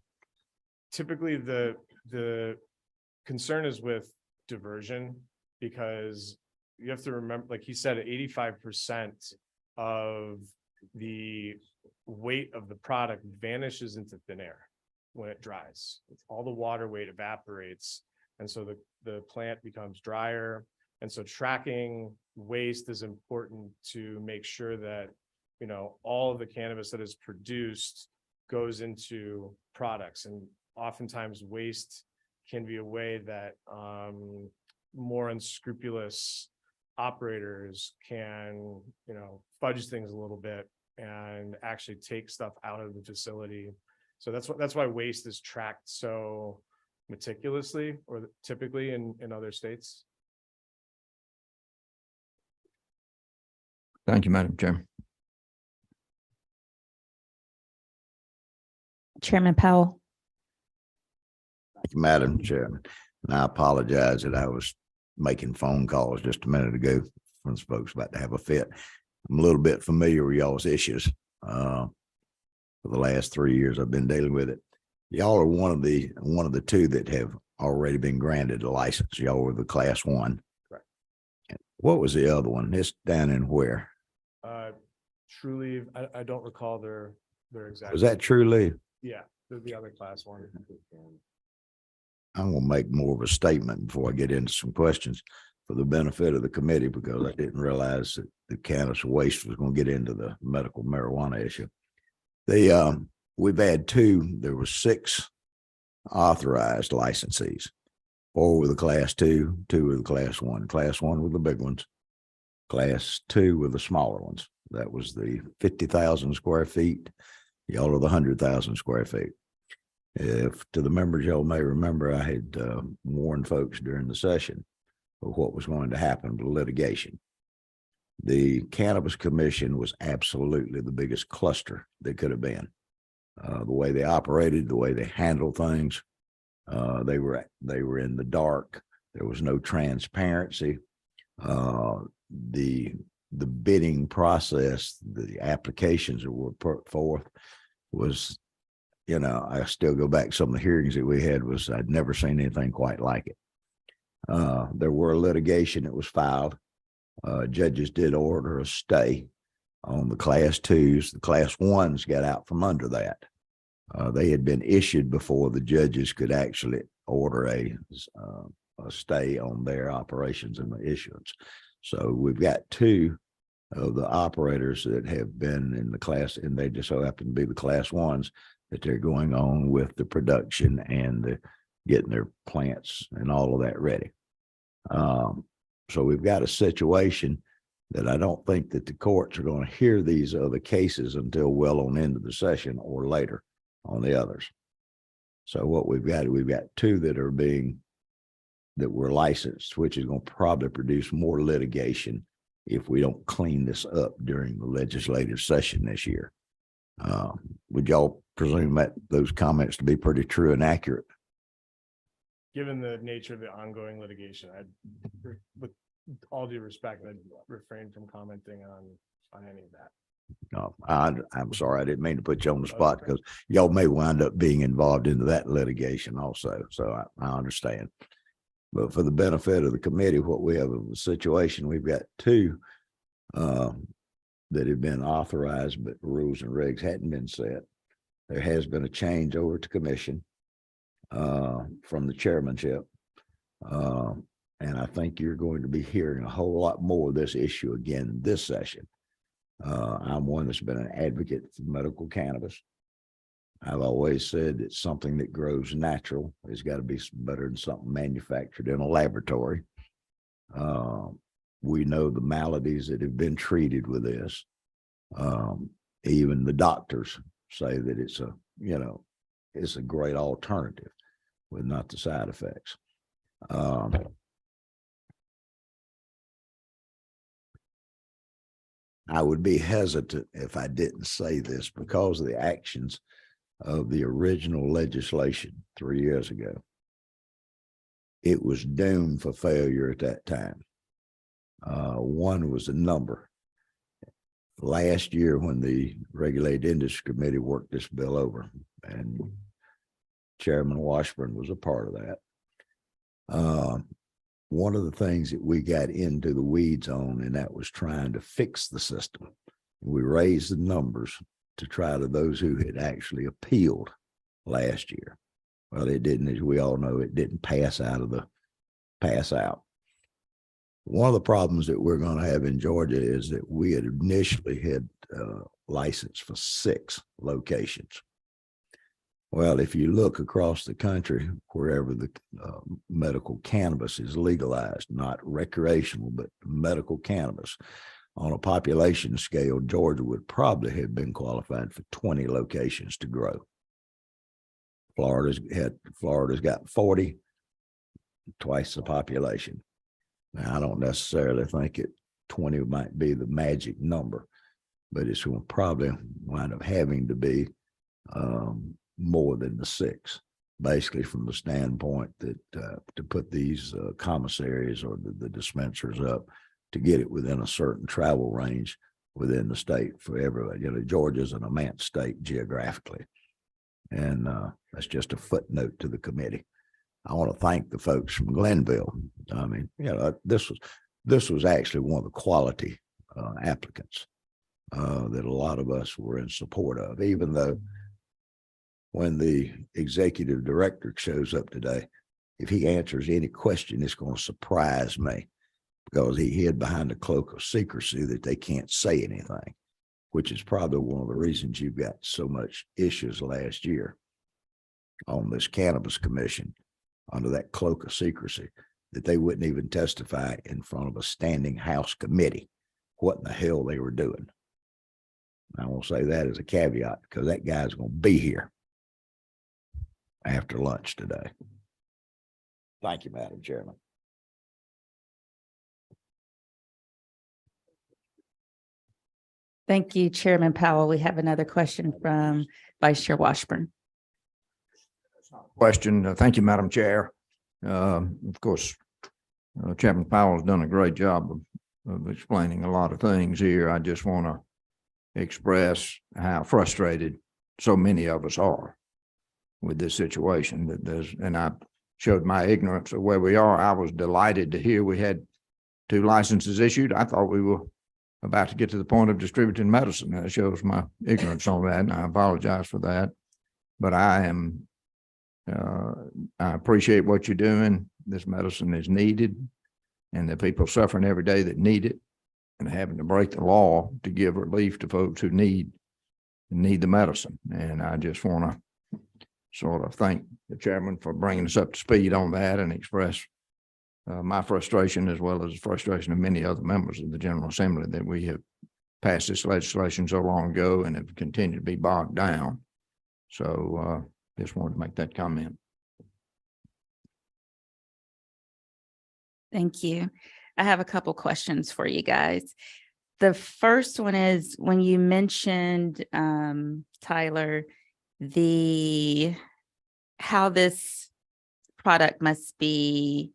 Typically, the concern is with diversion, because you have to remember, like he said, 85% of the weight of the product vanishes into thin air when it dries. All the water weight evaporates, and so the plant becomes drier. And so tracking waste is important to make sure that, you know, all of the cannabis that is produced goes into products. And oftentimes waste can be a way that more unscrupulous operators can, you know, fudge things a little bit and actually take stuff out of the facility. So that's why waste is tracked so meticulously, or typically in other states. Thank you, Madam Chair. Chairman Powell. Thank you, Madam Chairman. And I apologize that I was making phone calls just a minute ago when folks about to have a fit. I'm a little bit familiar with y'all's issues. For the last 3 years, I've been dealing with it. Y'all are one of the 2 that have already been granted a license. Y'all were the class 1. Correct. What was the other one? It's down in where? Truly, I don't recall their exact. Was that True Leaf? Yeah, the other class 1. I'm gonna make more of a statement before I get into some questions for the benefit of the committee, because I didn't realize that the cannabis waste was gonna get into the medical marijuana issue. We've had 2, there were 6 authorized licensees. 4 with the class 2, 2 with the class 1. Class 1 with the big ones, class 2 with the smaller ones. That was the 50,000 square feet. Y'all are the 100,000 square feet. If to the members, y'all may remember, I had warned folks during the session of what was going to happen with litigation. The Cannabis Commission was absolutely the biggest cluster that could have been. The way they operated, the way they handled things, they were in the dark. There was no transparency. The bidding process, the applications that were put forth was, you know, I still go back to some of the hearings that we had, was I'd never seen anything quite like it. There were litigation that was filed. Judges did order a stay. On the class twos, the class ones got out from under that. They had been issued before the judges could actually order a stay on their operations and the issuance. So we've got two of the operators that have been in the class, and they just so happen to be the class ones that they're going on with the production and the getting their plants and all of that ready. So we've got a situation that I don't think that the courts are going to hear these other cases until well on into the session or later on the others. So what we've got two that were licensed, which is going to probably produce more litigation if we don't clean this up during the legislative session this year. Would y'all presume that those comments to be pretty true and accurate? Given the nature of the ongoing litigation, with all due respect, I'd refrain from commenting on any of that. No, I'm sorry. I didn't mean to put you on the spot because y'all may wind up being involved into that litigation also. So I understand. But for the benefit of the committee, what we have is a situation, we've got two that have been authorized, but rules and regs hadn't been set. There has been a change over to commission from the chairmanship. And I think you're going to be hearing a whole lot more of this issue again in this session. I'm one that's been an advocate for medical cannabis. I've always said that something that grows natural has got to be better than something manufactured in a laboratory. We know the maladies that have been treated with this. Even the doctors say that it's a great alternative with not the side effects. I would be hesitant if I didn't say this because of the actions of the original legislation 3 years ago. It was doomed for failure at that time. One was a number. Last year, when the Regulated Industry Committee worked this bill over, and Chairman Washburn was a part of that. One of the things that we got into the weeds on, and that was trying to fix the system. We raised the numbers to try to those who had actually appealed last year. Well, it didn't, as we all know, it didn't pass out. One of the problems that we're going to have in Georgia is that we had initially had license for 6 locations. Well, if you look across the country, wherever the medical cannabis is legalized, not recreational, but medical cannabis, on a population scale, Georgia would probably have been qualified for 20 locations to grow. Florida's got 40, twice the population. Now, I don't necessarily think 20 might be the magic number, but it's going to probably wind up having to be more than the 6, basically from the standpoint that to put these commissaries or the dispensers up to get it within a certain travel range within the state for everybody. Georgia's an immense state geographically. And that's just a footnote to the committee. I want to thank the folks from Glenville. I mean, this was actually one of the quality applicants that a lot of us were in support of, even though when the executive director shows up today, if he answers any question, it's going to surprise me because he hid behind a cloak of secrecy that they can't say anything, which is probably one of the reasons you've got so much issues last year on this cannabis commission under that cloak of secrecy, that they wouldn't even testify in front of a standing House committee what in the hell they were doing. I will say that as a caveat because that guy's going to be here after lunch today. Thank you, Madam Chairman. Thank you, Chairman Powell. We have another question from Vice Chair Washburn. Question. Thank you, Madam Chair. Of course, Chairman Powell's done a great job of explaining a lot of things here. I just want to express how frustrated so many of us are with this situation. And I showed my ignorance of where we are. I was delighted to hear we had 2 licenses issued. I thought we were about to get to the point of distributing medicine. That shows my ignorance on that, and I apologize for that. But I appreciate what you're doing. This medicine is needed, and the people suffering every day that need it and having to break the law to give relief to folks who need the medicine. And I just want to sort of thank the chairman for bringing us up to speed on that and express my frustration, as well as the frustration of many other members of the General Assembly, that we have passed this legislation so long ago and have continued to be bogged down. So just wanted to make that comment. Thank you. I have a couple questions for you guys. The first one is when you mentioned, Tyler, how this product must be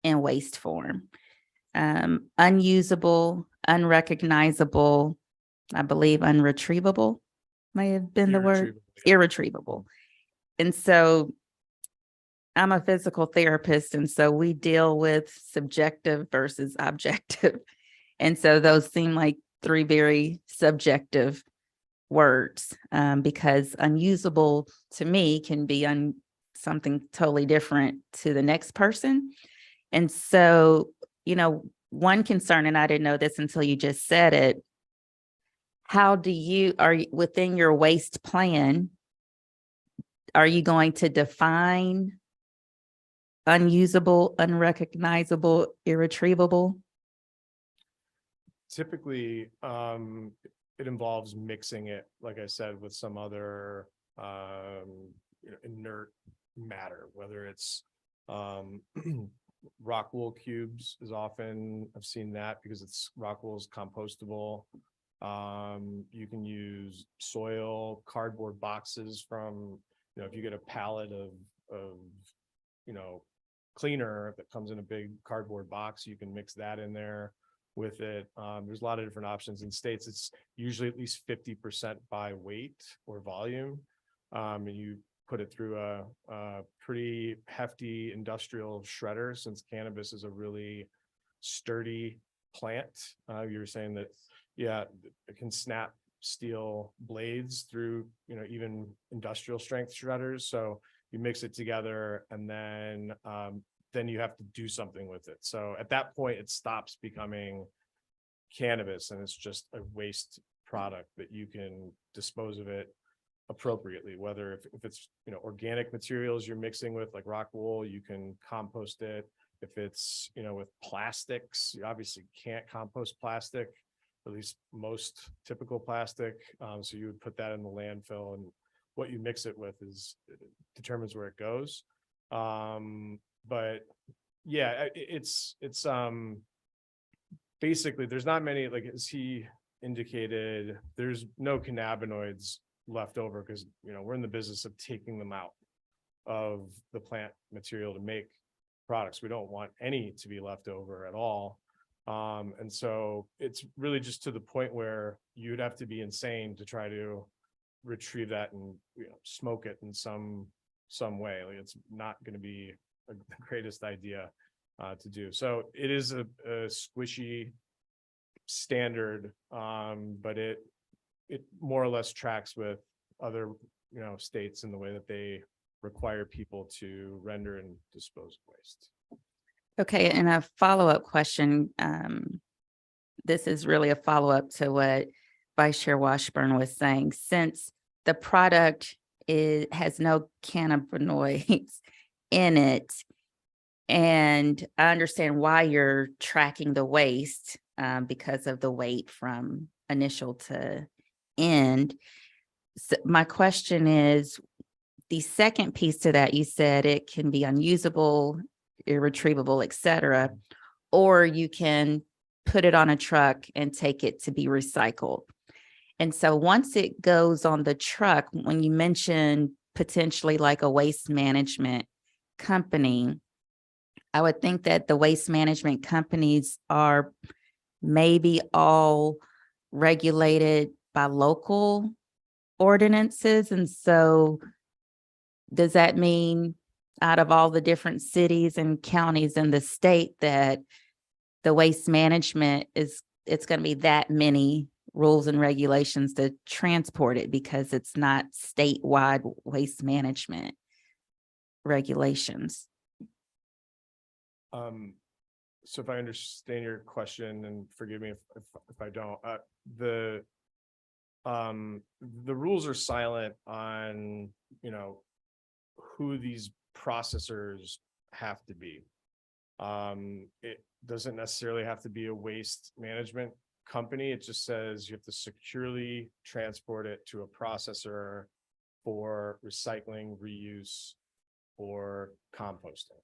in waste form. Unusable, unrecognizable, I believe unretrievable may have been the word. Irretrievable. And so I'm a physical therapist, and so we deal with subjective versus objective. And so those seem like three very subjective words, because unusable to me can be something totally different to the next person. And so, one concern, and I didn't know this until you just said it, are you within your waste plan, are you going to define unusable, unrecognizable, irretrievable? Typically, it involves mixing it, like I said, with some other inert matter, whether it's rock wool cubes is often, I've seen that because rock wool is compostable. You can use soil, cardboard boxes from, if you get a pallet of cleaner that comes in a big cardboard box, you can mix that in there with it. There's a lot of different options. In states, it's usually at least 50% by weight or volume. And you put it through a pretty hefty industrial shredder, since cannabis is a really sturdy plant. You were saying that, yeah, it can snap steel blades through, even industrial strength shredders. So you mix it together, and then you have to do something with it. So at that point, it stops becoming cannabis, and it's just a waste product that you can dispose of it appropriately. Whether if it's organic materials you're mixing with, like rock wool, you can compost it. If it's with plastics, you obviously can't compost plastic, at least most typical plastic. So you would put that in the landfill, and what you mix it with determines where it goes. But yeah, it's basically, there's not many, like as he indicated, there's no cannabinoids left over, because we're in the business of taking them out of the plant material to make products. We don't want any to be left over at all. And so it's really just to the point where you'd have to be insane to try to retrieve that and smoke it in some way. Like, it's not going to be the greatest idea to do. So it is a squishy standard, but it more or less tracks with other states in the way that they require people to render and dispose of waste. Okay, and a follow-up question. This is really a follow-up to what Vice Chair Washburn was saying. Since the product has no cannabinoids in it, and I understand why you're tracking the waste because of the weight from initial to end. So my question is, the second piece to that, you said it can be unusable, irretrievable, etc., or you can put it on a truck and take it to be recycled. And so once it goes on the truck, when you mentioned potentially like a waste management company, I would think that the waste management companies are maybe all regulated by local ordinances. And so does that mean out of all the different cities and counties in the state that the waste management is it's going to be that many rules and regulations to transport it because it's not statewide waste management regulations. So if I understand your question, and forgive me if I don't, the rules are silent on, you know, who these processors have to be. It doesn't necessarily have to be a waste management company. It just says you have to securely transport it to a processor for recycling, reuse, or composting.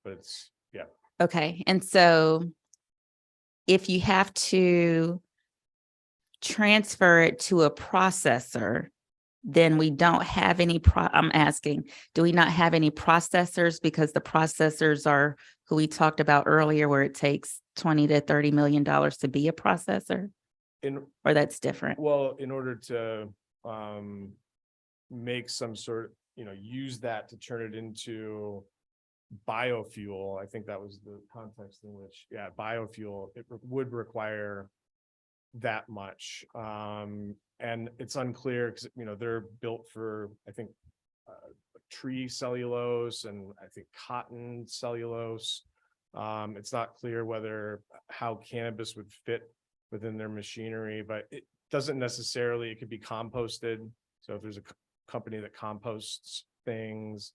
But it's, yeah. Okay, and so if you have to transfer it to a processor, then we don't have any I'm asking, do we not have any processors? Because the processors are who we talked about earlier, where it takes $20 to $30 million to be a processor, or that's different? Well, in order to make some sort of, you know, use that to turn it into biofuel, I think that was the context in which, yeah, biofuel, it would require that much. And it's unclear because, you know, they're built for, I think, tree cellulose and I think cotton cellulose. It's not clear how cannabis would fit within their machinery, but it doesn't necessarily, it could be composted. So if there's a company that composts things,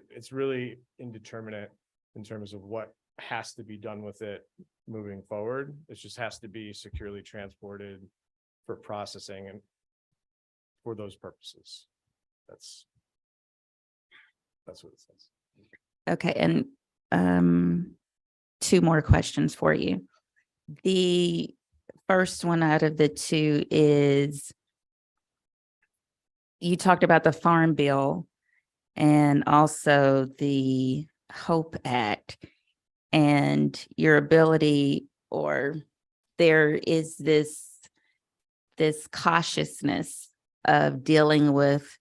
it's really indeterminate in terms of what has to be done with it moving forward. It just has to be securely transported for processing and for those purposes. That's what it says. Okay, and two more questions for you. The first one out of the two is, you talked about the Farm Bill and also the HOPE Act and your ability, or there is this cautiousness of dealing with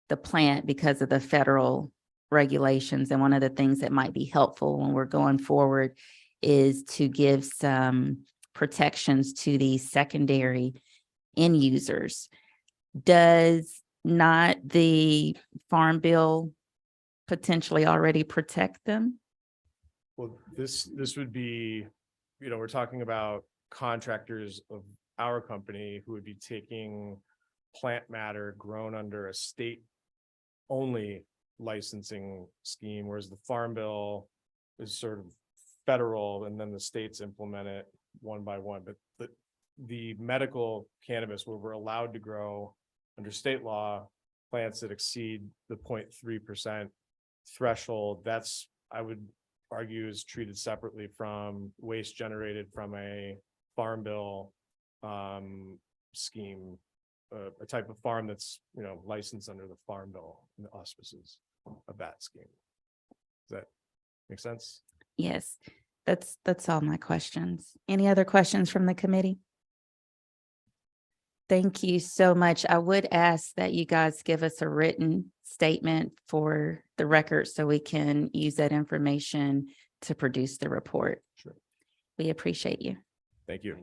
the plant because of the federal regulations. And one of the things that might be helpful when we're going forward is to give some protections to these secondary end users. Does not the Farm Bill potentially already protect them? Well, this would be, you know, we're talking about contractors of our company who would be taking plant matter grown under a state only licensing scheme, whereas the Farm Bill is sort of federal and then the states implement it one by one. But the medical cannabis, where we're allowed to grow under state law plants that exceed the 0.3% threshold, that's, I would argue, is treated separately from waste generated from a Farm Bill scheme, a type of farm that's, you know, licensed under the Farm Bill and the auspices of that scheme. Does that make sense? Yes, that's all my questions. Any other questions from the committee? Thank you so much. I would ask that you guys give us a written statement for the record so we can use that information to produce the report. Sure. We appreciate you. Thank you.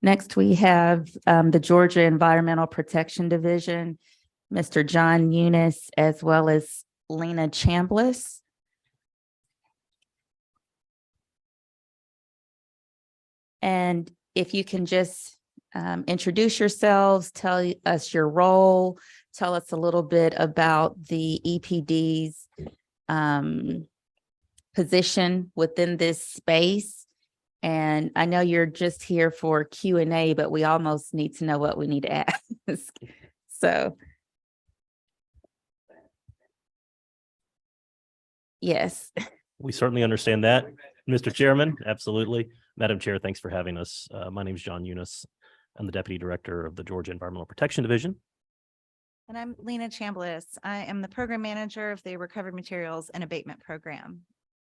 Next, we have the Georgia Environmental Protection Division, Mr. John Eunice, as well as Lena Chambliss. And if you can just introduce yourselves, tell us your role, tell us a little bit about the EPD's position within this space. And I know you're just here for Q&A, but we almost need to know what we need to ask. So. Yes. We certainly understand that, Mr. Chairman. Absolutely. Madam Chair, thanks for having us. My name is John Eunice. I'm the Deputy Director of the Georgia Environmental Protection Division. And I'm Lena Chambliss. I am the Program Manager of the Recovered Materials and Abatement Program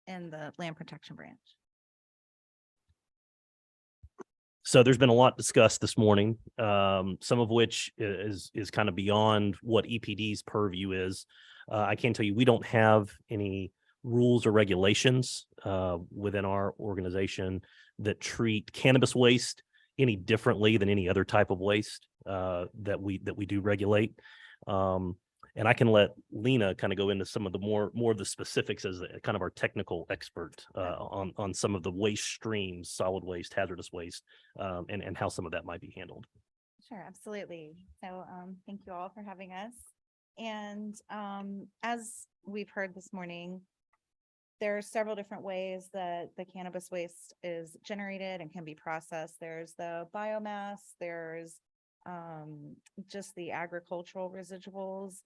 in the Land Protection Branch. So there's been a lot discussed this morning, some of which is kind of beyond what EPD's purview is. I can tell you we don't have any rules or regulations within our organization that treat cannabis waste any differently than any other type of waste that we do regulate. And I can let Lena kind of go into some of the more of the specifics as kind of our technical expert on some of the waste streams, solid waste, hazardous waste, and how some of that might be handled. Sure, absolutely. So thank you all for having us. And as we've heard this morning, there are several different ways that the cannabis waste is generated and can be processed. There's the biomass, there's just the agricultural residuals.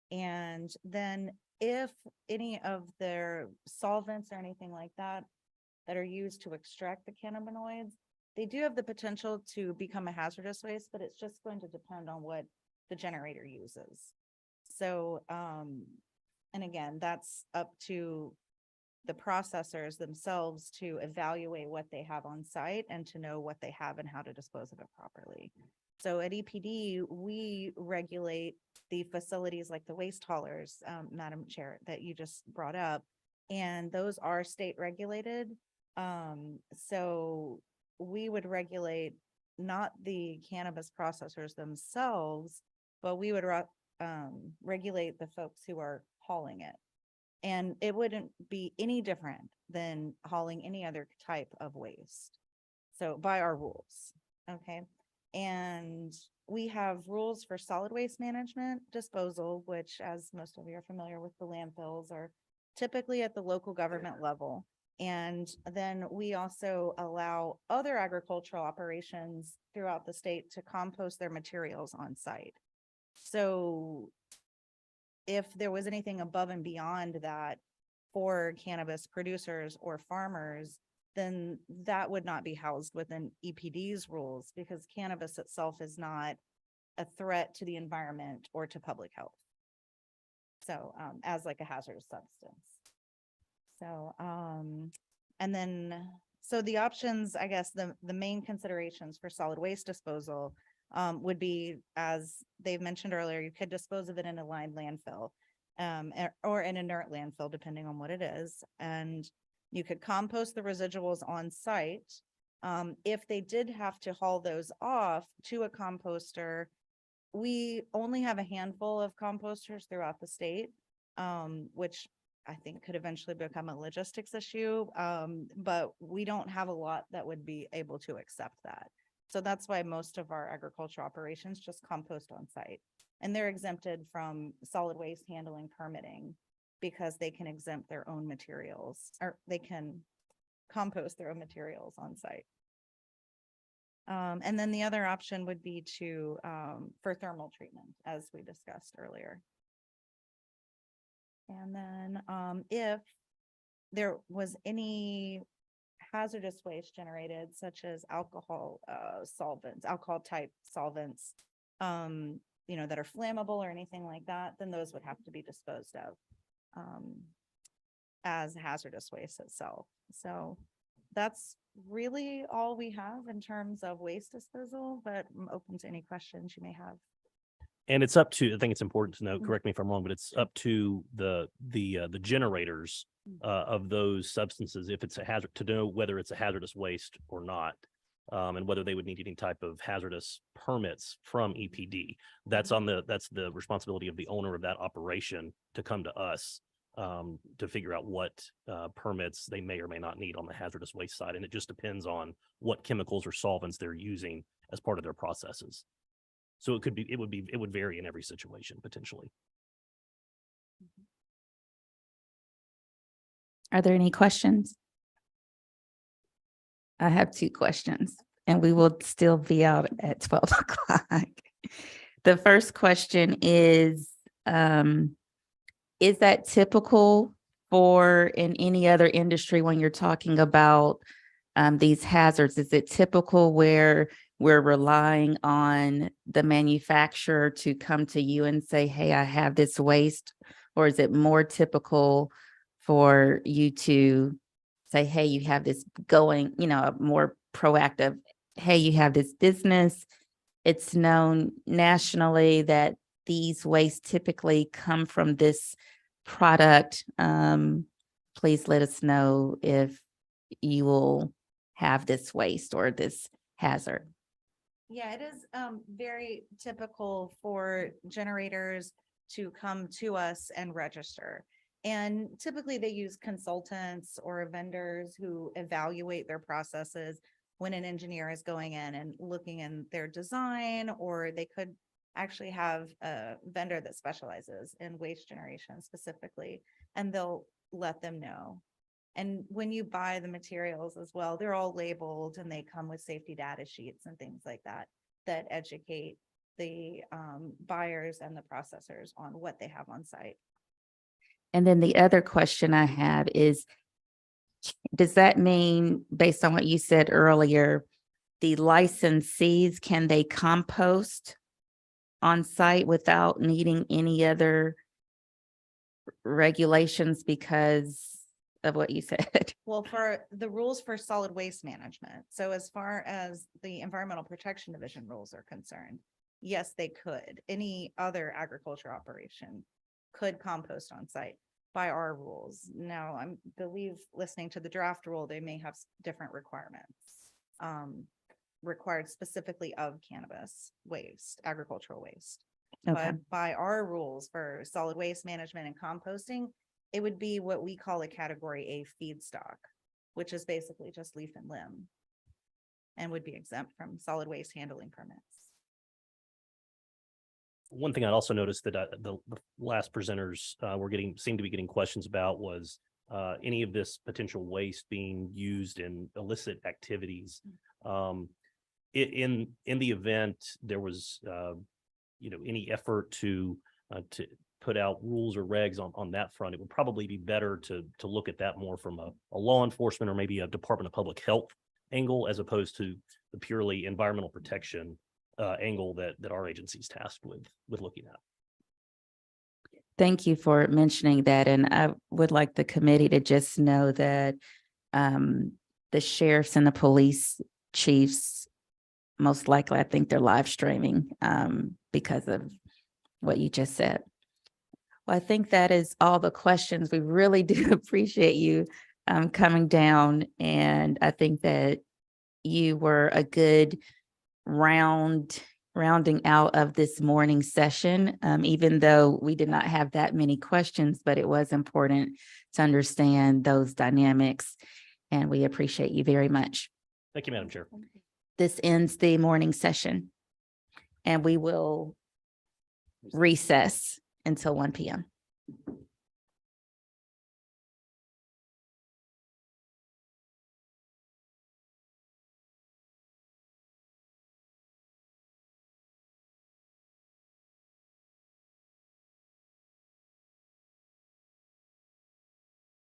And then if any of their solvents or anything like that are used to extract the cannabinoids, they do have the potential to become a hazardous waste, but it's just going to depend on what the generator uses. So, and again, that's up to the processors themselves to evaluate what they have on site and to know what they have and how to dispose of it properly. So at EPD, we regulate the facilities like the waste haulers, Madam Chair, that you just brought up, and those are state regulated. So we would regulate not the cannabis processors themselves, but we would regulate the folks who are hauling it. And it wouldn't be any different than hauling any other type of waste. So by our rules, okay? And we have rules for solid waste management disposal, which, as most of you are familiar with, the landfills are typically at the local government level. And then we also allow other agricultural operations throughout the state to compost their materials on site. So if there was anything above and beyond that for cannabis producers or farmers, then that would not be housed within EPD's rules, because cannabis itself is not a threat to the environment or to public health. So as like a hazardous substance. So and then so the options, I guess the main considerations for solid waste disposal would be, as they've mentioned earlier, you could dispose of it in a lined landfill or an inert landfill, depending on what it is. And you could compost the residuals on site. If they did have to haul those off to a composter, we only have a handful of composters throughout the state, which I think could eventually become a logistics issue. But we don't have a lot that would be able to accept that. So that's why most of our agricultural operations just compost on site, and they're exempted from solid waste handling permitting because they can exempt their own materials, or they can compost their own materials on site. And then the other option would be to for thermal treatment, as we discussed earlier. And then if there was any hazardous waste generated, such as alcohol solvents, alcohol type solvents, that are flammable or anything like that, then those would have to be disposed of as hazardous waste itself. So that's really all we have in terms of waste disposal, but I'm open to any questions you may have. And it's up to, I think it's important to note, correct me if I'm wrong, but it's up to the generators of those substances, if it's a hazard, to know whether it's a hazardous waste or not, and whether they would need any type of hazardous permits from EPD. That's the responsibility of the owner of that operation to come to us to figure out what permits they may or may not need on the hazardous waste side. And it just depends on what chemicals or solvents they're using as part of their processes. So it would vary in every situation potentially. Are there any questions? I have two questions, and we will still be out at 12 o'clock. The first question is that typical for in any other industry when you're talking about these hazards? Is it typical where we're relying on the manufacturer to come to you and say, hey, I have this waste? Or is it more typical for you to say, hey, you have this going, more proactive, hey, you have this business. It's known nationally that these wastes typically come from this product. Can please let us know if you will have this waste or this hazard. Yeah, it is very typical for generators to come to us and register. And typically they use consultants or vendors who evaluate their processes when an engineer is going in and looking in their design, or they could actually have a vendor that specializes in waste generation specifically, and they'll let them know. And when you buy the materials as well, they're all labeled and they come with safety data sheets and things like that, that educate the buyers and the processors on what they have on site. And then the other question I have is, does that mean, based on what you said earlier, the licensees, can they compost on site without needing any other regulations because of what you said? Well, for the rules for solid waste management, so as far as the Environmental Protection Division rules are concerned, yes, they could. Any other agriculture operation could compost on site by our rules. Now, I believe listening to the draft rule, they may have different requirements required specifically of cannabis waste, agricultural waste. Okay. But by our rules for solid waste management and composting, it would be what we call a category A feedstock, which is basically just leaf and limb, and would be exempt from solid waste handling permits. One thing I also noticed that the last presenters seemed to be getting questions about was any of this potential waste being used in illicit activities. In the event there was any effort to put out rules or regs on that front, it would probably be better to look at that more from a law enforcement or maybe a Department of Public Health angle, as opposed to the purely environmental protection angle that our agency is tasked with looking at. Thank you for mentioning that. And I would like the committee to just know that the sheriffs and the police chiefs, most likely, I think they're live streaming because of what you just said. Well, I think that is all the questions. We really do appreciate you coming down. And I think that you were a good rounding out of this morning session, even though we did not have that many questions, but it was important to understand those dynamics. And we appreciate you very much. Thank you, Madam Chair. This ends the morning session, and we will recess until 1 p.m.